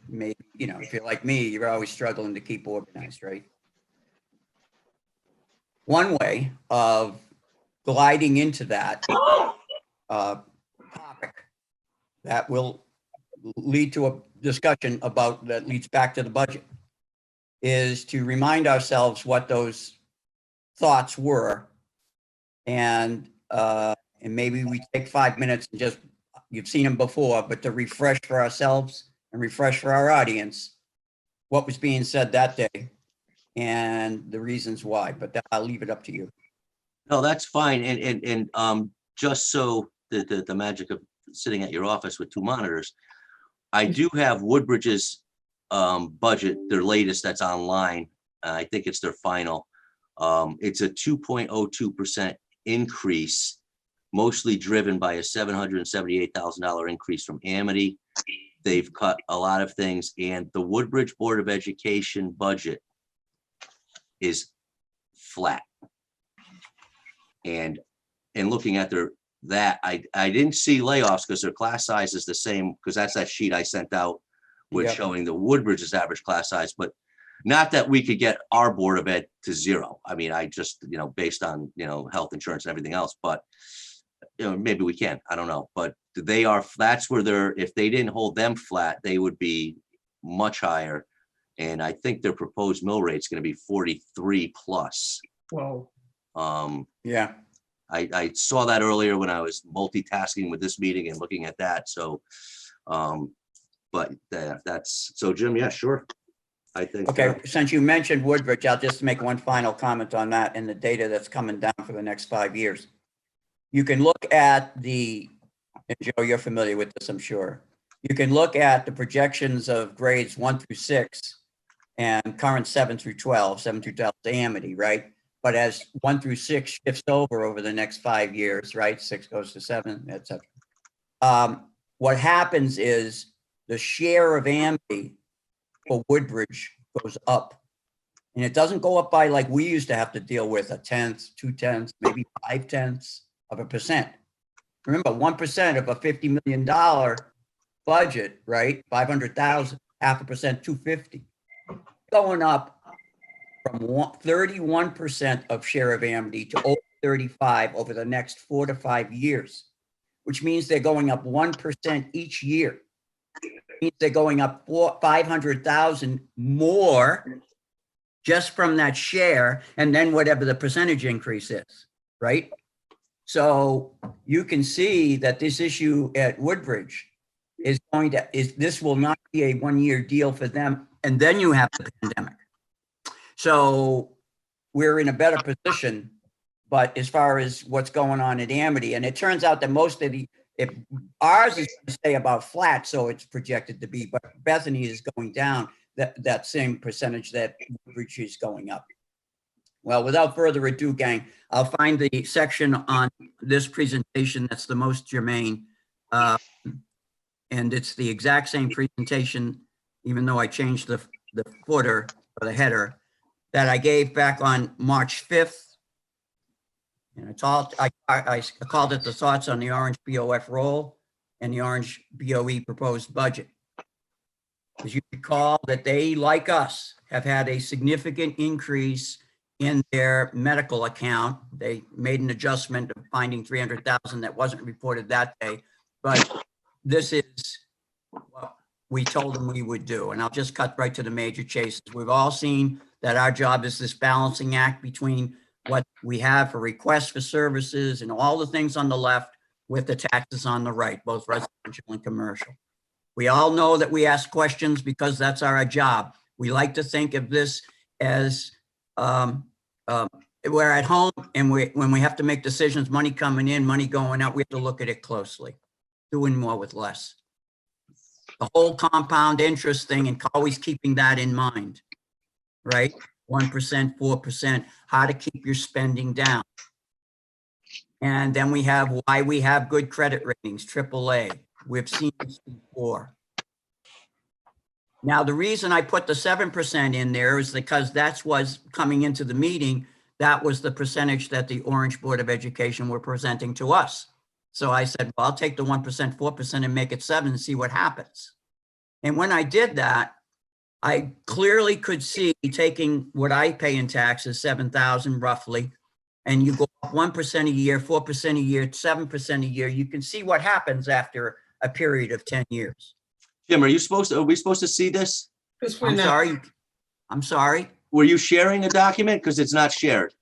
maybe, if you're like me, you're always struggling to keep organized, right? One way of gliding into that topic that will lead to a discussion that leads back to the budget is to remind ourselves what those thoughts were. And maybe we take 5 minutes and just, you've seen them before, but to refresh for ourselves and refresh for our audience what was being said that day and the reasons why, but I'll leave it up to you. No, that's fine. And just so the magic of sitting at your office with two monitors, I do have Woodbridge's budget, their latest that's online. I think it's their final. It's a 2.02% increase, mostly driven by a $778,000 increase from Amity. They've cut a lot of things, and the Woodbridge Board of Education budget is flat. And looking at I didn't see layoffs because their class size is the same, because that's that sheet I sent out with Yep. showing the Woodbridge's average class size, but not that we could get our Board of Ed to zero. I mean, I just, based on, health insurance and everything else, but maybe we can, I don't know, but that's where if they didn't hold them flat, they would be much higher. And I think their proposed mill rate is going to be 43 plus. Whoa. Yeah. I saw that earlier when I was multitasking with this meeting and looking at that. So, but so Jim, yeah, sure. I think. Okay, since you mentioned Woodbridge, I'll just make one final comment on that and the data that's coming down for the next 5 years. You can look at and Joe, you're familiar with this, I'm sure. You can look at the projections of grades 1 through 6 and current 7 through 12 Amity, right? But as 1 through 6 shifts over the next 5 years, right? 6 goes to 7, et cetera. What happens is the share of Amity for Woodbridge goes up. And it doesn't go up by like we used to have to deal with 1/10, 2/10, maybe 0.5%. Remember, 1% of a $50 million budget, right? 500,000, 0.5%, 250. Going up from 31% of share of Amity to over 35 over the next 4 to 5 years, which means they're going up 1% each year. It means they're going up 500,000 more just from that share, and then whatever the percentage increase is, right? So you can see that this issue at Woodbridge this will not be a 1-year deal for them. And then you have the pandemic. So we're in a better position, but as far as what's going on at Amity, and it turns out that most of if ours is going to stay about flat, so it's projected to be, but Bethany is going down that same percentage that Woodbridge is going up. Well, without further ado, gang, I'll find the section on this presentation that's the most germane. And it's the exact same presentation, even though I changed the footer or the header that I gave back on March 5th. And I called it the thoughts on the Orange BOF roll and the Orange BOE proposed budget. As you recall that they, like us, have had a significant increase in their medical account. They made an adjustment of finding 300,000 that wasn't reported that day. But this is what we told them we would do. And I'll just cut right to the major chases. We've all seen that our job is this balancing act between what we have for requests for services and all the things on the left with the taxes on the right, both residential and commercial. We all know that we ask questions because that's our job. We like to think of this as we're at home, and when we have to make decisions, money coming in, money going out, we have to look at it closely, doing more with less. The whole compound interest thing, and always keeping that in mind, right? 1%, 4%, how to keep your spending down. And then we have why we have good credit ratings, AAA. We've seen this before. Now, the reason I put the 7% in there is because that's was coming into the meeting. That was the percentage that the Orange Board of Education were presenting to us. So I said, well, I'll take the 1%, 4% and make it 7 and see what happens. And when I did that, I clearly could see taking what I pay in taxes, 7,000 roughly, and you go up 1% a year, 4% a year, 7% a year, you can see what happens after a period of 10 years. Jim, are we supposed to see this? Because we're I'm not, sorry. I'm sorry. Were you sharing a document? Because it's not shared.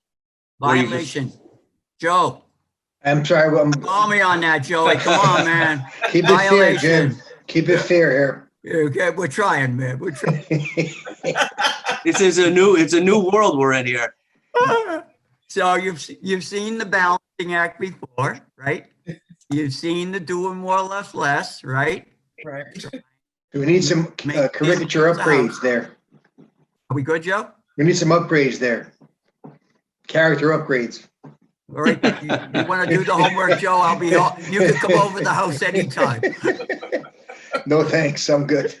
Or you just- Violation. Joe, I'm sorry, call me on that, Joey. Come on, man. keep it fair, Jim. Violation. Keep it fair Okay, we're trying, man. We're trying. here. It's a new world we're in here. So you've seen the balancing act before, right? You've seen the doing more or less, right? right. We need some caricature upgrades there. Are we good, Joe? We need some upgrades there. Character upgrades. All right, you want to do the homework, Joe? You can come over the house anytime. No, thanks. I'm good.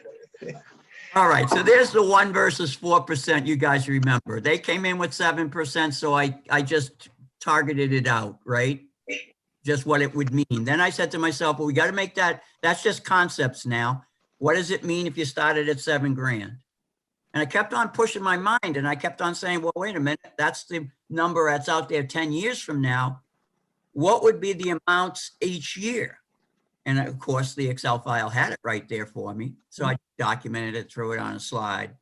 All right, so there's the 1 versus 4%. You guys remember they came in with 7%, so I just targeted it out, right? Just what it would mean. Then I said to myself, well, we got to make that's just concepts now. What does it mean if you started at $7,000? And I kept on pushing my mind, and I kept on saying, well, wait a minute, that's the number that's out there 10 years from now. What would be the amounts each year? And of course, the Excel file had it right there for me. So I documented it, threw it on a slide.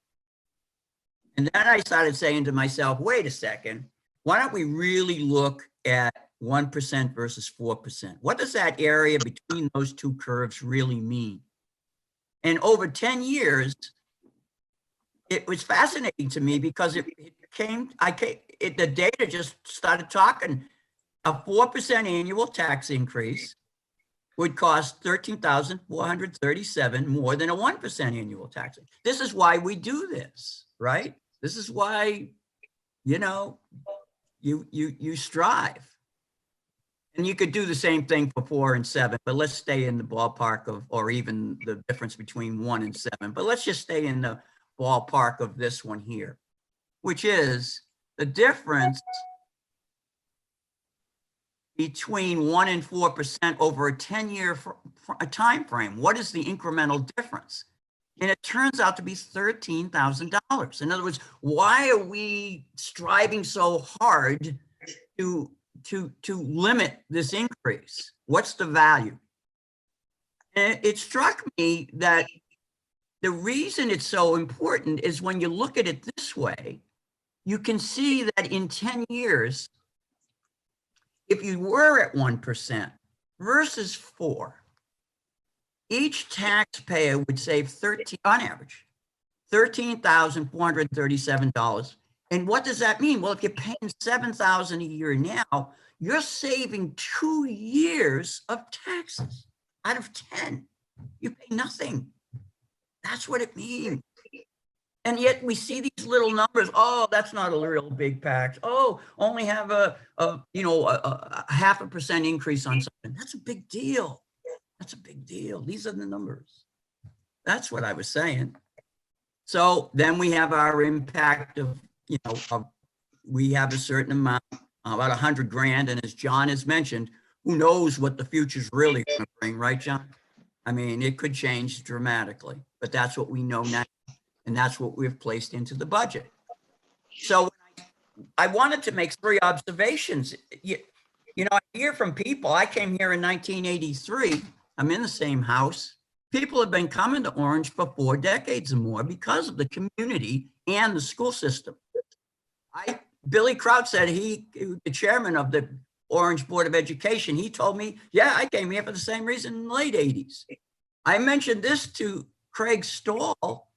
And then I started saying to myself, wait a second, why don't we really look at 1% versus 4%? What does that area between those two curves really mean? And over 10 years, it was fascinating to me because the data just started talking. A 4% annual tax increase would cost $13,437 more than a 1% annual tax. This is why we do this, right? This is why, you strive. And you could do the same thing for 4 and 7, but let's stay in the ballpark of, or even the difference between 1 and 7, but let's just stay in the ballpark of this one here, which is the difference between 1 and 4% over a 10-year time frame. What is the incremental difference? And it turns out to be $13,000. In other words, why are we striving so hard to limit this increase? What's the value? And it struck me that the reason it's so important is when you look at it this way, you can see that in 10 years, if you were at 1% versus 4, each taxpayer would save on average, $13,437. And what does that mean? Well, if you're paying $7,000 a year now, you're saving 2 years of taxes out of 10. You pay nothing. That's what it means. And yet we see these little numbers. Oh, that's not a real big tax. Oh, only have a 0.5% increase on something. That's a big deal. That's a big deal. These are the numbers. That's what I was saying. So then we have our impact of, we have a certain amount, about 100 grand. And as John has mentioned, who knows what the future's really going to bring, right, John? I mean, it could change dramatically, but that's what we know now. And that's what we've placed into the budget. So I wanted to make 3 observations. You know, I hear from people, I came here in 1983, I'm in the same house. People have been coming to Orange for 4 decades or more because of the community and the school system. Billy Kraut said the chairman of the Orange Board of Education, he told me, yeah, I came here for the same reason in the late 80s. I mentioned this to Craig Stahl,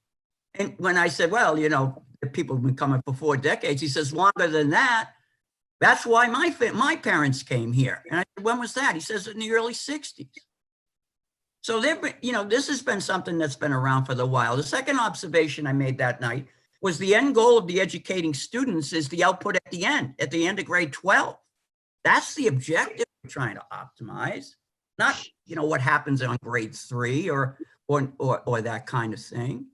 and when I said, well, you know, people have been coming for 4 decades, he says, longer than that. That's why my parents came here. And I said, when was that? He says, in the early 60s. So you know, this has been something that's been around for a while. The second observation I made that night was the end goal of the educating students is the output at the end of grade 12. That's the objective we're trying to optimize, not, you know, what happens on grade 3 or that kind of thing.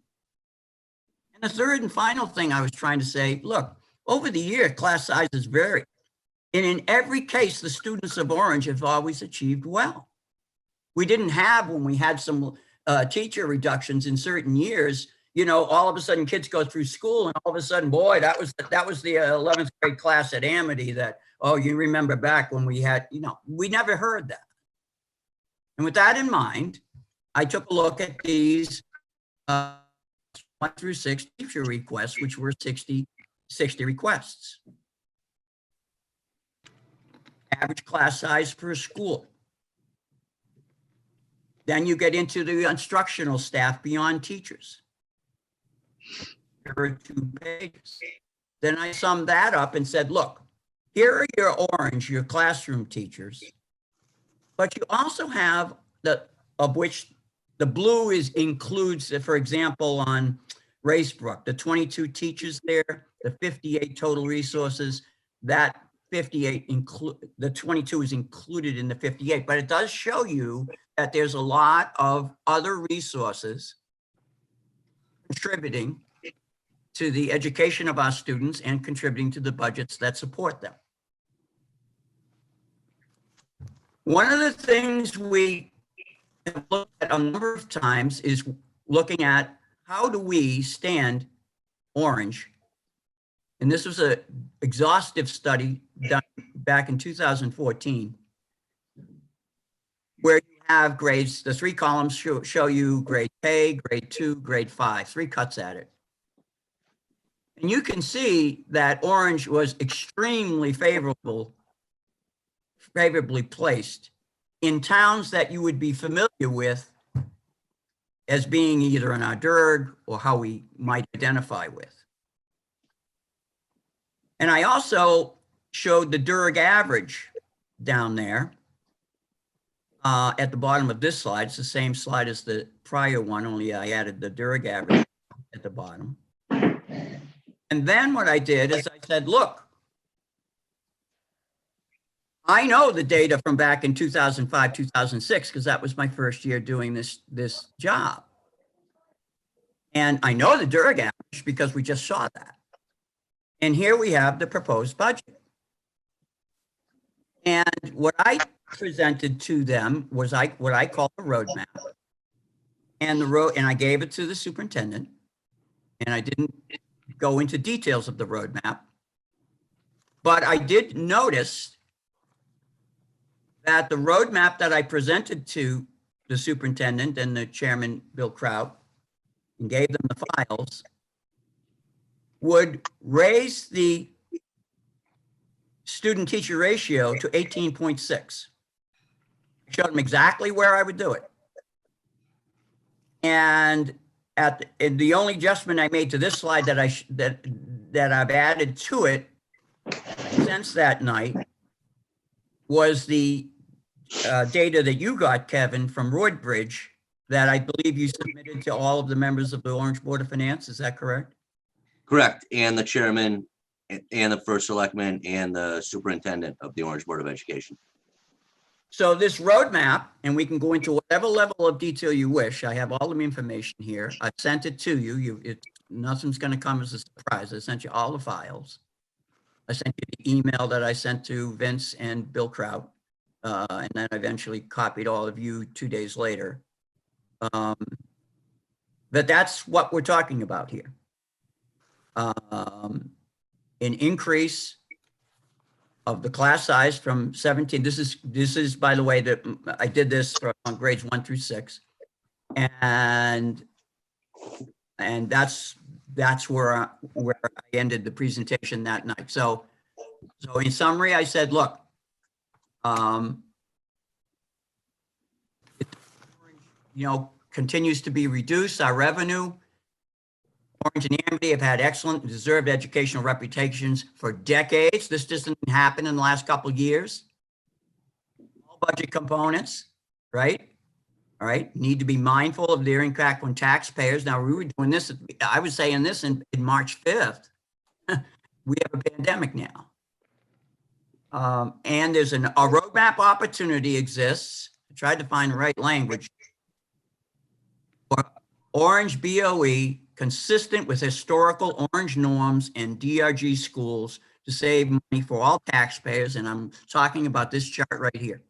And the third and final thing I was trying to say, look, over the year, class sizes vary. And in every case, the students of Orange have always achieved well. We didn't have, when we had some teacher reductions in certain years, you know, all of a sudden kids go through school and all of a sudden, boy, that was the 11th grade class at Amity that, oh, you remember back when we had, you know, we never heard that. And with that in mind, I took a look at these 1 through 6 teacher requests, which were 60 requests. Average class size per school. Then you get into the instructional staff beyond teachers. There are 2 pages. Then I summed that up and said, look, here are your Orange, your classroom teachers, but you also have of which the blue includes, for example, on Racebrook, the 22 teachers there, the 58 total resources, that 58 the 22 is included in the 58, but it does show you that there's a lot of other resources contributing to the education of our students and contributing to the budgets that support them. One of the things we have looked at a number of times is looking at how do we stand Orange. And this was an exhaustive study done back in 2014, where you have grades, the 3 columns show you grade K, grade 2, grade 5, 3 cuts at it. And you can see that Orange was extremely favorably placed in towns that you would be familiar with as being either in our DERG or how we might identify with. And I also showed the DERG average down there at the bottom of this slide. It's the same slide as the prior one, only I added the DERG average at the bottom. And then what I did is I said, look, I know the data from back in 2005, 2006, because that was my first year doing this job. And I know the DERG average because we just saw that. And here we have the proposed budget. And what I presented to them was what I call the roadmap. And I gave it to the superintendent. And I didn't go into details of the roadmap. But I did notice that the roadmap that I presented to the superintendent and the chairman, Bill Kraut, and gave them the files, would raise the student-teacher ratio to 18.6. I showed them exactly where I would do it. And the only adjustment I made to this slide that I've added to it since that night was the data that you got, Kevin, from Roydbridge, that I believe you submitted to all of the members of the Orange Board of Finance. Is that correct? Correct. And the chairman and the first selectman and the superintendent of the Orange Board of Education. So this roadmap, and we can go into whatever level of detail you wish. I have all the information here. I sent it to you. Nothing's going to come as a surprise. I sent you all the files. I sent you the email that I sent to Vince and Bill Kraut. And then I eventually copied all of you 2 days later. But that's what we're talking about here. an increase of the class size from 17. This is, by the way, that I did this for on grades 1 through 6. And that's where I ended the presentation that night. So in summary, I said, look, continues to be reduced. Our revenue, Orange and Amity have had excellent deserved educational reputations for decades. This doesn't happen in the last couple of years. All budget components, right? All right, need to be mindful of their impact on taxpayers. Now, we were doing this, I was saying this in March 5th. We have a pandemic now. And there's a roadmap opportunity exists. I tried to find the right language. For Orange BOE, consistent with historical Orange norms and DRG schools to save money for all taxpayers. And I'm talking about this chart right here.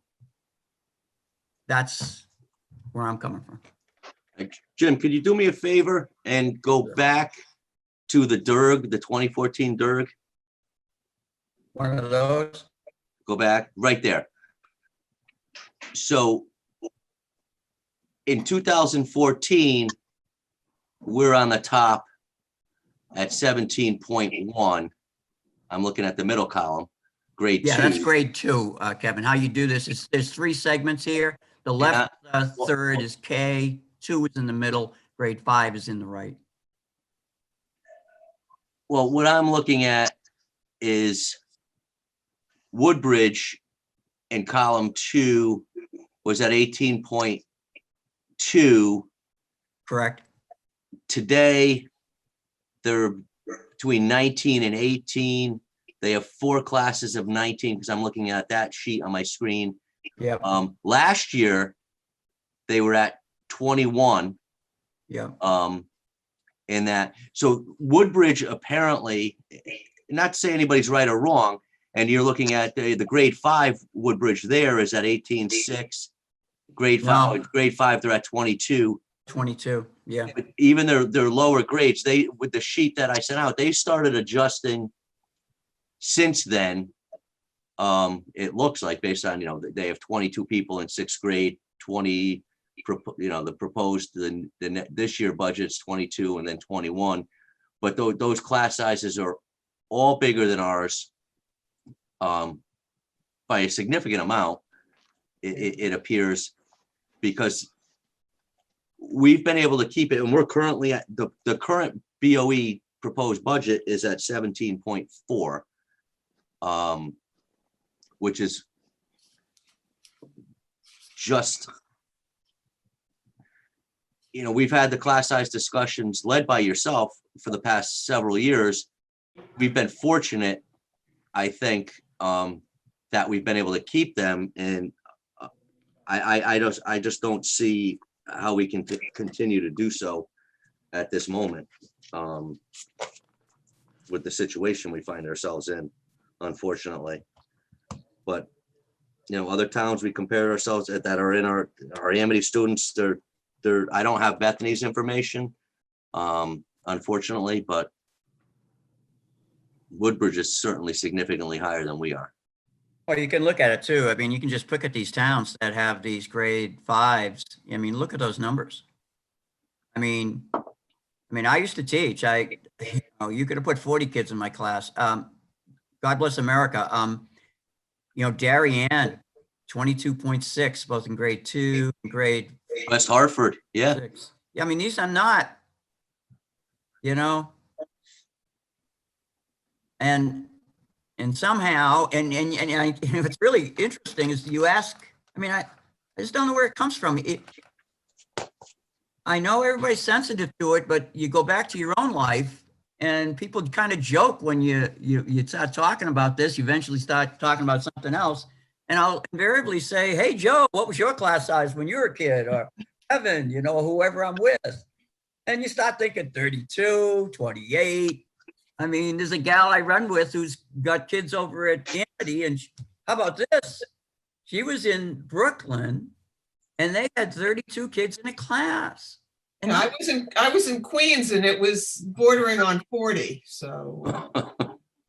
That's where I'm coming from. Jim, could you do me a favor and go back to the DIRG, the 2014 DIRG? One of those. Go back right there. So in 2014, we're on the top at 17.1. I'm looking at the middle column, grade 2. Yeah, that's grade 2, Kevin. How you do this is there's 3 segments here. The left third is K, 2 is in the middle, grade 5 is in the right. Well, what I'm looking at is Woodbridge in column 2 was at 18.2. Correct. Today, they're between 19 and 18. They have 4 classes of 19 because I'm looking at that sheet on my screen. Yeah. Last year, they were at 21. Yeah. In that, so Woodbridge apparently, not to say anybody's right or wrong, and you're looking at the grade 5 Woodbridge there is at 18.6. Grade 5, No. grade 5, they're at 22. 22. Yeah. But even their lower grades, they, with the sheet that I sent out, they started adjusting since then. It looks like, based on, they have 22 people in 6th grade, 20, the proposed, this year budget's 22 and then 21. But those class sizes are all bigger than ours by a significant amount, it appears, because we've been able to keep it, and we're currently at the current BOE proposed budget is at 17.4, which is just, we've had the class size discussions led by yourself for the past several years. We've been fortunate, I think, that we've been able to keep them, and I just don't see how we can continue to do so at this moment, with the situation we find ourselves in, unfortunately. But other towns we compare ourselves at that are in our Amity students, I don't have Bethany's information, unfortunately, but Woodbridge is certainly significantly higher than we are. Well, you can look at it too. I mean, you can just pick at these towns that have these grade 5s. I mean, look at those numbers. I mean, I used to teach. You could have put 40 kids in my class. God bless America. Darien, 22.6, both in grade 2 and grade West Hartford, yeah. 6. Yeah, I mean, these are not, and somehow, and what's really interesting is you ask, I just don't know where it comes from. I know everybody's sensitive to it, but you go back to your own life and people kind of joke when you start talking about this, you eventually start talking about something else. And I'll invariably say, hey, Joe, what was your class size when you were a kid? Or Evan, whoever I'm with. And you start thinking 32, 28. I mean, there's a gal I run with who's got kids over at Amity, and how about this? She was in Brooklyn, and they had 32 kids in a class. And I was in Queens, and it was bordering on 40. So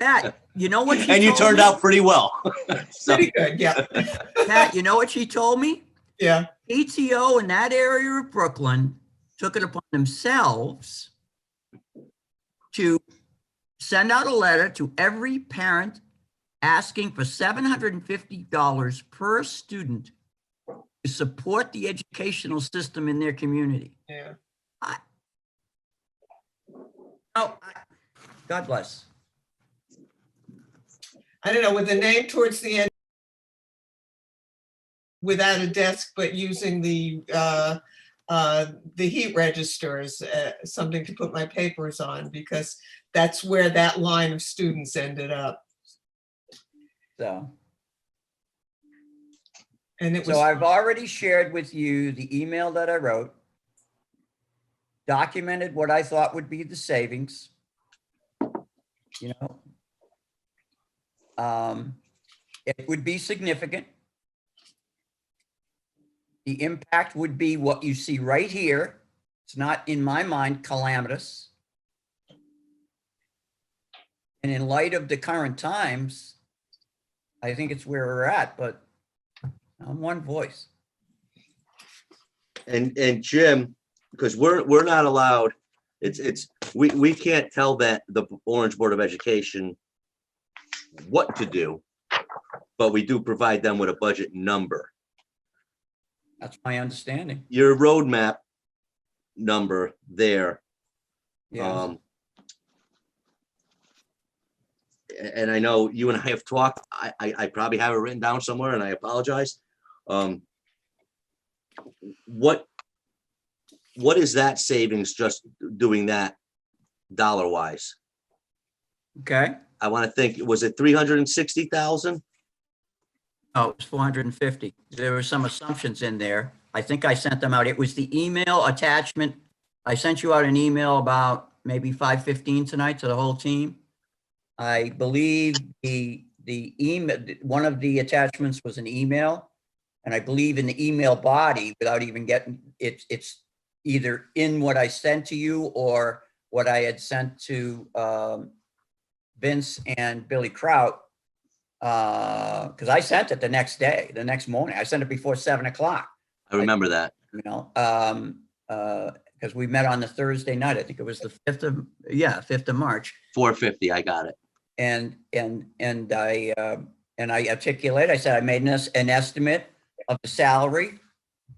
Pat, you know what she And you told turned me? out pretty well. So, Pretty good, yeah, Pat, you know what she told me? yeah. PTO in that area of Brooklyn took it upon themselves to send out a letter to every parent asking for $750 per student to support the educational system in their community. Yeah. Oh, God bless. I don't know, with the name towards the end, without a desk, but using the heat register as something to put my papers on, because that's where that line of students ended up. So, And it was, so I've already shared with you the email that I wrote, documented what I thought would be the savings. You know, it would be significant. The impact would be what you see right here. It's not, in my mind, calamitous. And in light of the current times, I think it's where we're at, but I'm one voice. and Jim, because we're not allowed, we can't tell that the Orange Board of Education what to do, but we do provide them with a budget number. That's my understanding. Your roadmap number there. Yeah. And I know you and I have talked, I probably have it written down somewhere and I apologize. What is that savings just doing that dollar wise? Okay. I want to think, was it 360,000? Oh, it was 450. There were some assumptions in there. I think I sent them out. It was the email attachment. I sent you out an email about maybe 5:15 tonight to the whole team. I believe the email, one of the attachments was an email. And I believe in the email body, without even getting, it's either in what I sent to you or what I had sent to Vince and Billy Kraut. Because I sent it the next day, the next morning. I sent it before 7 o'clock. I remember that. You know, because we met on the Thursday night. I think it was the 5th of March. 450, I got it. And I articulate, I said, I made an estimate of the salary.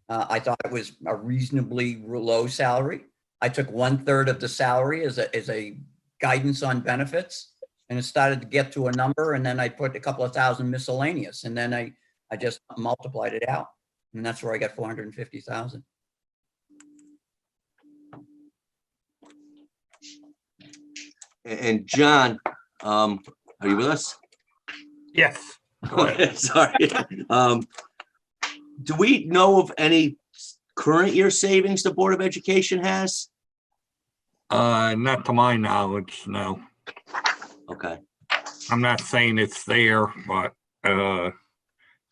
I thought it was a reasonably low salary. I took 1/3 of the salary as a guidance on benefits, and it started to get to a number, and then I put a couple of thousand miscellaneous, and then I just multiplied it out, and that's where I got 450,000. And John, are you with us? Yes. Sorry. Do we know of any current year savings the Board of Education has? Not to my knowledge, no. Okay. I'm not saying it's there, but I don't.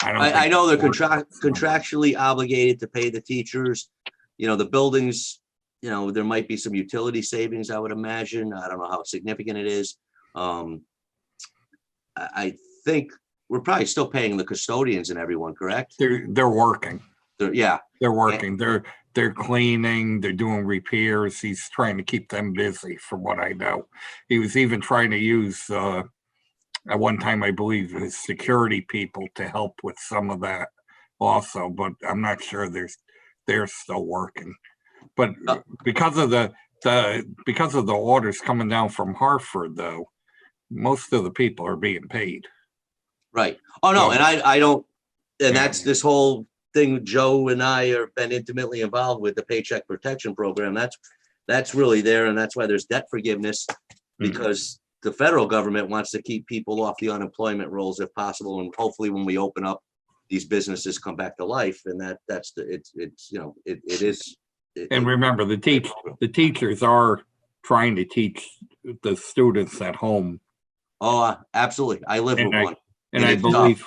I think know they're it's worth it. contractually obligated to pay the teachers. You know, the buildings, you know, there might be some utility savings, I would imagine. I don't know how significant it is. I think we're probably still paying the custodians and everyone, correct? They're working. Yeah. They're working. They're cleaning. They're doing repairs. He's trying to keep them busy, from what I know. He was even trying to use at one time, I believe, his security people to help with some of that also. But I'm not sure they're still working. But because of the orders coming down from Hartford, though, most of the people are being paid. Right. Oh, no, and I don't, and that's this whole thing Joe and I have been intimately involved with, the Paycheck Protection Program. That's really there, and that's why there's debt forgiveness, because the federal government wants to keep people off the unemployment rolls if possible, and hopefully when we open up, these businesses come back to life, and it is. And remember, the teachers are trying to teach the students at home. Oh, absolutely. I live with one. And I believe,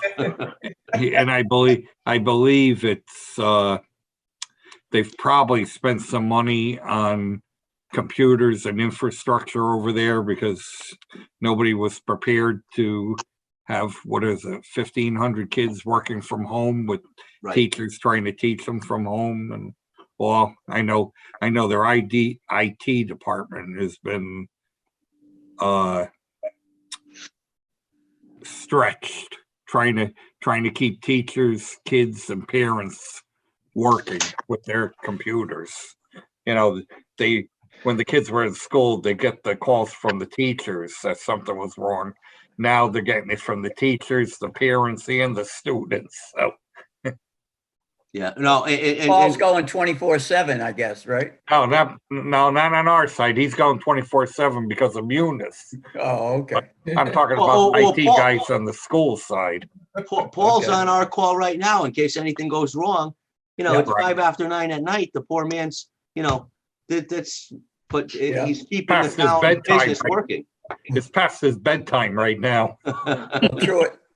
I believe it's, they've probably spent some money on computers and infrastructure over there because nobody was prepared to have, 1,500 kids working from home with Right. teachers trying to teach them from home. And well, I know their IT department has been stretched, trying to keep teachers, kids, and parents working with their computers. When the kids were in school, they get the calls from the teachers that something was wrong. Now they're getting it from the teachers, the parents, and the students. So Yeah, no, Paul's going 24/7, I guess, right? no, not on our side. He's going 24/7 because of Munis. Oh, okay. I'm talking Well, about IT Paul- guys on the school side. Paul's Okay. on our call right now in case anything goes wrong. Yeah, It's right. 5 after 9 at night. The poor man's, Yeah. he's keeping the Past his town bedtime, business right? working. It's past his bedtime right now.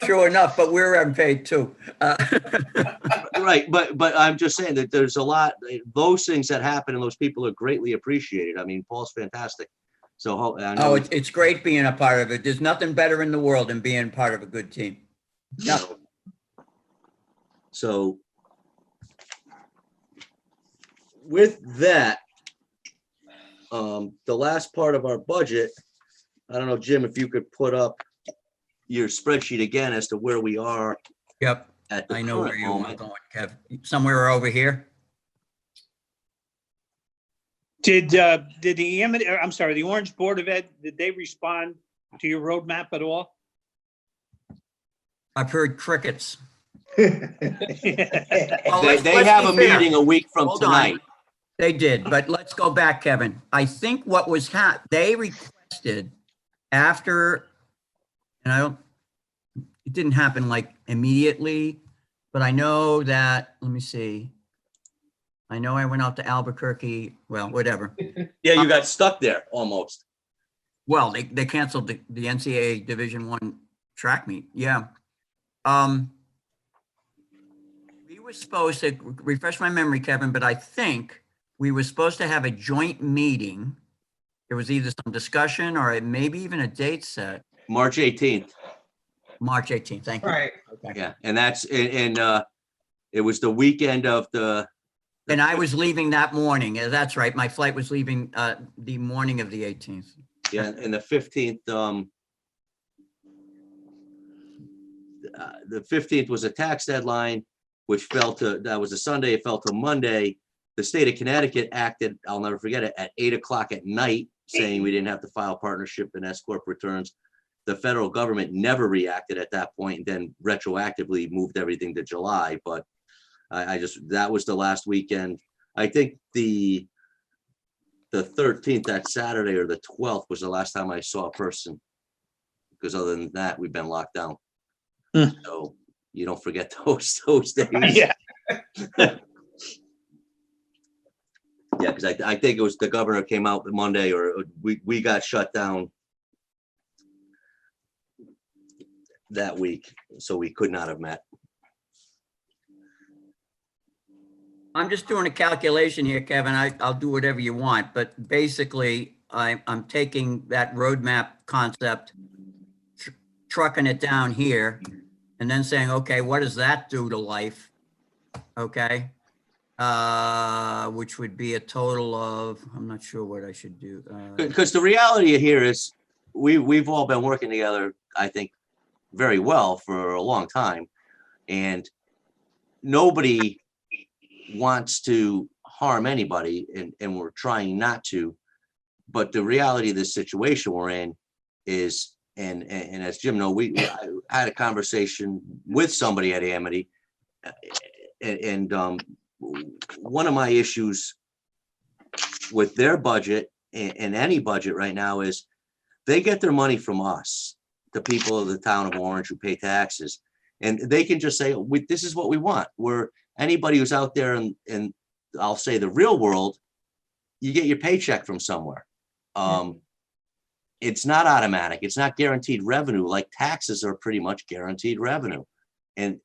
True enough, but we're unpaid too. Right, but I'm just saying that there's a lot, those things that happen and those people are greatly appreciated. I mean, Paul's fantastic. So I know, Oh, it's great being a part of it. There's nothing better in the world than being part of a good team. No. So with that, the last part of our budget, I don't know, Jim, if you could put up your spreadsheet again as to where we are Yep, at the I know where current you want moment. going, Kev. Somewhere over here? Did the Amity, I'm sorry, the Orange Board of Ed, did they respond to your roadmap at all? I've heard crickets. Oh, Well, They let's have be a fair. meeting a week from Hold on. tonight. They did, but let's go back, Kevin. I think what was they requested after, and it didn't happen like immediately, but I know that, let me see. I know I went out to Albuquerque, well, whatever. Yeah, you got stuck there almost. Well, they canceled the NCAA Division I track meet, yeah. We were supposed to, refresh my memory, Kevin, but I think we were supposed to have a joint meeting. There was either some discussion or maybe even a date set, March 18th. March 18th, thank you. Right. Okay. Yeah, and that's, and it was the weekend of the, And I was leaving that morning, that's right, my flight was leaving the morning of the 18th. yeah, and the 15th, the 15th was a tax deadline, which that was a Sunday, it fell to Monday. The state of Connecticut acted, I'll never forget it, at 8 o'clock at night, saying we didn't have to file partnership and S corp returns. The federal government never reacted at that point and then retroactively moved everything to July. But that was the last weekend. I think the 13th, that Saturday, or the 12th was the last time I saw a person. Because other than that, we've been locked down. So you don't forget those days. yeah. Yeah, because I think it was the governor came out Monday, or we got shut down that week, so we could not have met. I'm just doing a calculation here, Kevin. I'll do whatever you want, but basically I'm taking that roadmap concept, trucking it down here, and then saying, okay, what does that do to life? Okay. Which would be a total of, I'm not sure what I should do. Because the reality here is we've all been working together, I think, very well for a long time, and nobody wants to harm anybody, and we're trying not to. But the reality of this situation we're in is, and as Jim know, I had a conversation with somebody at Amity, and one of my issues with their budget and any budget right now is they get their money from us, the people of the town of Orange who pay taxes, and they can just say, this is what we want. Anybody who's out there in I'll say the real world, you get your paycheck from somewhere. It's not automatic. It's not guaranteed revenue. Like taxes are pretty much guaranteed revenue. And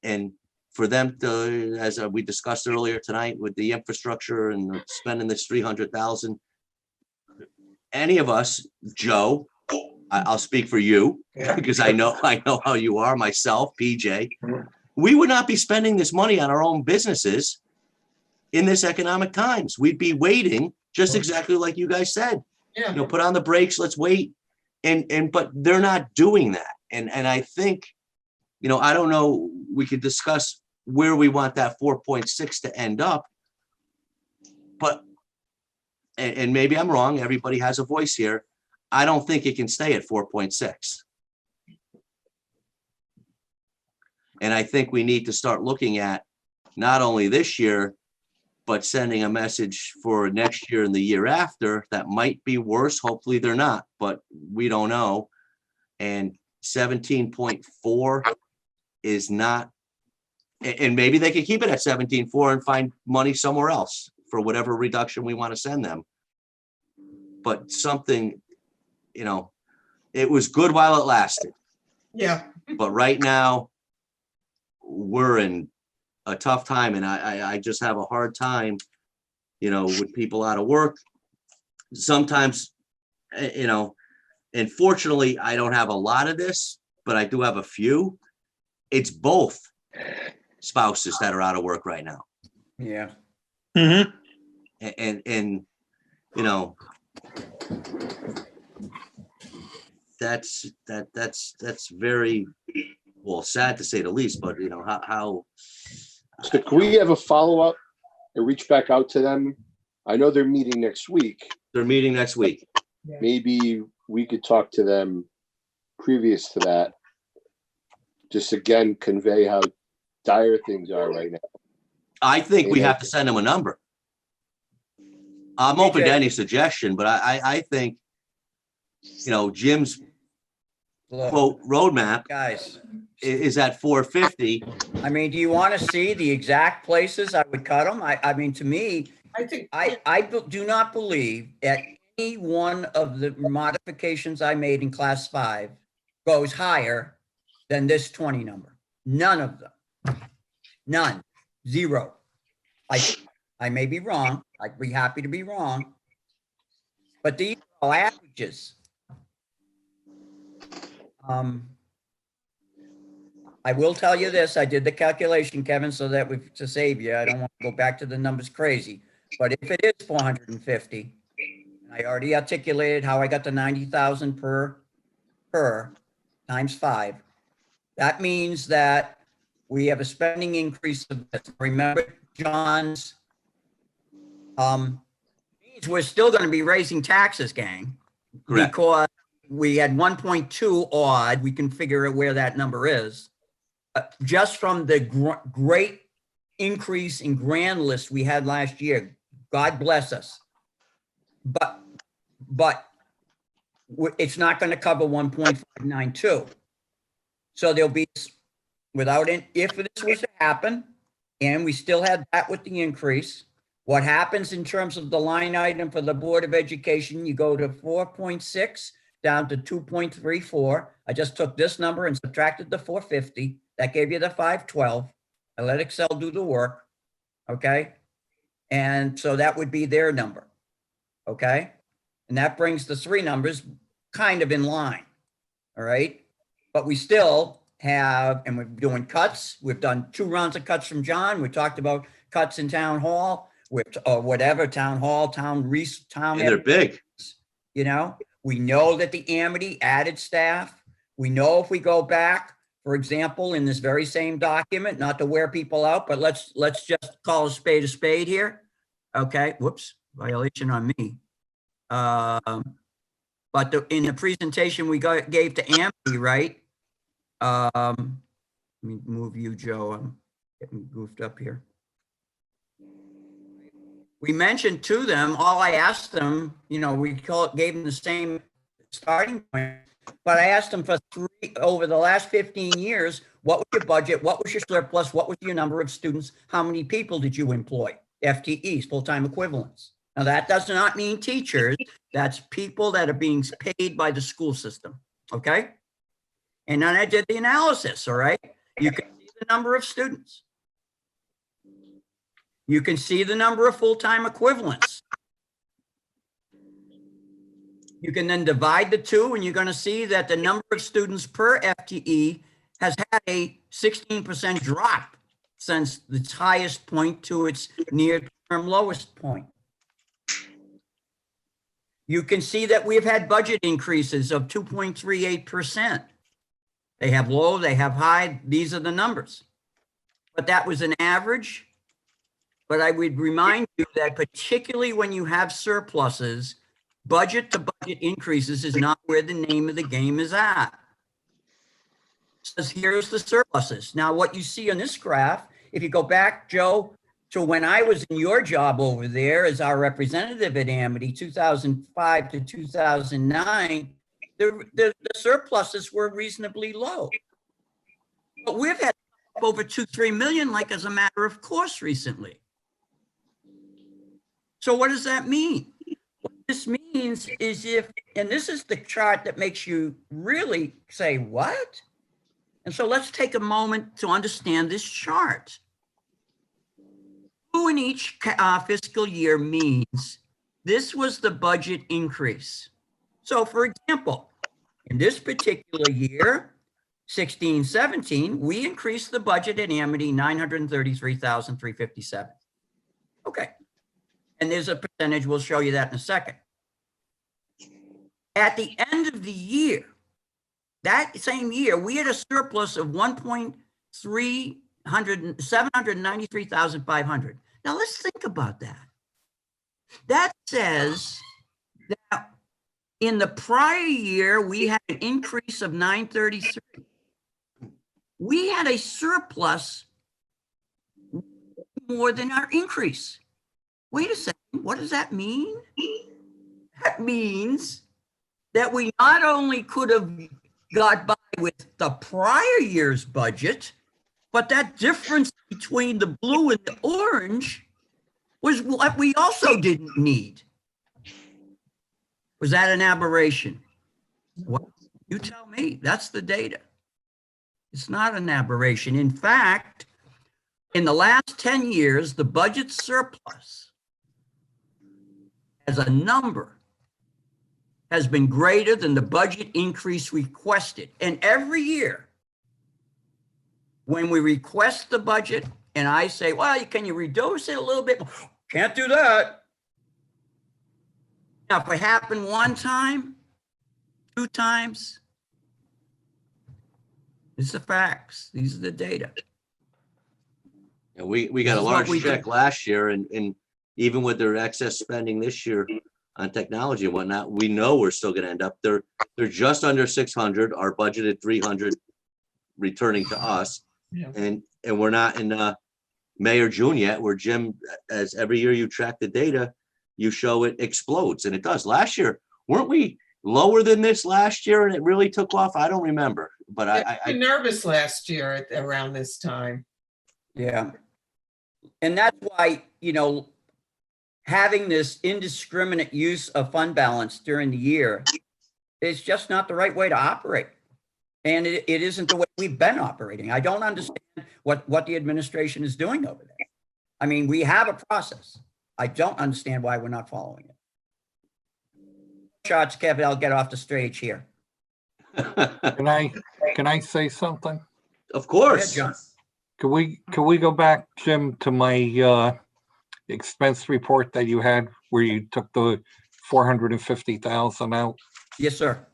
for them to, as we discussed earlier tonight with the infrastructure and spending this 300,000, any of us, Joe, I'll speak for you because I know how you are, myself, PJ, we would not be spending this money on our own businesses in this economic times. We'd be waiting, just exactly like you guys said, Yeah. put on the brakes, let's wait. But they're not doing that. And I think, I don't know, we could discuss where we want that 4.6 to end up. But, and maybe I'm wrong, everybody has a voice here. I don't think it can stay at 4.6. And I think we need to start looking at not only this year, but sending a message for next year and the year after that might be worse. Hopefully they're not, but we don't know. And 17.4 is not, and maybe they could keep it at 17.4 and find money somewhere else for whatever reduction we want to send them. But something, it was good while it lasted. Yeah. But right now, we're in a tough time, and I just have a hard time, with people out of work. Sometimes, and fortunately, I don't have a lot of this, but I do have a few. It's both spouses that are out of work right now. Yeah. Mhm. And that's very, well, sad to say the least, but how So can we have a follow-up and reach back out to them? I know they're meeting next week. they're meeting next week. Maybe we could talk to them previous to that. Just again, convey how dire things are right now. I think we have to send them a number. I'm open to any suggestion, but I think, Jim's Look, quote roadmap guys, is at 450. I mean, do you want to see the exact places I would cut them? I mean, to me, I think, do not believe that any one of the modifications I made in class 5 goes higher than this 20 number. None of them. None. Zero. I may be wrong. I'd be happy to be wrong. But these are all averages. I will tell you this, I did the calculation, Kevin, so that to save you, I don't want to go back to the numbers crazy. But if it is 450, and I already articulated how I got the 90,000 per times 5, that means that we have a spending increase of this. Remember, John's, means we're still going to be raising taxes, gang. Correct. Because we had 1.2 odd, we can figure out where that number is. Just from the great increase in grand list we had last year, God bless us. But it's not going to cover 1.592. So there'll be, without it, if this was to happen, and we still had that with the increase, what happens in terms of the line item for the Board of Education, you go to 4.6 down to 2.34. I just took this number and subtracted the 450. That gave you the 512. I let Excel do the work. Okay. And so that would be their number. Okay. And that brings the 3 numbers kind of in line. All right. But we still have, and we're doing cuts. We've done 2 rounds of cuts from John. We talked about cuts in town hall, or whatever, town hall, town. And they're big. We know that the Amity added staff. We know if we go back, for example, in this very same document, not to wear people out, but let's just call a spade here. Okay, whoops, violation on me. But in the presentation we gave to Amity, right? Let me move you, Joe. I'm getting goofed up here. We mentioned to them, all I asked them, we gave them the same starting point, but I asked them for 3 over the last 15 years, what was your budget? What was your surplus? What was your number of students? How many people did you employ? FTEs, full-time equivalents. Now that does not mean teachers. That's people that are being paid by the school system. Okay. And then I did the analysis. All right. You can see the number of students. You can see the number of full-time equivalents. You can then divide the two and you're going to see that the number of students per FTE has had a 16% drop since its highest point to its near-term lowest point. You can see that we've had budget increases of 2.38%. They have low, they have high, these are the numbers. But that was an average. But I would remind you that particularly when you have surpluses, budget to budget increases is not where the name of the game is at. It says here's the surpluses. Now, what you see on this graph, if you go back, Joe, to when I was in your job over there as our representative at Amity, 2005 to 2009, the surpluses were reasonably low. But we've had over 2-3 million, like as a matter of course recently. So what does that mean? What this means is if, and this is the chart that makes you really say, what? And so let's take a moment to understand this chart. 2 in each fiscal year means this was the budget increase. So for example, in this particular year, 16-17, we increased the budget at Amity 933,357. Okay. And there's a percentage, we'll show you that in a second. At the end of the year, that same year, we had a surplus of 793,500. Now let's think about that. That says that in the prior year, we had an increase of 933. We had a surplus more than our increase. Wait a second, what does that mean? That means that we not only could have got by with the prior year's budget, but that difference between the blue and the orange was what we also didn't need. Was that an aberration? Well, you tell me, that's the data. It's not an aberration. In fact, in the last 10 years, the budget surplus as a number has been greater than the budget increase requested. And every year, when we request the budget and I say, well, can you reduce it a little bit? Can't do that. Now, if it happened one time, 2 times, it's the facts. These are the data. And we got a This is what large we check do. last year, and even with their excess spending this year on technology and whatnot, we know we're still gonna end up, they're just under 600, our budgeted 300 returning to us. Yeah. And we're not in May or June yet, where Jim, as every year you track the data, you show it explodes, and it does. Last year, weren't we lower than this last year and it really took off? I don't remember, but I was nervous last year around this time. Yeah. And that's why, you know, having this indiscriminate use of fund balance during the year is just not the right way to operate. And it isn't the way we've been operating. I don't understand what the administration is doing over there. I mean, we have a process. I don't understand why we're not following it. Shots, Kevin, I'll get off the stage here. Can I say something? Of Go ahead, course. John. Could we go back, Jim, to my expense report that you had where you took the 450,000 out? Yes, sir.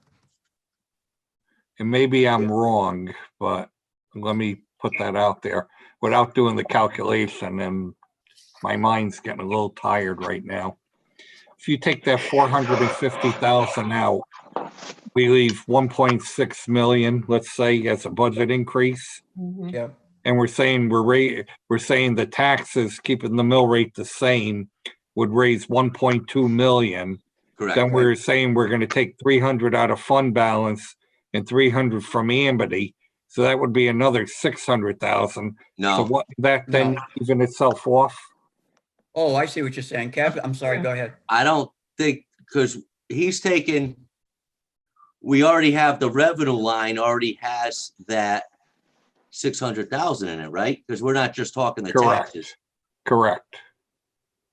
And maybe I'm wrong, but let me put that out there without doing the calculation, and my mind's getting a little tired right now. If you take that 450,000 out, we leave 1.6 million, let's say, as a budget increase. Yeah. And we're saying we're saying the taxes, keeping the mill rate the same, would raise 1.2 million. Correct. Then we're saying we're going to take 300 out of fund balance and 300 from Amity. So that would be another 600,000. So No, what, that then even itself off? Oh, I see what you're saying, Kev. I'm sorry, go ahead. I don't think, because he's taken, we already have the revenue line already has that 600,000 in it, right? Because we're not just talking the Correct. taxes. Correct.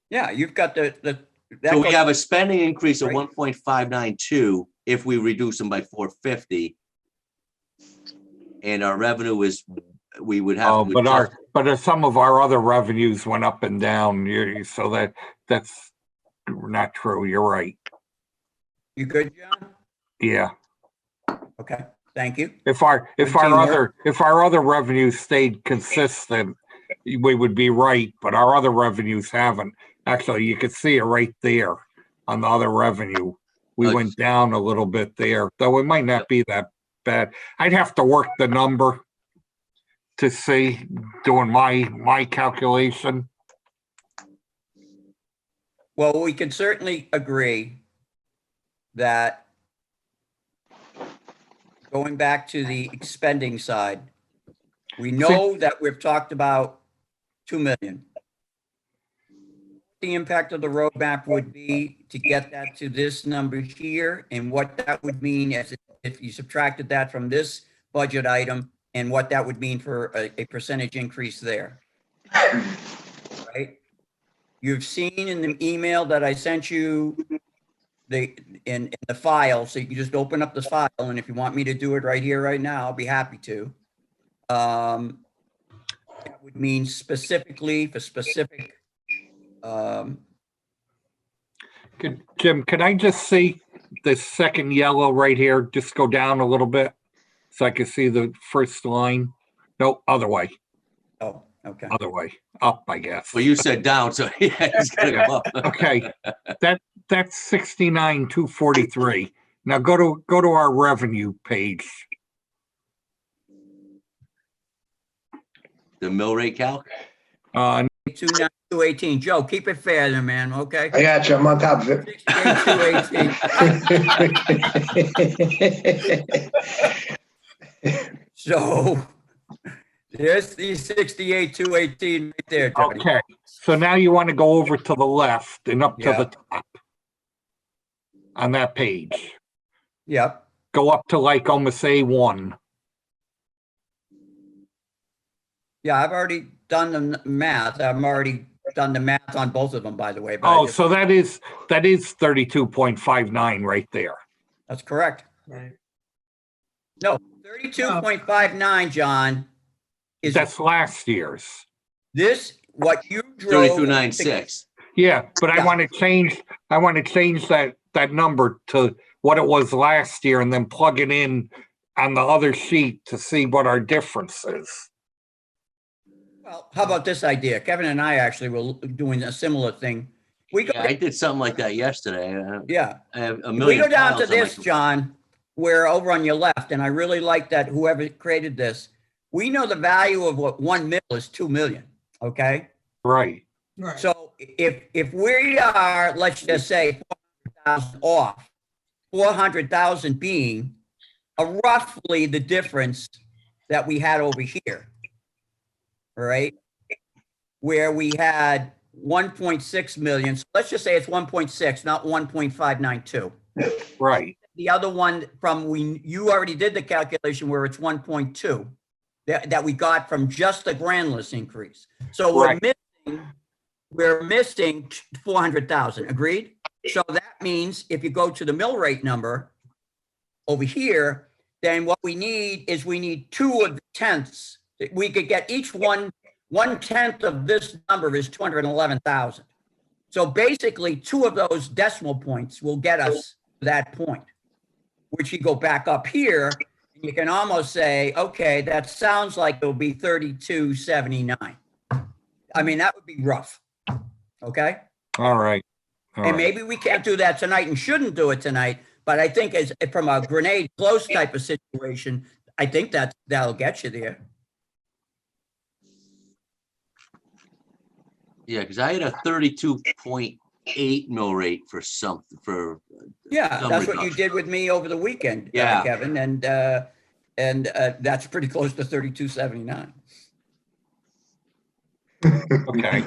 Yeah, you've got the that So we goes- have a spending increase of Right. 1.592 if we reduce them by 450. And our revenue is, we would have Oh, to but adjust. some of our other revenues went up and down, so that's not true. You're right. You good, John? Yeah. Okay, thank you. If our teamwork. other revenues stayed consistent, we would be right, but our other revenues haven't. Actually, you could see it right there on the other revenue. We Oh, went down a little bit there, though it might not be that bad. I'd have to work the number to see, doing my calculation. Well, we can certainly agree that going back to the expending side, we know that we've talked about 2 million. The impact of the roadmap would be to get that to this number here, and what that would mean if you subtracted that from this budget item, and what that would mean for a percentage increase there. Right? You've seen in the email that I sent you in the file, so you can just open up this file, and if you want me to do it right here, right now, I'll be happy to. That would mean specifically for specific. Jim, can I just see the second yellow right here? Just go down a little bit so I can see the first line. No, other way, Oh, okay. other way, up, I guess. Well, you said down, so yeah, it's gonna go up. Okay, that's 69,243. Now go to our revenue page. The mill rate calc? 29218. Joe, keep it fair there, man, okay? I got you. I'm on top of it. 218. So there's the 68,218 right there, Jody. Okay, so now you want to go over to the left and up to Yeah. the top on that page. Yep. Go up to like almost A1. Yeah, I've already done the math. I've already done the math on both of them, by the way. but I Oh, just- so that is 32.59 right there. That's correct. Right. No, 32.59, John, is That's last year's. this what you drove? 3296. Yeah, but I Yeah. want to change that number to what it was last year and then plug it in on the other sheet to see what our difference is. Well, how about this idea? Kevin and I actually were doing a similar thing. We go, Yeah, I did something like that yesterday. yeah. I have a If we million go down to files on my this, John, we're over on your left, and I really like that whoever created this, we know the value of what 1 mil is 2 million, okay? Right. Right. So if we are, let's just say, 400,000 off, 400,000 being roughly the difference that we had over here, all right? Where we had 1.6 million, so let's just say it's 1.6, not 1.592. Right. The other one you already did the calculation where it's 1.2 that we got from just the grand list increase. So Right. we're missing 400,000, agreed? So that means if you go to the mill rate number over here, then what we need is 2 of the tenths. We could get each one tenth of this number is 211,000. So basically 2 of those decimal points will get us to that point, which you go back up here, and you can almost say, okay, that sounds like it'll be 3279. I mean, that would be rough. Okay. All right. All And right. maybe we can't do that tonight and shouldn't do it tonight, but I think as from a grenade close type of situation, I think that'll get you there. Yeah, because I had a 32.8 mill rate for something for. Yeah, some that's what you reduction. did with me over the weekend, Yeah. Kevin, and that's pretty close to 3279. Okay.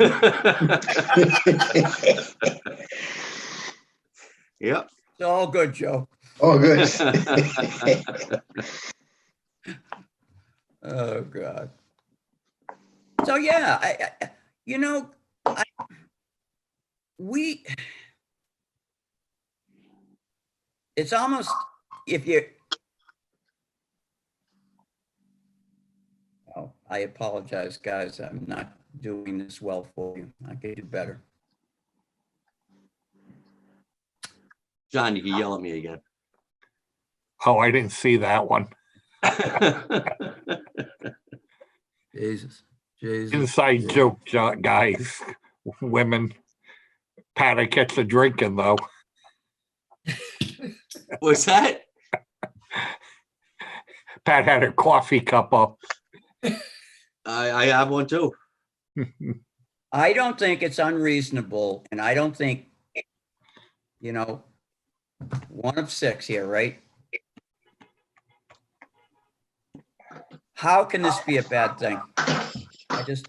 Yep. It's all good, Joe. Oh, good. Oh, God. So, yeah, we it's almost, if you, oh, I apologize, guys. I'm not doing this well for you. I could do better. John, you can yell at me again. Oh, I didn't see that one. Jesus, Jesus. Inside joke, guys, women. Pat, I catch the drinking though. What's that? Pat had her coffee cup up. I have one too. I don't think it's unreasonable, and I don't think, you know, one of six here, right? How can this be a bad thing? I just.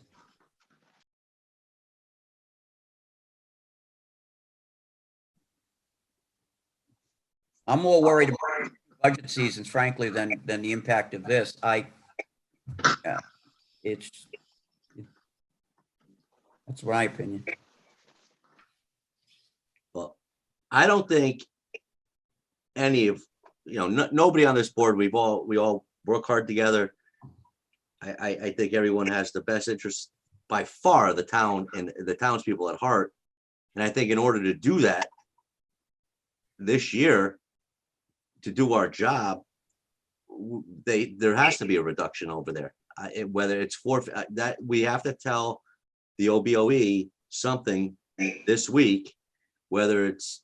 I'm more worried about budget seasons, frankly, than the impact of this. Yeah, that's my opinion. Well, I don't think any of, nobody on this board, we all work hard together. I think everyone has the best interest by far, the town and the townspeople at heart. And I think in order to do that this year, to do our job, there has to be a reduction over there. Whether it's that we have to tell the OBOE something this week, whether it's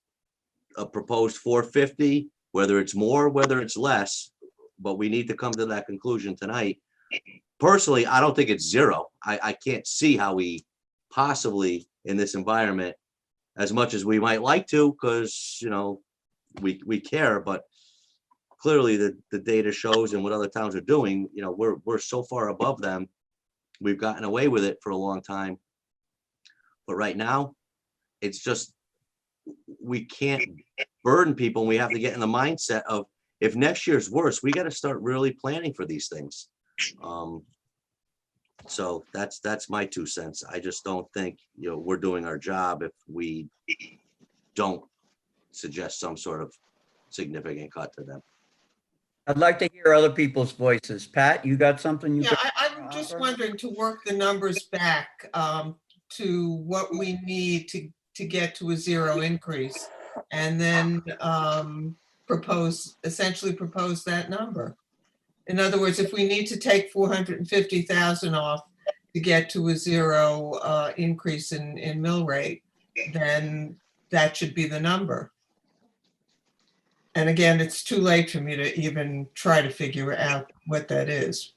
a proposed 450, whether it's more, whether it's less, but we need to come to that conclusion tonight. Personally, I don't think it's zero. I can't see how we possibly, in this environment, as much as we might like to, because we care, but clearly the data shows, and what other towns are doing, we're so far above them. We've gotten away with it for a long time. But right now, it's just, we can't burden people, and we have to get in the mindset of, if next year's worse, we got to start really planning for these things. So that's my 2 cents. I just don't think, we're doing our job if we don't suggest some sort of significant cut to them. I'd like to hear other people's voices. Pat, you got something you? Yeah, I'm just wondering to work the numbers back to what we need to get to a zero increase, and then essentially propose that number. In other words, if we need to take 450,000 off to get to a zero increase in mill rate, then that should be the number. And again, it's too late for me to even try to figure out what that is.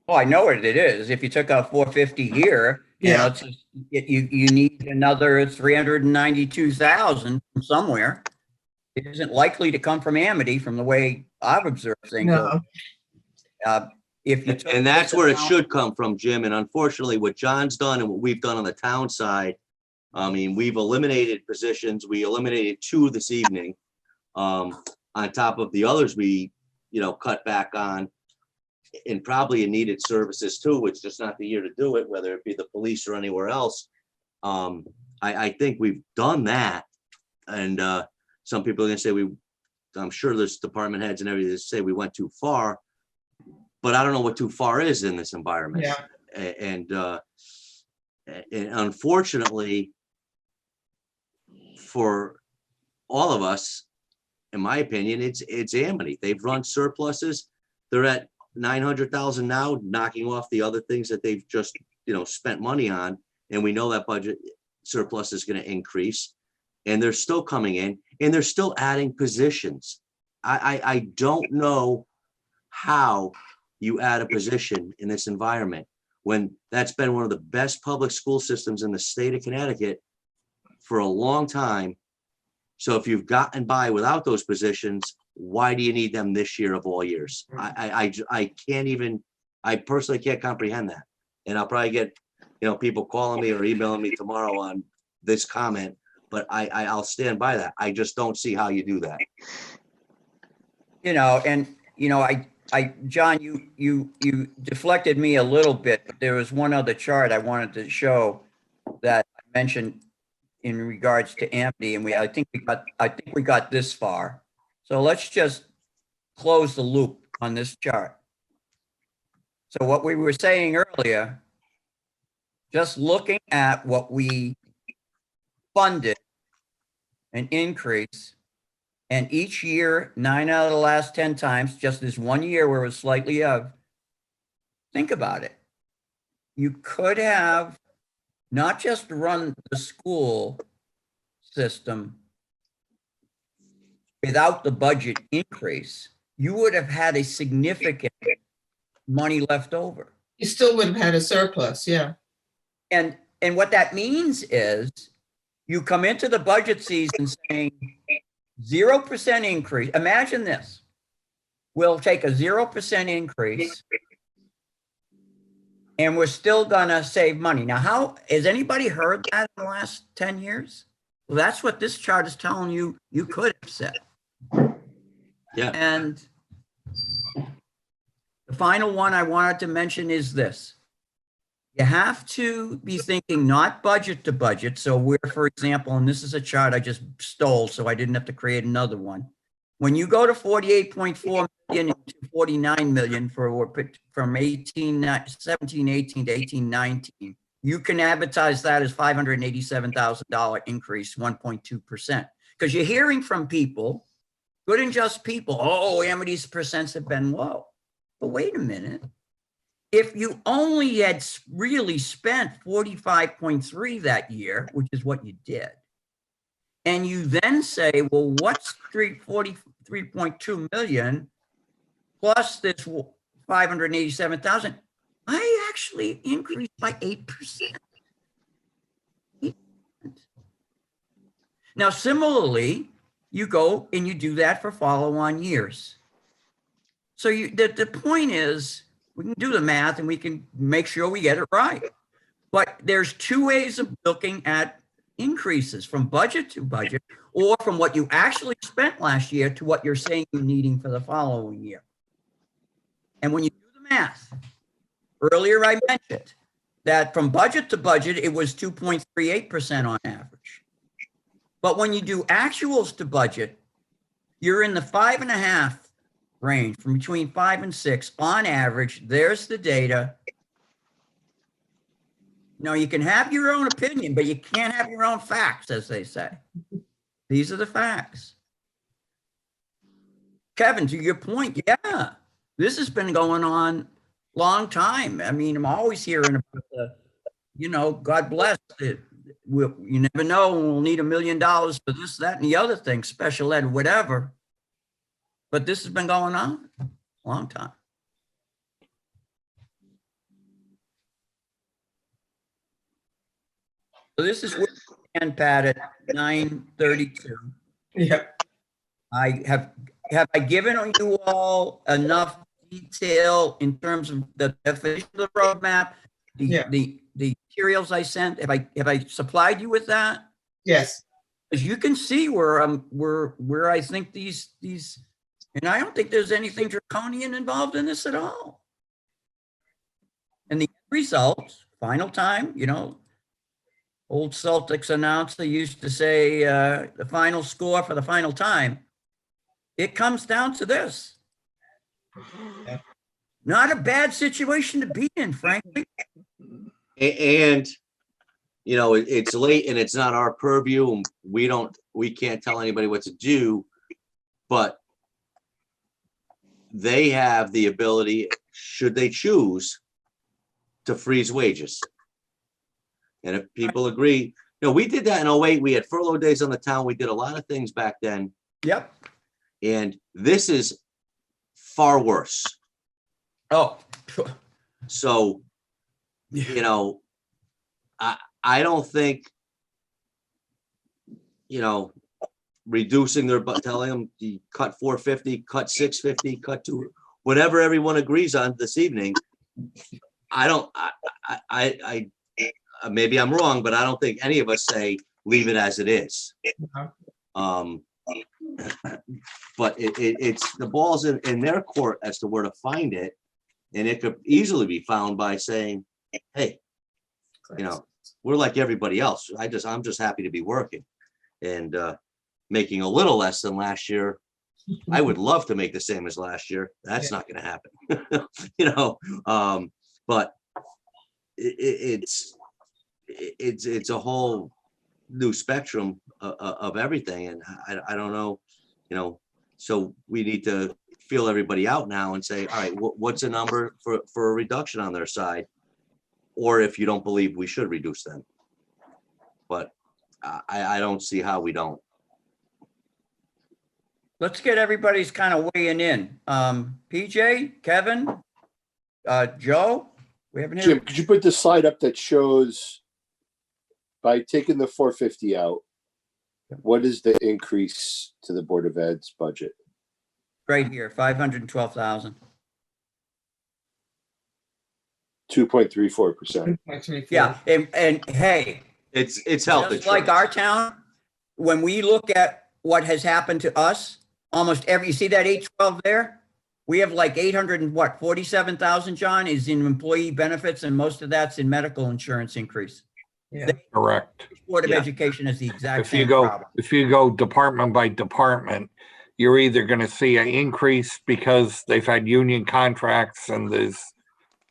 Oh, I know what it is. If you took out 450 here, Yeah. it's just, you need another 392,000 from somewhere. It isn't likely to come from Amity, from the way I've observed things. No. If you took And that's this where it amount- should come from, Jim. And unfortunately, what John's done and what we've done on the town side, I mean, we've eliminated positions. We eliminated 2 this evening. On top of the others we, cut back on, and probably in needed services too. It's just not the year to do it, whether it be the police or anywhere else. I think we've done that. And some people are gonna say I'm sure there's department heads and everything that say we went too far, but I don't know what too far is in this environment. Yeah. And unfortunately, for all of us, in my opinion, it's Amity. They've run surpluses. They're at 900,000 now, knocking off the other things that they've just, spent money on. And we know that budget surplus is going to increase, and they're still coming in, and they're still adding positions. I don't know how you add a position in this environment when that's been one of the best public school systems in the state of Connecticut for a long time. So if you've gotten by without those positions, why do you need them this year of all years? I can't even, I personally can't comprehend that. And I'll probably get, people calling me or emailing me tomorrow on this comment, but I'll stand by that. I just don't see how you do that. John, you deflected me a little bit, but there was one other chart I wanted to show that I mentioned in regards to Amity, and I think we got this far. So let's just close the loop on this chart. So what we were saying earlier, just looking at what we funded an increase, and each year, 9 out of the last 10 times, just this one year where it was slightly of, think about it. You could have not just run the school system without the budget increase, you would have had a significant money left over. You still would have had a surplus, yeah. And what that means is you come into the budget season saying 0% increase. Imagine this. We'll take a 0% increase and we're still gonna save money. Now, how has anybody heard that in the last 10 years? Well, that's what this chart is telling you you could have said. Yeah. And the final one I wanted to mention is this. You have to be thinking not budget to budget. So we're, for example, and this is a chart I just stole, so I didn't have to create another one. When you go to 48.4 million to 49 million from 17, 18 to 18, 19, you can advertise that as $587,000 increase, 1.2%. Because you're hearing from people, good and just people, oh, Amity's percents have been low. But wait a minute. If you only had really spent 45.3 that year, which is what you did, and you then say, well, what's 43.2 million plus this 587,000? I actually increased by 8%. Now, similarly, you go and you do that for follow-on years. So the point is, we can do the math and we can make sure we get it right. But there's two ways of looking at increases, from budget to budget, or from what you actually spent last year to what you're saying you're needing for the following year. And when you do the math, earlier I mentioned that from budget to budget, it was 2.38% on average. But when you do actuals to budget, you're in the 5.5 range, from between 5 and 6 on average. There's the data. Now, you can have your own opinion, but you can't have your own facts, as they say. These are the facts. Kevin, to your point, yeah, this has been going on a long time. I mean, I'm always hearing about the, God bless it. You never know, we'll need $1 million for this, that, and the other thing, special ed, whatever. But this has been going on a long time. So this is where we stand, Pat, at 9:32. Yeah. Have I given you all enough detail in terms of the definition of the roadmap? The materials I sent, have I supplied you with that? Yes. As you can see where I think these, and I don't think there's anything draconian involved in this at all. And the results, final time, old Celtics announcer used to say the final score for the final time. It comes down to this. Not a bad situation to be in, frankly. And, it's late and it's not our purview, and we can't tell anybody what to do, but they have the ability, should they choose, to freeze wages. And if people agree, we did that in 08. We had furlough days on the town. We did a lot of things back then. Yep. And this is far worse. Oh. So, I don't think, reducing their, telling them you cut 450, cut 650, cut 2, whatever everyone agrees on this evening. I maybe I'm wrong, but I don't think any of us say leave it as it is. But it's the ball's in their court as to where to find it. And it could easily be found by saying, hey, we're like everybody else. I'm just happy to be working and making a little less than last year. I would love to make the same as last year. That's not gonna happen. You know, but it's a whole new spectrum of everything, and I don't know, you know, so we need to feel everybody out now and say, all right, what's a number for a reduction on their side? Or if you don't believe we should reduce them. But I don't see how we don't. Let's get everybody's kind of weighing in. PJ, Kevin, Joe, we haven't Jim, heard. could you put the slide up that shows by taking the 450 out, what is the increase to the Board of Ed's budget? Right here, 512,000. 2.34%. Yeah, and hey, It's health just like insurance. our town, when we look at what has happened to us, almost every, you see that 812 there? We have like 800 and what, 47,000, John, is in employee benefits, and most of that's in medical insurance increase. Yeah. Correct. Board of Yeah. Education is the exact If you same go, problem. if you go department by department, you're either gonna see an increase because they've had union contracts and there's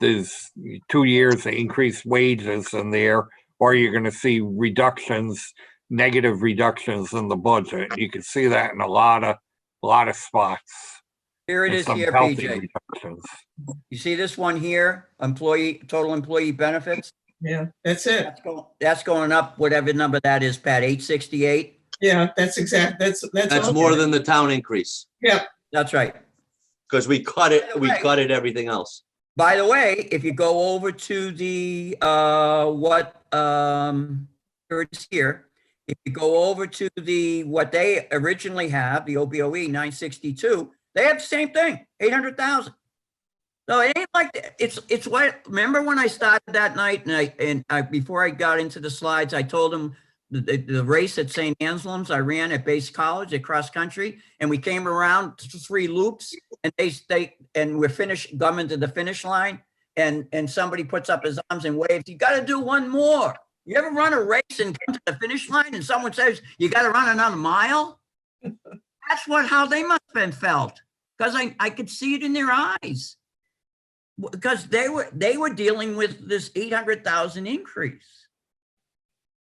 2 years of increased wages in there, or you're gonna see reductions, negative reductions in the budget. You can see that in a lot of spots. Here it and is some here, healthy PJ. reductions. You see this one here, total employee benefits? Yeah, that's it. That's going up, whatever number that is, Pat, 868? Yeah, that's exact, that's. That's all. more than the town increase, That's right. because we cut it, we Right. cut it everything else. By the way, if you go over to the, here it is here. If you go over to the, what they originally have, the OBOE 962, they have the same thing, 800,000. So it ain't like, it's what, remember when I started that night and I, before I got into the slides, I told them the race at St. Anselm's, I ran at Base College at cross country, and we came around 3 loops, and and we're coming to the finish line, and somebody puts up his arms and waves, you got to do one more. You ever run a race and come to the finish line and someone says, you got to run another mile? That's how they must have been felt, because I could see it in their eyes. Because they were dealing with this 800,000 increase,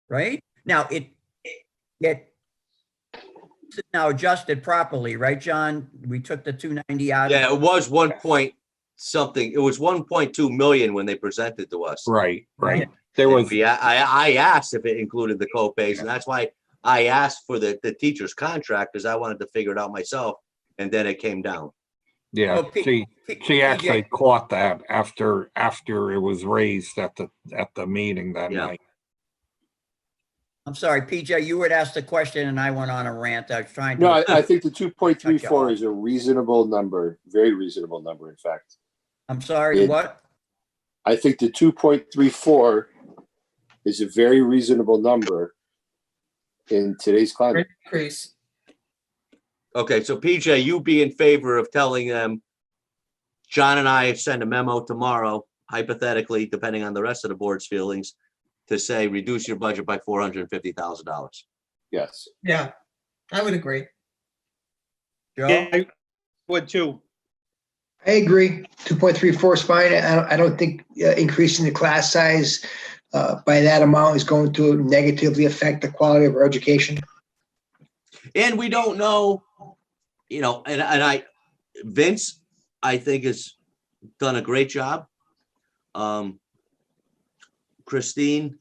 right? Now it now adjusted properly, right, John? We took the 290 out. Yeah, it was 1 point something. It was 1.2 million when they presented to us. Right. Right. There was, Yeah, I asked if it included the co-pays, and that's why I asked for the teacher's contract, because I wanted to figure it out myself, and then it came down. yeah, Oh, she actually caught that after it was raised at the meeting that Yeah. night. I'm sorry, PJ, you had asked a question and I went on a rant. I was trying to. No, I think the Cut 2.34 you off. is a reasonable number, very reasonable number, in fact. I'm sorry, what? I think the 2.34 is a very reasonable number in today's climate. Increase. Okay, so PJ, you be in favor of telling them, John and I send a memo tomorrow, hypothetically, depending on the rest of the board's feelings, to say, reduce your budget by $450,000. Yes. Yeah, I would agree. Joe? I would too. I agree. 2.34 is fine. I don't think increasing the class size by that amount is going to negatively affect the quality of our education. And we don't know, you know, and Vince, I think, has done a great job. Christine,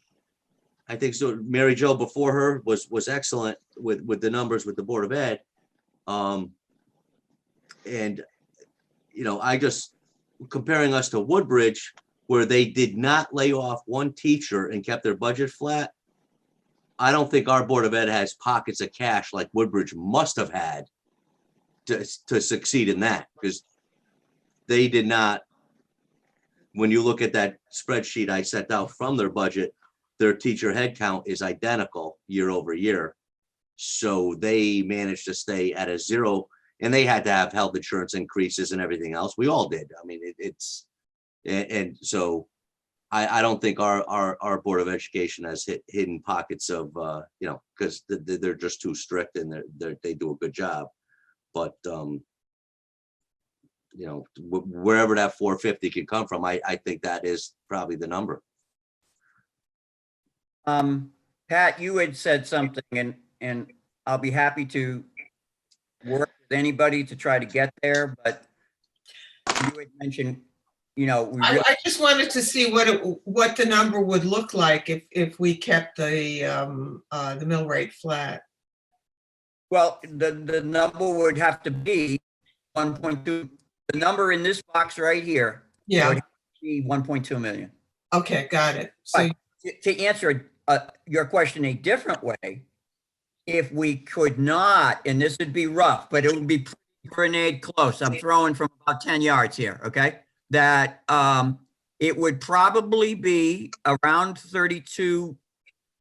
I think so. Mary Jo before her was excellent with the numbers with the Board of Ed. And, you know, I just comparing us to Woodbridge, where they did not lay off one teacher and kept their budget flat. I don't think our Board of Ed has pockets of cash like Woodbridge must have had to succeed in that, because they did not. When you look at that spreadsheet I sent out from their budget, their teacher headcount is identical year over year. So they managed to stay at a zero, and they had to have health insurance increases and everything else. We all did. I mean, and so I don't think our Board of Education has hidden pockets of, you know, because they're just too strict and they do a good job. But, you know, wherever that 450 can come from, I think that is probably the number. Pat, you had said something and I'll be happy to work with anybody to try to get there, but you had mentioned, you know, we really, I just wanted to see what the number would look like if we kept the mill rate flat. well, the number would have to be 1.2. The number in this box right here Yeah, would be 1.2 million. okay, got it. So, To answer your question a different way, if we could not, and this would be rough, but it would be pretty grenade close. I'm throwing from about 10 yards here, okay? That it would probably be around 32.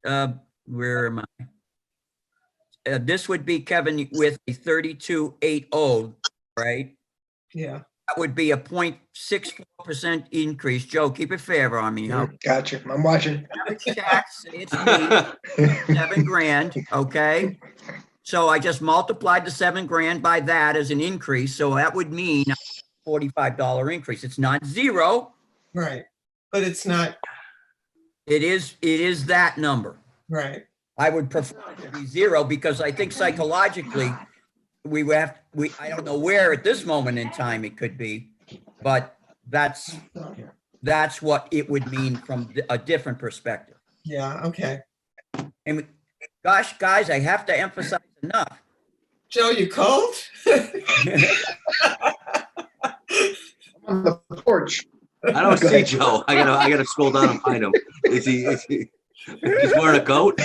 Where am I? This would be, Kevin, with a 3280, right? yeah, That would be a 0.64% increase. Joe, keep it fair on me. Huh? Gotcha. I'm watching. Average tax, say it's me, 7 grand, okay? So I just multiplied the 7 grand by that as an increase, so that would mean a $45 increase. It's not zero, right. But it's not, it is that number. right. I would prefer it to be zero because I think psychologically, I don't know where at this moment in time it could be, but that's what it would mean from a different perspective. Yeah, okay. And gosh, guys, I have to emphasize enough. Joe, you cold? On the porch. I don't Go see ahead. Joe. I gotta scroll down and find him. Is he he's wearing a coat?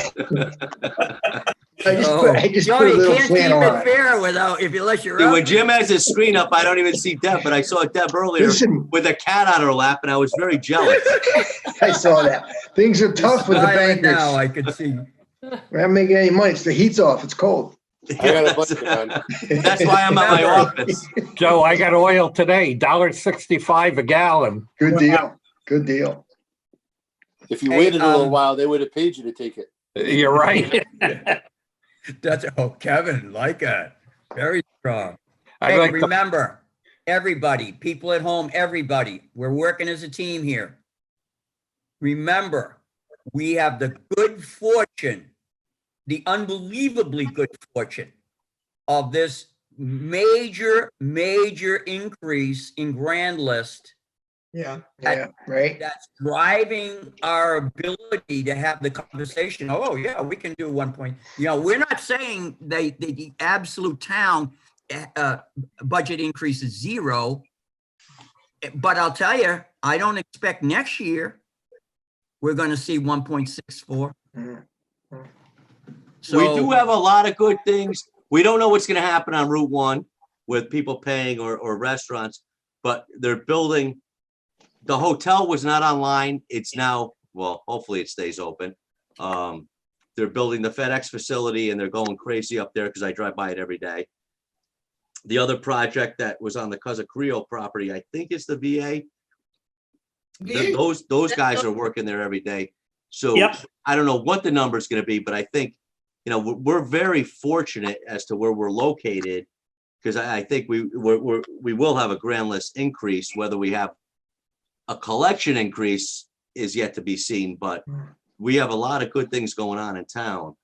I just put a Joe, you little can't keep flannel on it it. fair without, unless you're See, up. when Jim has his screen up, I don't even see Deb, but I saw Deb earlier Listen, with a cat on her lap and I was very jealous. I saw that. Things are tough with the Smiling now, bankers. I could see. We're not making any money. It's the heat's off. It's cold. I got a budget on. That's why I'm at my office. Joe, I got oil today, $1.65 a gallon. Good deal. Good deal. If you Hey, waited a little while, they would have paid you to take it. You're right. That's, oh, Kevin, like that. Very strong. I Hey, like the, remember, everybody, people at home, everybody, we're working as a team here. Remember, we have the good fortune, the unbelievably good fortune of this major increase in grand list Yeah, Yeah, right? that's driving our ability to have the conversation. Oh, yeah, we can do 1 point. You know, we're not saying the absolute town budget increase is zero. But I'll tell you, I don't expect next year we're going to see 1.64. Mhm. So We do have a lot of good things. We don't know what's gonna happen on Route 1 with people paying or restaurants, but they're building. The hotel was not online. It's now, well, hopefully it stays open. They're building the FedEx facility and they're going crazy up there because I drive by it every day. The other project that was on the Casa Creo property, I think it's the VA. Those guys are working there every day. So Yep. I don't know what the number is going to be, but I think, you know, we're very fortunate as to where we're located because I think we will have a grand list increase. Whether we have a collection increase is yet to be seen, but we have a lot of good things going on in town.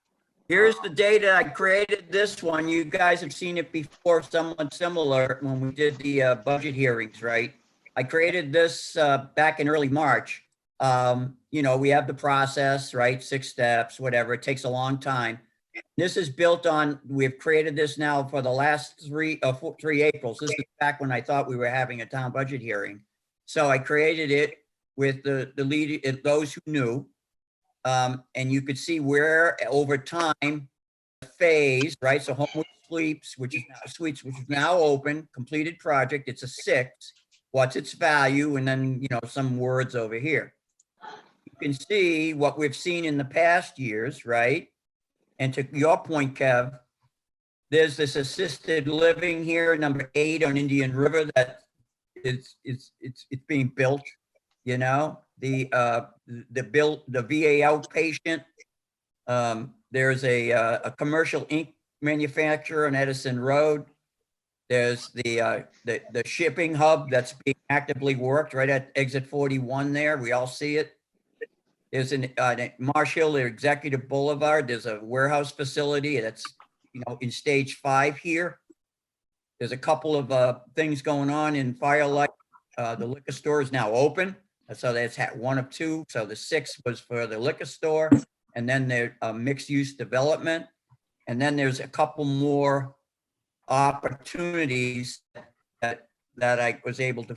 here's the data. I created this one. You guys have seen it before, somewhat similar when we did the budget hearings, right? I created this back in early March. You know, we have the process, right? 6 steps, whatever. It takes a long time. This is built on, we've created this now for the last 3 Aprils. This is back when I thought we were having a town budget hearing. So I created it with the lead, those who knew. And you could see where over time, phase, right? So Homewood Suites, which is now open, completed project. It's a 6. What's its value? And then, you know, some words over here. You can see what we've seen in the past years, right? And to your point, Kev, there's this assisted living here, number 8 on Indian River, that it's being built, you know, the VA outpatient. There's a commercial ink manufacturer on Edison Road. There's the shipping hub that's being actively worked right at exit 41 there. We all see it. There's an Marsh Hill Executive Boulevard. There's a warehouse facility that's, in stage 5 here. There's a couple of things going on in Firelight. The liquor store is now open. So that's one of 2. So the 6 was for the liquor store, and then there's a mixed-use development. And then there's a couple more opportunities that I was able to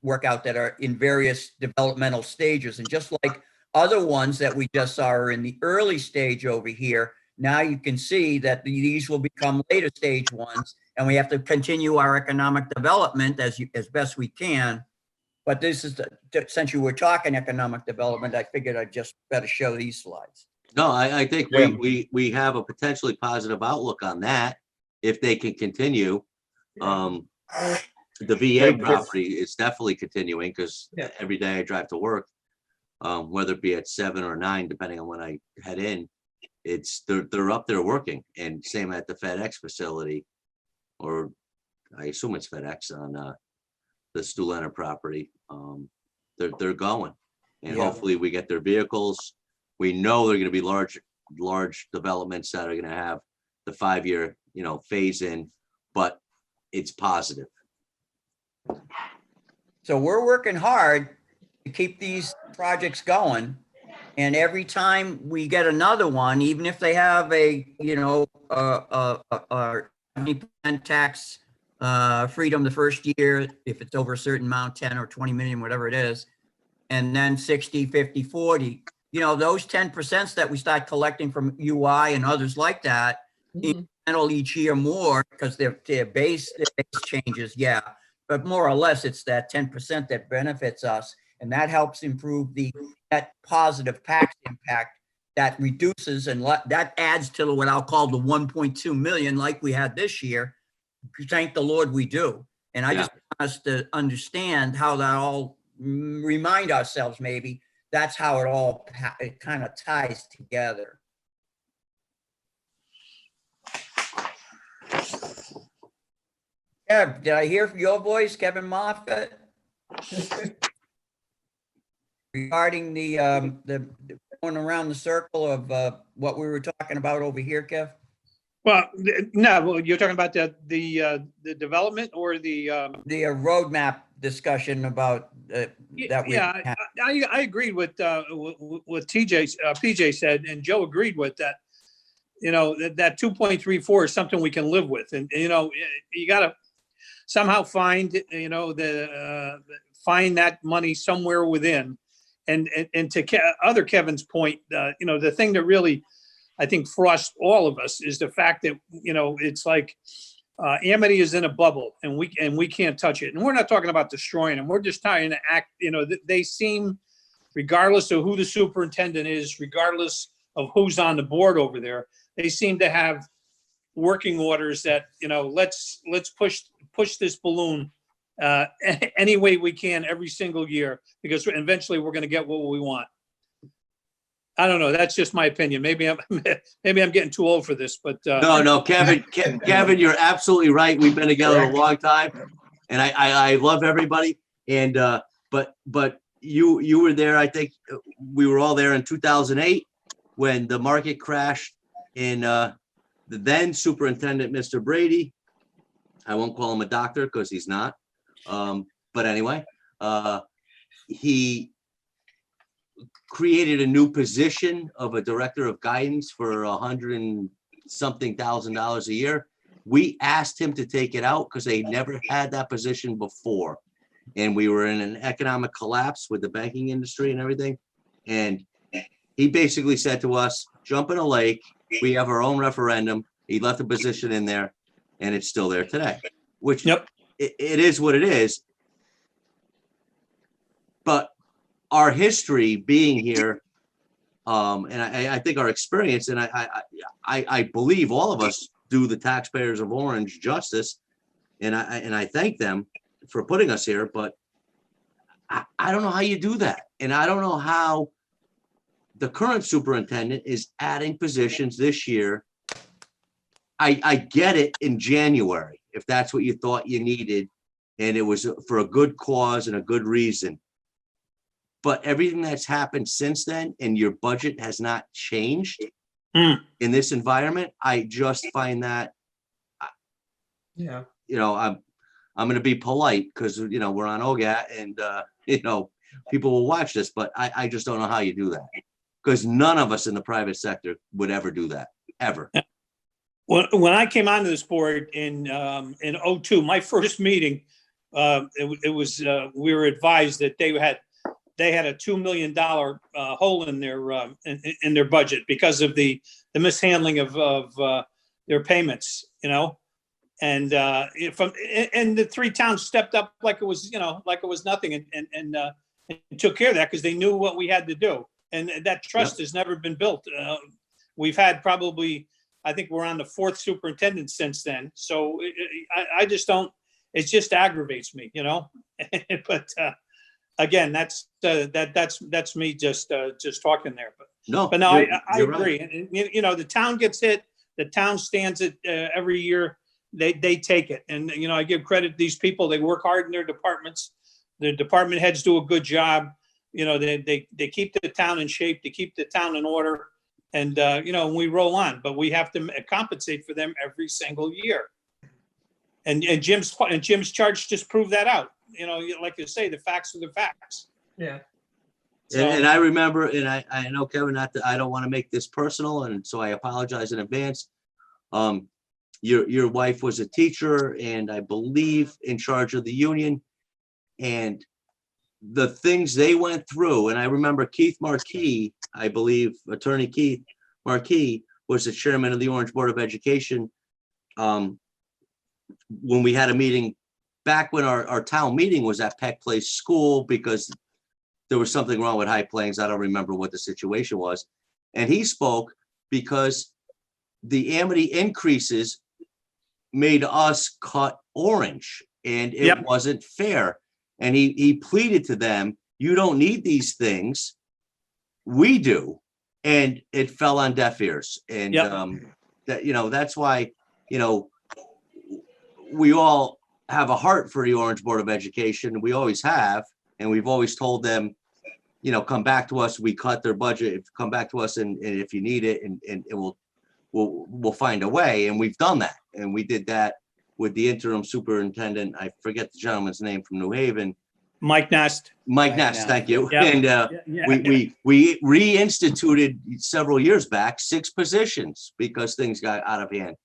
work out that are in various developmental stages. And just like other ones that we just saw are in the early stage over here, now you can see that these will become later stage ones, and we have to continue our economic development as best we can. But this is since you were talking economic development, I figured I'd just better show these slides. No, I think we have a potentially positive outlook on that if they can continue. The VA property is definitely continuing because every day I drive to work, whether it be at 7 or 9, depending on when I head in, they're up there working. And same at the FedEx facility, or I assume it's FedEx on the Stu Leonard property. They're going, and hopefully we get their vehicles. We know they're going to be large developments that are going to have the 5-year, phase in, but it's positive. So we're working hard to keep these projects going. And every time we get another one, even if they have a 70% tax freedom the first year, if it's over a certain amount, 10 or 20 million, whatever it is, and then 60, 50, 40, those 10% that we start collecting from UI and others like that, incremental each year more, because their base changes, but more or less it's that 10% that benefits us, and that helps improve that positive tax impact that reduces, and that adds to what I'll call the 1.2 million like we had this year. Thank the Lord we do. And I just want us to understand how that all, remind ourselves maybe, that's how it kind of ties together. Yeah, did I hear your voice, Kevin Moffett? Regarding the going around the circle of what we were talking about over here, Kev? Well, no, you're talking about the development or the roadmap discussion about that. I agreed with PJ said, and Joe agreed with that. That 2.34 is something we can live with, and you got to somehow find find that money somewhere within. And to other Kevin's point, the thing that really, I think, frosts all of us is the fact that, it's like Amity is in a bubble and we can't touch it. And we're not talking about destroying them. We're just trying to act, they seem, regardless of who the superintendent is, regardless of who's on the board over there, they seem to have working orders that, let's push this balloon any way we can every single year, because eventually we're going to get what we want. I don't know. That's just my opinion. Maybe I'm getting too old for this, but No, Kevin, you're absolutely right. We've been together a long time, and I love everybody. And but you were there. I think we were all there in 2008 when the market crashed. In the then superintendent, Mr. Brady, I won't call him a doctor because he's not. But anyway, he created a new position of a director of guidance for $100,000-something a year. We asked him to take it out because they never had that position before. And we were in an economic collapse with the banking industry and everything. And he basically said to us, jump in a lake. We have our own referendum. He left the position in there, and it's still there today, which it is what it is. But our history being here, and I think our experience, and I believe all of us do the taxpayers of Orange justice, and I thank them for putting us here. But I don't know how you do that, and I don't know how the current superintendent is adding positions this year. I get it in January. if that's what you thought you needed, and it was for a good cause and a good reason. But everything that's happened since then and your budget has not changed Hmm. in this environment, I just find that, Yeah. I'm gonna be polite because, we're on OGAT and, people will watch this, but I just don't know how you do that. Because none of us in the private sector would ever do that, ever. When I came onto this board in '02, my first meeting, it was, we were advised that they had a $2 million hole in their budget because of the mishandling of their payments, and the three towns stepped up like it was nothing and took care of that because they knew what we had to do. And that trust has never been built. We've had probably, I think we're on the fourth superintendent since then. So I just don't, it just aggravates me, but again, that's me just talking there. No. But no, I you're right. agree. And, the town gets hit, the town stands it every year. They take it. And, I give credit to these people. They work hard in their departments. The department heads do a good job. They keep the town in shape, they keep the town in order. And, we roll on, but we have to compensate for them every single year. And Jim's charge just proved that out. Like you say, the facts are the facts. Yeah. And I remember, and I know, Kevin, I don't want to make this personal, and so I apologize in advance. Your wife was a teacher and I believe in charge of the union, and the things they went through. And I remember Keith Marquis, I believe Attorney Keith Marquis was the chairman of the Orange Board of Education. When we had a meeting back when our town meeting was at Peck Place School, because there was something wrong with High Plains. I don't remember what the situation was. And he spoke because the Amity increases made us cut Orange, and it wasn't fair. And he pleaded to them, you don't need these things. We do. And it fell on deaf ears. And that's why, we all have a heart for the Orange Board of Education. We always have. And we've always told them, come back to us. We cut their budget. Come back to us, and if you need it, and we'll find a way. And we've done that. And we did that with the interim superintendent. I forget the gentleman's name from New Haven. Mike Nast. Mike Nast, thank you. Yeah. And we reinstituted several years back 6 positions because things got out of hand.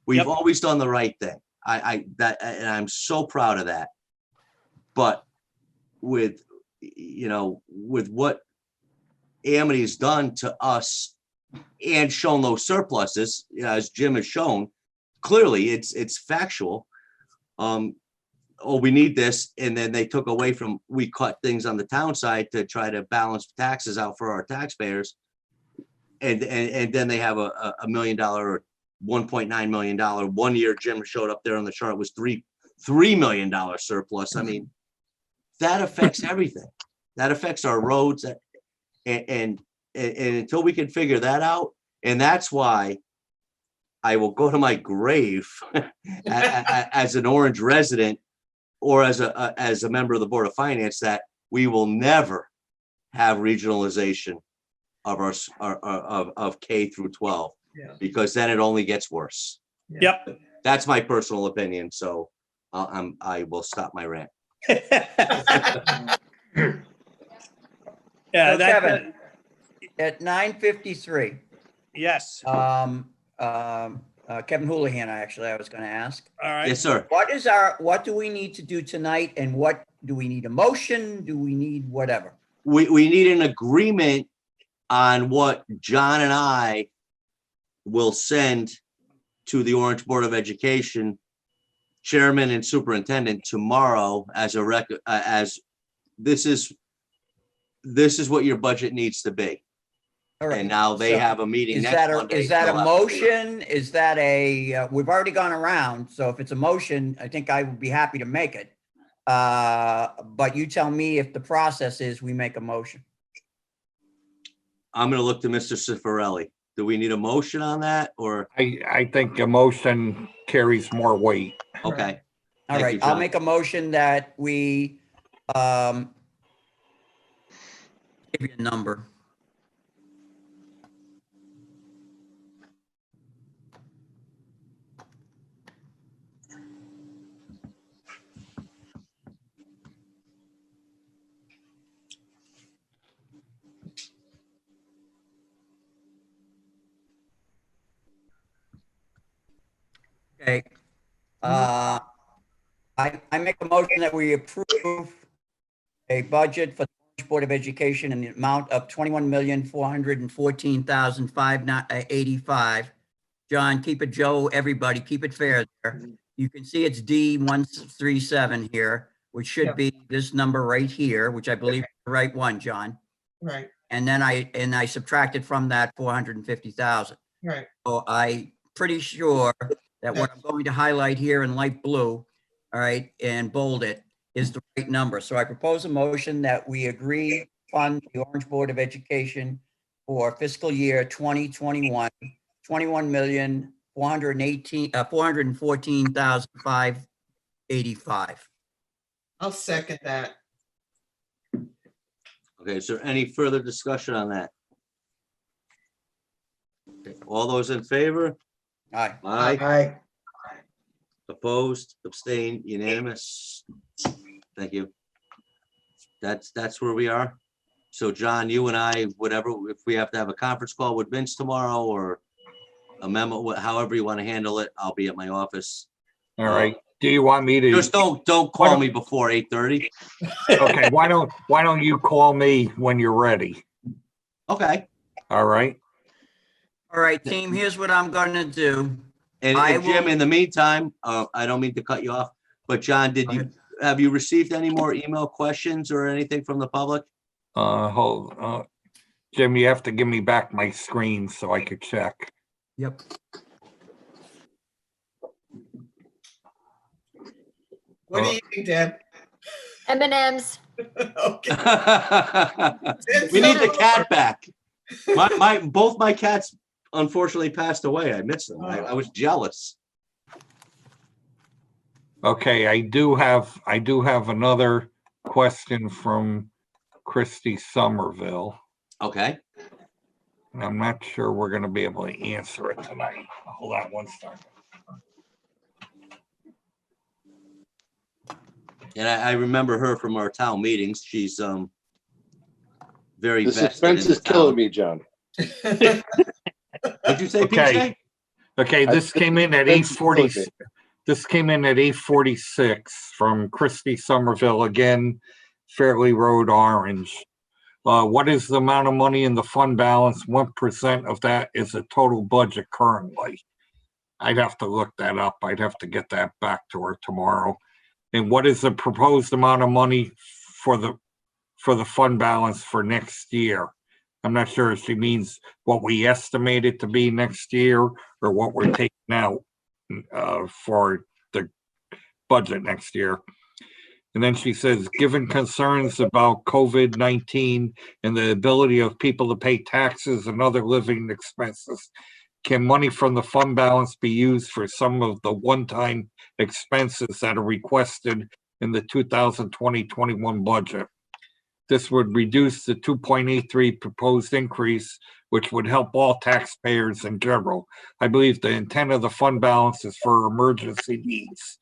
We've always done the right thing. And I'm so proud of that. But with what Amity has done to us and shown those surpluses, as Jim has shown, clearly it's factual. We need this. And then they took away we cut things on the town side to try to balance taxes out for our taxpayers. And then they have a $1 million or $1.9 million. 1 year, Jim showed up there on the chart, was $3 million surplus. I mean, that affects everything. That affects our roads. And until we can figure that out, and that's why I will go to my grave as an Orange resident or as a member of the Board of Finance, that we will never have regionalization of of K through 12, because then it only gets worse. Yep. That's my personal opinion. So I will stop my rant. So Kevin, at 9:53. Yes. Kevin Houlihan, I was going to ask. All right. Yes, sir. What do we need to do tonight, and what do we need? A motion? Do we need whatever? We need an agreement on what John and I will send to the Orange Board of Education chairman and superintendent tomorrow as a record, as this is what your budget needs to be. All right. And now they So have a meeting Is next that Monday. is that a They'll have- motion? Is that we've already gone around, so if it's a motion, I think I would be happy to make it. But you tell me if the process is we make a motion. I'm gonna look to Mr. Cifarelli. Do we need a motion on that, or? I think a motion carries more weight. Okay, All Thank right, you, I'll John. make a motion that we give you a number. Okay. I make a motion that we approve a budget for the Orange Board of Education in the amount of 21,414,585. John, keep it, Joe, everybody, keep it fair there. You can see it's D137 here, which should Yep. be this number right here, which I believe is the right one, John. Right, And then I subtracted from that 450,000. right. So I pretty sure that what I'm going to highlight here in light blue, all right, and bold it, is the right number. So I propose a motion that we agree to fund the Orange Board of Education for fiscal year 2021, 414,585. I'll second that. Okay, is there any further discussion on that? Okay, all those in favor? Aye. Aye. Aye. Opposed, abstained, unanimous. Thank you. That's where we are. So John, you and I, whatever, if we have to have a conference call with Vince tomorrow or a memo, however you want to handle it, I'll be at my office. All right. Do you want me to? Just don't call me before 8:30. Okay, why don't you call me when you're ready? Okay. All right. All right, team, here's what I'm going to do. And I Jim, will- in the meantime, I don't mean to cut you off, but John, Go ahead. have you received any more email questions or anything from the public? Jim, you have to give me back my screen so I could check. Yep. What do you think, Deb? M&Ms. Okay. We need the cat back. Both my cats unfortunately passed away. I missed them. I was jealous. Okay, I do have another question from Christy Somerville. Okay. And I'm not sure we're gonna be able to answer it tonight. Hold on one second. And I remember her from our town meetings. She's very The vested suspense in is the killing town. me, John. What'd you say, Okay. PJ? Okay, this came in at 8:40. Suspense is This came in at 8:46 from Christy Somerville, again, Fairleigh Road, Orange. What is the amount of money in the fund balance? 1% of that is the total budget currently. I'd have to look that up. I'd have to get that back to her tomorrow. And what is the proposed amount of money for the fund balance for next year? I'm not sure if she means what we estimate it to be next year or what we're taking out for the budget next year. And then she says, given concerns about COVID-19 and the ability of people to pay taxes and other living expenses, can money from the fund balance be used for some of the one-time expenses that are requested in the 2020-21 budget? This would reduce the 2.83 proposed increase, which would help all taxpayers in general. I believe the intent of the fund balance is for emergency needs.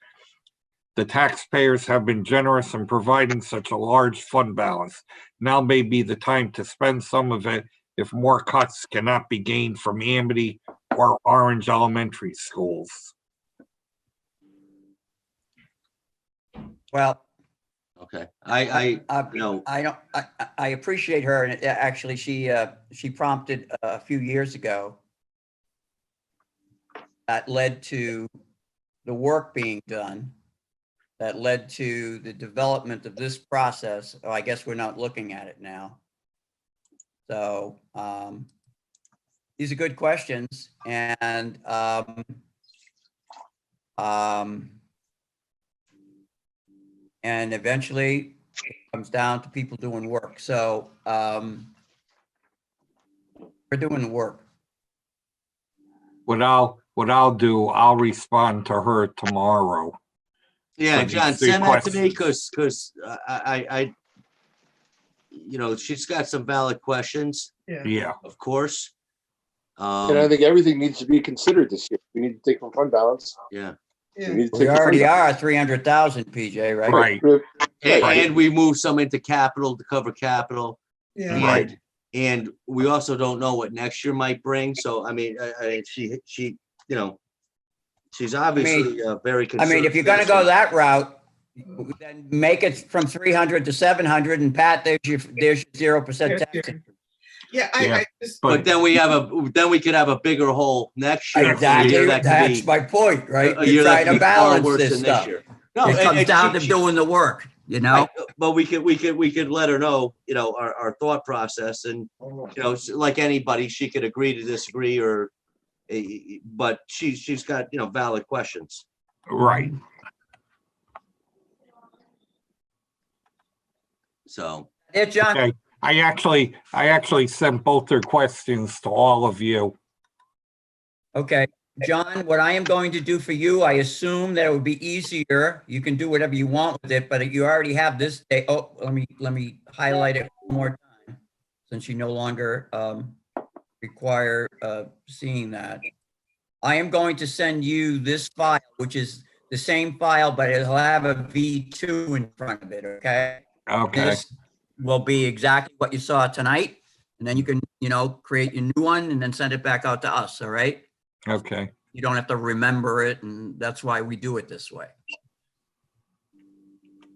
The taxpayers have been generous in providing such a large fund balance. Now may be the time to spend some of it if more cuts cannot be gained from Amity or Orange Elementary schools. Well, Okay. I I appreciate her, and actually, she prompted a few years ago that led to the work being done, that led to the development of this process. Oh, I guess we're not looking at it now. So these are good questions, and and eventually it comes down to people doing work. So we're doing the work. What I'll do, I'll respond to her tomorrow Yeah, for these John, three send that to me questions. because she's got some valid questions, Yeah, of course. And I think everything needs to be considered this year. We need to take from fund balance. Yeah. We Yeah, need to We take the fund already balance. are 300,000, PJ, right? right, And we moved some into capital to cover capital. yeah. Right. And we also don't know what next year might bring. So, I mean, she, she's obviously very I mean, concerned. if you're gonna go that route, then make it from 300 to 700, and Pat, there's your 0% tax. Yeah. Yeah, Yeah, I just, But then we could have a bigger hole next year. for a Exactly, year that could that's be- my point, right? a year You're that trying could to be far balance worse this than this stuff. year. No, It comes and down to she- doing the work, you know? Right, but we could let her know, our thought process and, like anybody, she could agree to disagree or, but she's got, valid questions. right. So, Yeah, John, Okay. I actually sent both their questions to all of you. okay. John, what I am going to do for you, I assume that it would be easier. You can do whatever you want with it, but you already have this day. Oh, let me highlight it one more time, since you no longer require seeing that. I am going to send you this file, which is the same file, but it'll have a V2 in front of it, okay? Okay, This will be exactly what you saw tonight, and then you can, create your new one and then send it back out to us, all right? okay. You don't have to remember it, and that's why we do it this way.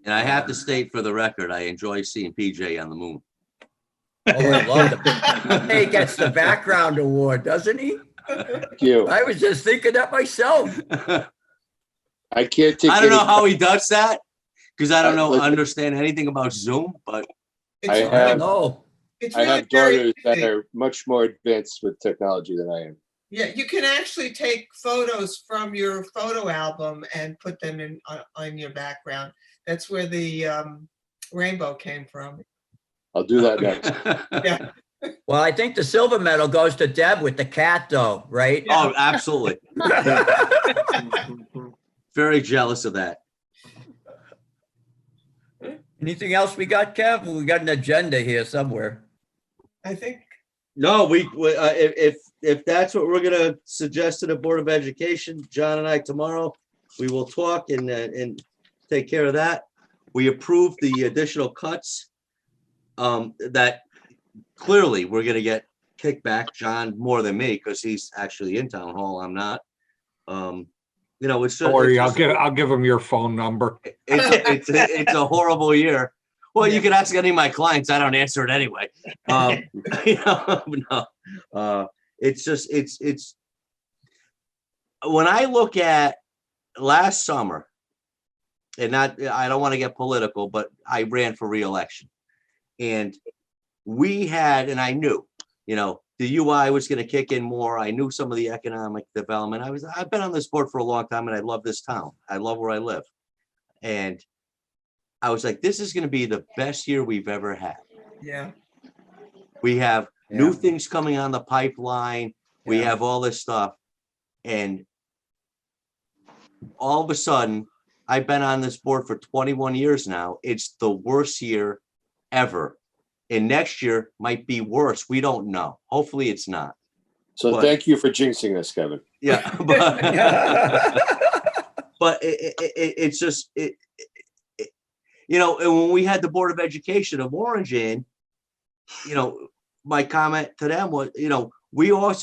and I have to state for the record, I enjoy seeing PJ on the moon. Oh, I love it. He gets the background award, doesn't he? Thank you. I was just thinking that myself. I can't take. I don't know any- how he does that, because I don't Listen. understand anything about Zoom, but it's I really- have- No, it's I really have very daughters that easy. are much more advanced with technology than I am. Yeah, you can actually take photos from your photo album and put them in on your background. That's where the rainbow came from. I'll do that next. Yeah. well, I think the silver medal goes to Deb with the cat though, right? Oh, absolutely. Very jealous of that. Anything else we got, Kev? We got an agenda here somewhere. I think, No, if that's what we're gonna suggest to the Board of Education, John and I tomorrow, we will talk and take care of that. We approved the additional cuts. That clearly we're gonna get kickback, John more than me, because he's actually in town hall, I'm not. It's just. Corey, it's I'll give him your phone number. it's a horrible year. Well, you can ask any of my clients. I don't answer it anyway. It's just, it's, when I look at last summer, and I don't want to get political, but I ran for reelection. And we had, and I knew, the UI was going to kick in more. I knew some of the economic development. I've been on this board for a long time and I love this town. I love where I live. And I was like, this is going to be the best year we've ever had. yeah, We have new Yeah. things coming on the pipeline. We Yeah. have all this stuff. And all of a sudden, I've been on this board for 21 years now. It's the worst year ever. And next year might be worse. We don't know. Hopefully it's not. So But- thank you for jinxing us, Kevin. Yeah. But it's just, and when we had the Board of Education of Orange in, my comment to them was,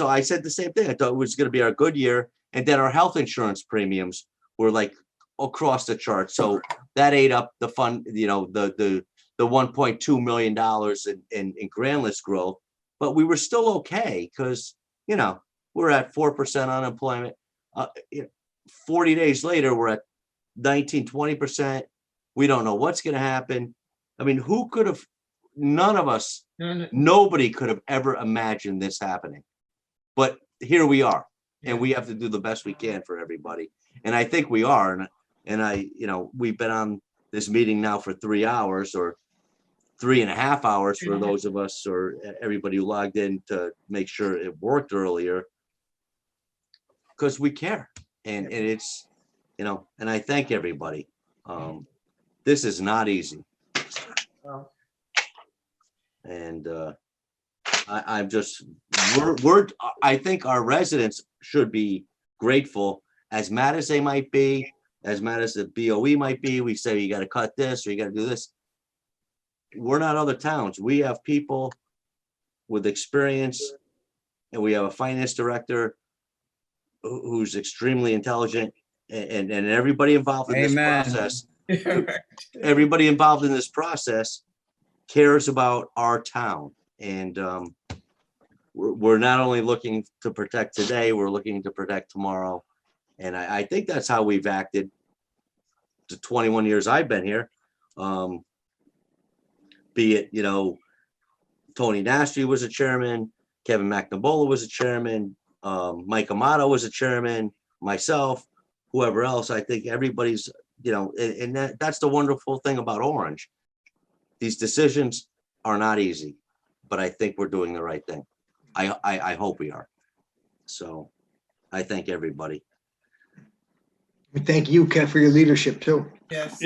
I said the same thing. I thought it was going to be our good year. And then our health insurance premiums were like across the chart. So that ate up the fund, the $1.2 million in grand list growth. But we were still okay because, we're at 4% unemployment. 40 days later, we're at 19-20%. We don't know what's going to happen. I mean, who could have, none of us, nobody could have ever imagined this happening. But here we are, and we have to do the best we can for everybody. And I think we are. And we've been on this meeting now for 3 hours or 3.5 hours for those of us or everybody who logged in to make sure it worked earlier. Because we care. And it's, and I thank everybody. This is not easy. Well, And I'm just, I think our residents should be grateful, as mad as they might be, as mad as the BOE might be. We say you gotta cut this or you gotta do this. We're not other towns. We have people with experience, and we have a finance director who's extremely intelligent, and everybody involved in this Amen. process. Everybody involved in this process cares about our town, and we're not only looking to protect today, we're looking to protect tomorrow. And I think that's how we've acted the 21 years I've been here. Be it, Tony Nastri was a chairman, Kevin McNabola was a chairman, Mike Amato was a chairman, myself, whoever else. I think everybody's, and that's the wonderful thing about Orange. These decisions are not easy, but I think we're doing the right thing. I hope we are. So I thank everybody. We thank you, Ken, for your leadership too. Yes.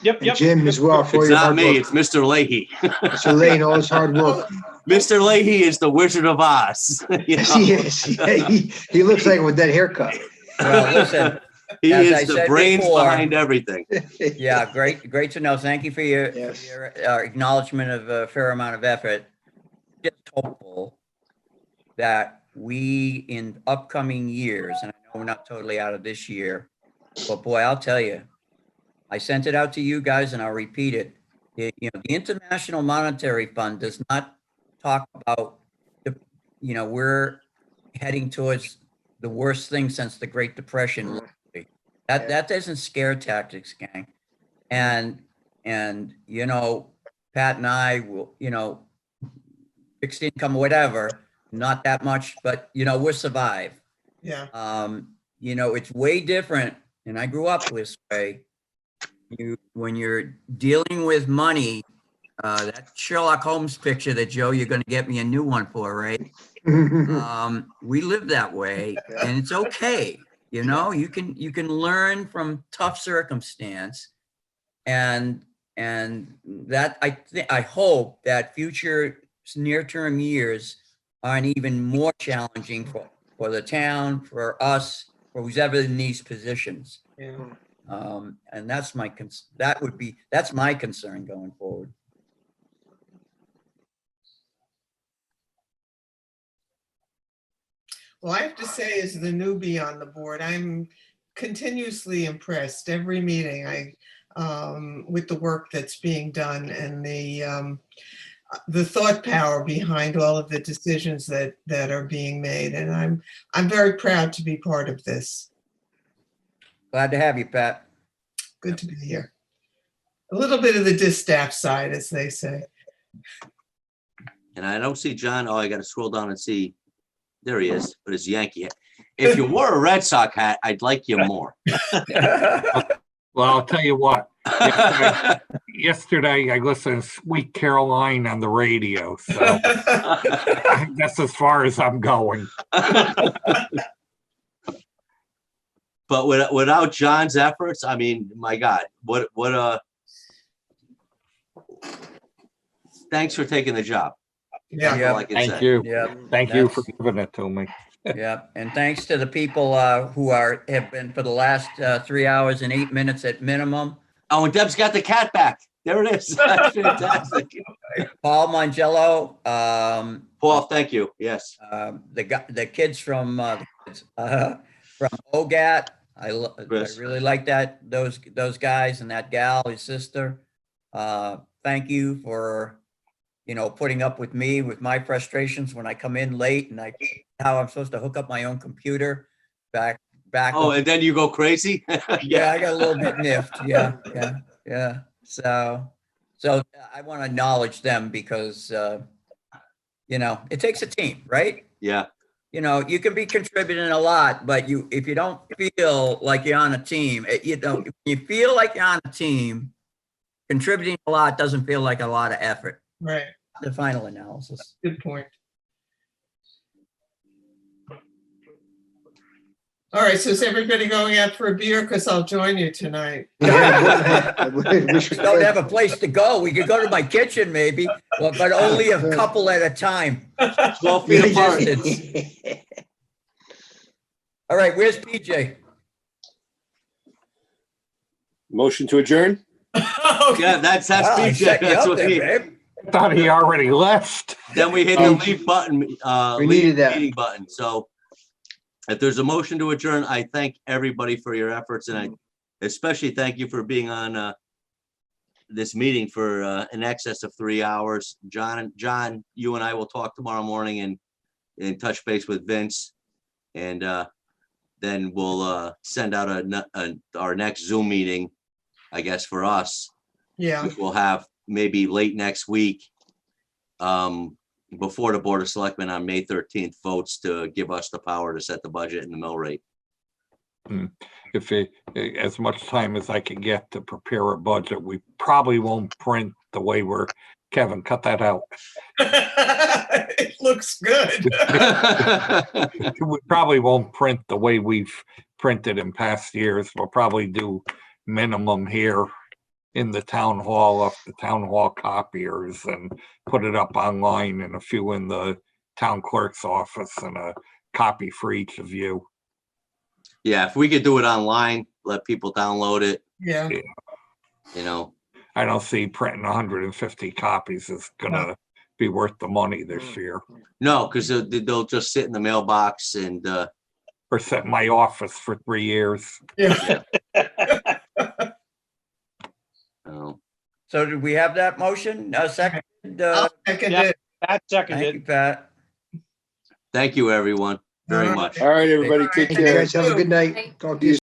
Yep. And Jim as well for It's your not hard me, work. it's Mr. Leahy. Mr. Lane, all his hard work. Mr. Leahy is the Wizard of Oz. Yes, he is. Yeah, he looks like with that haircut. Well, listen, He As I is the said brains before- behind everything. yeah, great to know. Thank you for your, Yes. acknowledgement of a fair amount of effort. Just hopeful that we in upcoming years, and I know we're not totally out of this year, but boy, I'll tell you, I sent it out to you guys and I'll repeat it. The International Monetary Fund does not talk about we're heading towards the worst thing since the Great Depression. That isn't scare tactics, gang. And Pat and I will, fixed income, whatever, not that much, but we'll survive. Yeah. It's way different, and I grew up this way. When you're dealing with money, that Sherlock Holmes picture that Joe, you're going to get me a new one for, right? We live that way, and it's okay. You can learn from tough circumstance, and that I hope that future near-term years aren't even more challenging for the town, for us, for who's ever in these positions. Yeah. And that's my concern going forward. Well, I have to say, as the newbie on the board, I'm continuously impressed every meeting with the work that's being done and the thought power behind all of the decisions that are being made. And I'm very proud to be part of this. Glad to have you, Pat. Good to be here. A little bit of the distaff side, as they say. And I don't see John. Oh, I got to scroll down and see. There he is, but it's Yankee hat. If you wore a Red Sox hat, I'd like you more. Well, I'll tell you what. Yesterday I listened to Sweet Caroline on the radio, so that's as far as I'm going. But without John's efforts, I mean, my God, thanks for taking the job. Yeah. That's all I can Thank say. you. Yeah. Thank you for giving it to me. Yeah, and thanks to the people who have been for the last 3 hours and 8 minutes at minimum. Oh, and Deb's got the cat back. There it is. That's fantastic. Paul Mangello, Paul, thank you. Yes. the kids from OGAT. I Chris. really like those guys and that gal, his sister. Thank you for putting up with me with my frustrations when I come in late and how I'm supposed to hook up my own computer back. Oh, and then you go crazy. Yeah, I got a little bit miffed. Yeah. So I want to acknowledge them because it takes a team, right? Yeah. You can be contributing a lot, but if you don't feel like you're on a team, you feel like you're on a team, contributing a lot doesn't feel like a lot of effort. Right. The final analysis. Good point. All right, so is everybody going out for a beer? Because I'll join you tonight. We should- Don't have a place to go. We could go to my kitchen maybe, but only a couple at a time. 12 feet apart. All right, where's PJ? Motion to adjourn? Yeah, that's Wow, I PJ. set you That's up what there, he, babe. I thought he already left. then we hit the leave button, We leave needed that. meeting button. So if there's a motion to adjourn, I thank everybody for your efforts, and I especially thank you for being on this meeting for in excess of 3 hours. John, you and I will talk tomorrow morning and touch base with Vince, and then we'll send out our next Zoom meeting, I guess, for us. Yeah, Which we'll have maybe late next week, before the Board of Selectmen on May 13th votes to give us the power to set the budget and the mill rate. If as much time as I can get to prepare a budget, we probably won't print the way Kevin, cut that out. it looks good. We probably won't print the way we've printed in past years. We'll probably do minimum here in the town hall of the town hall copiers and put it up online, and a few in the town clerk's office, and a copy for each of you. Yeah, if we could do it online, let people download it, Yeah, you know. I don't see printing 150 copies is gonna be worth the money this year. No, because they'll just sit in the mailbox and Or set in my office for 3 years. yeah. So did we have that motion? Second? I'll second Yeah. it. Pat Thank you, seconded. Pat. thank you, everyone, very much. All right, everybody, take All You care. guys have a good night. Talk to you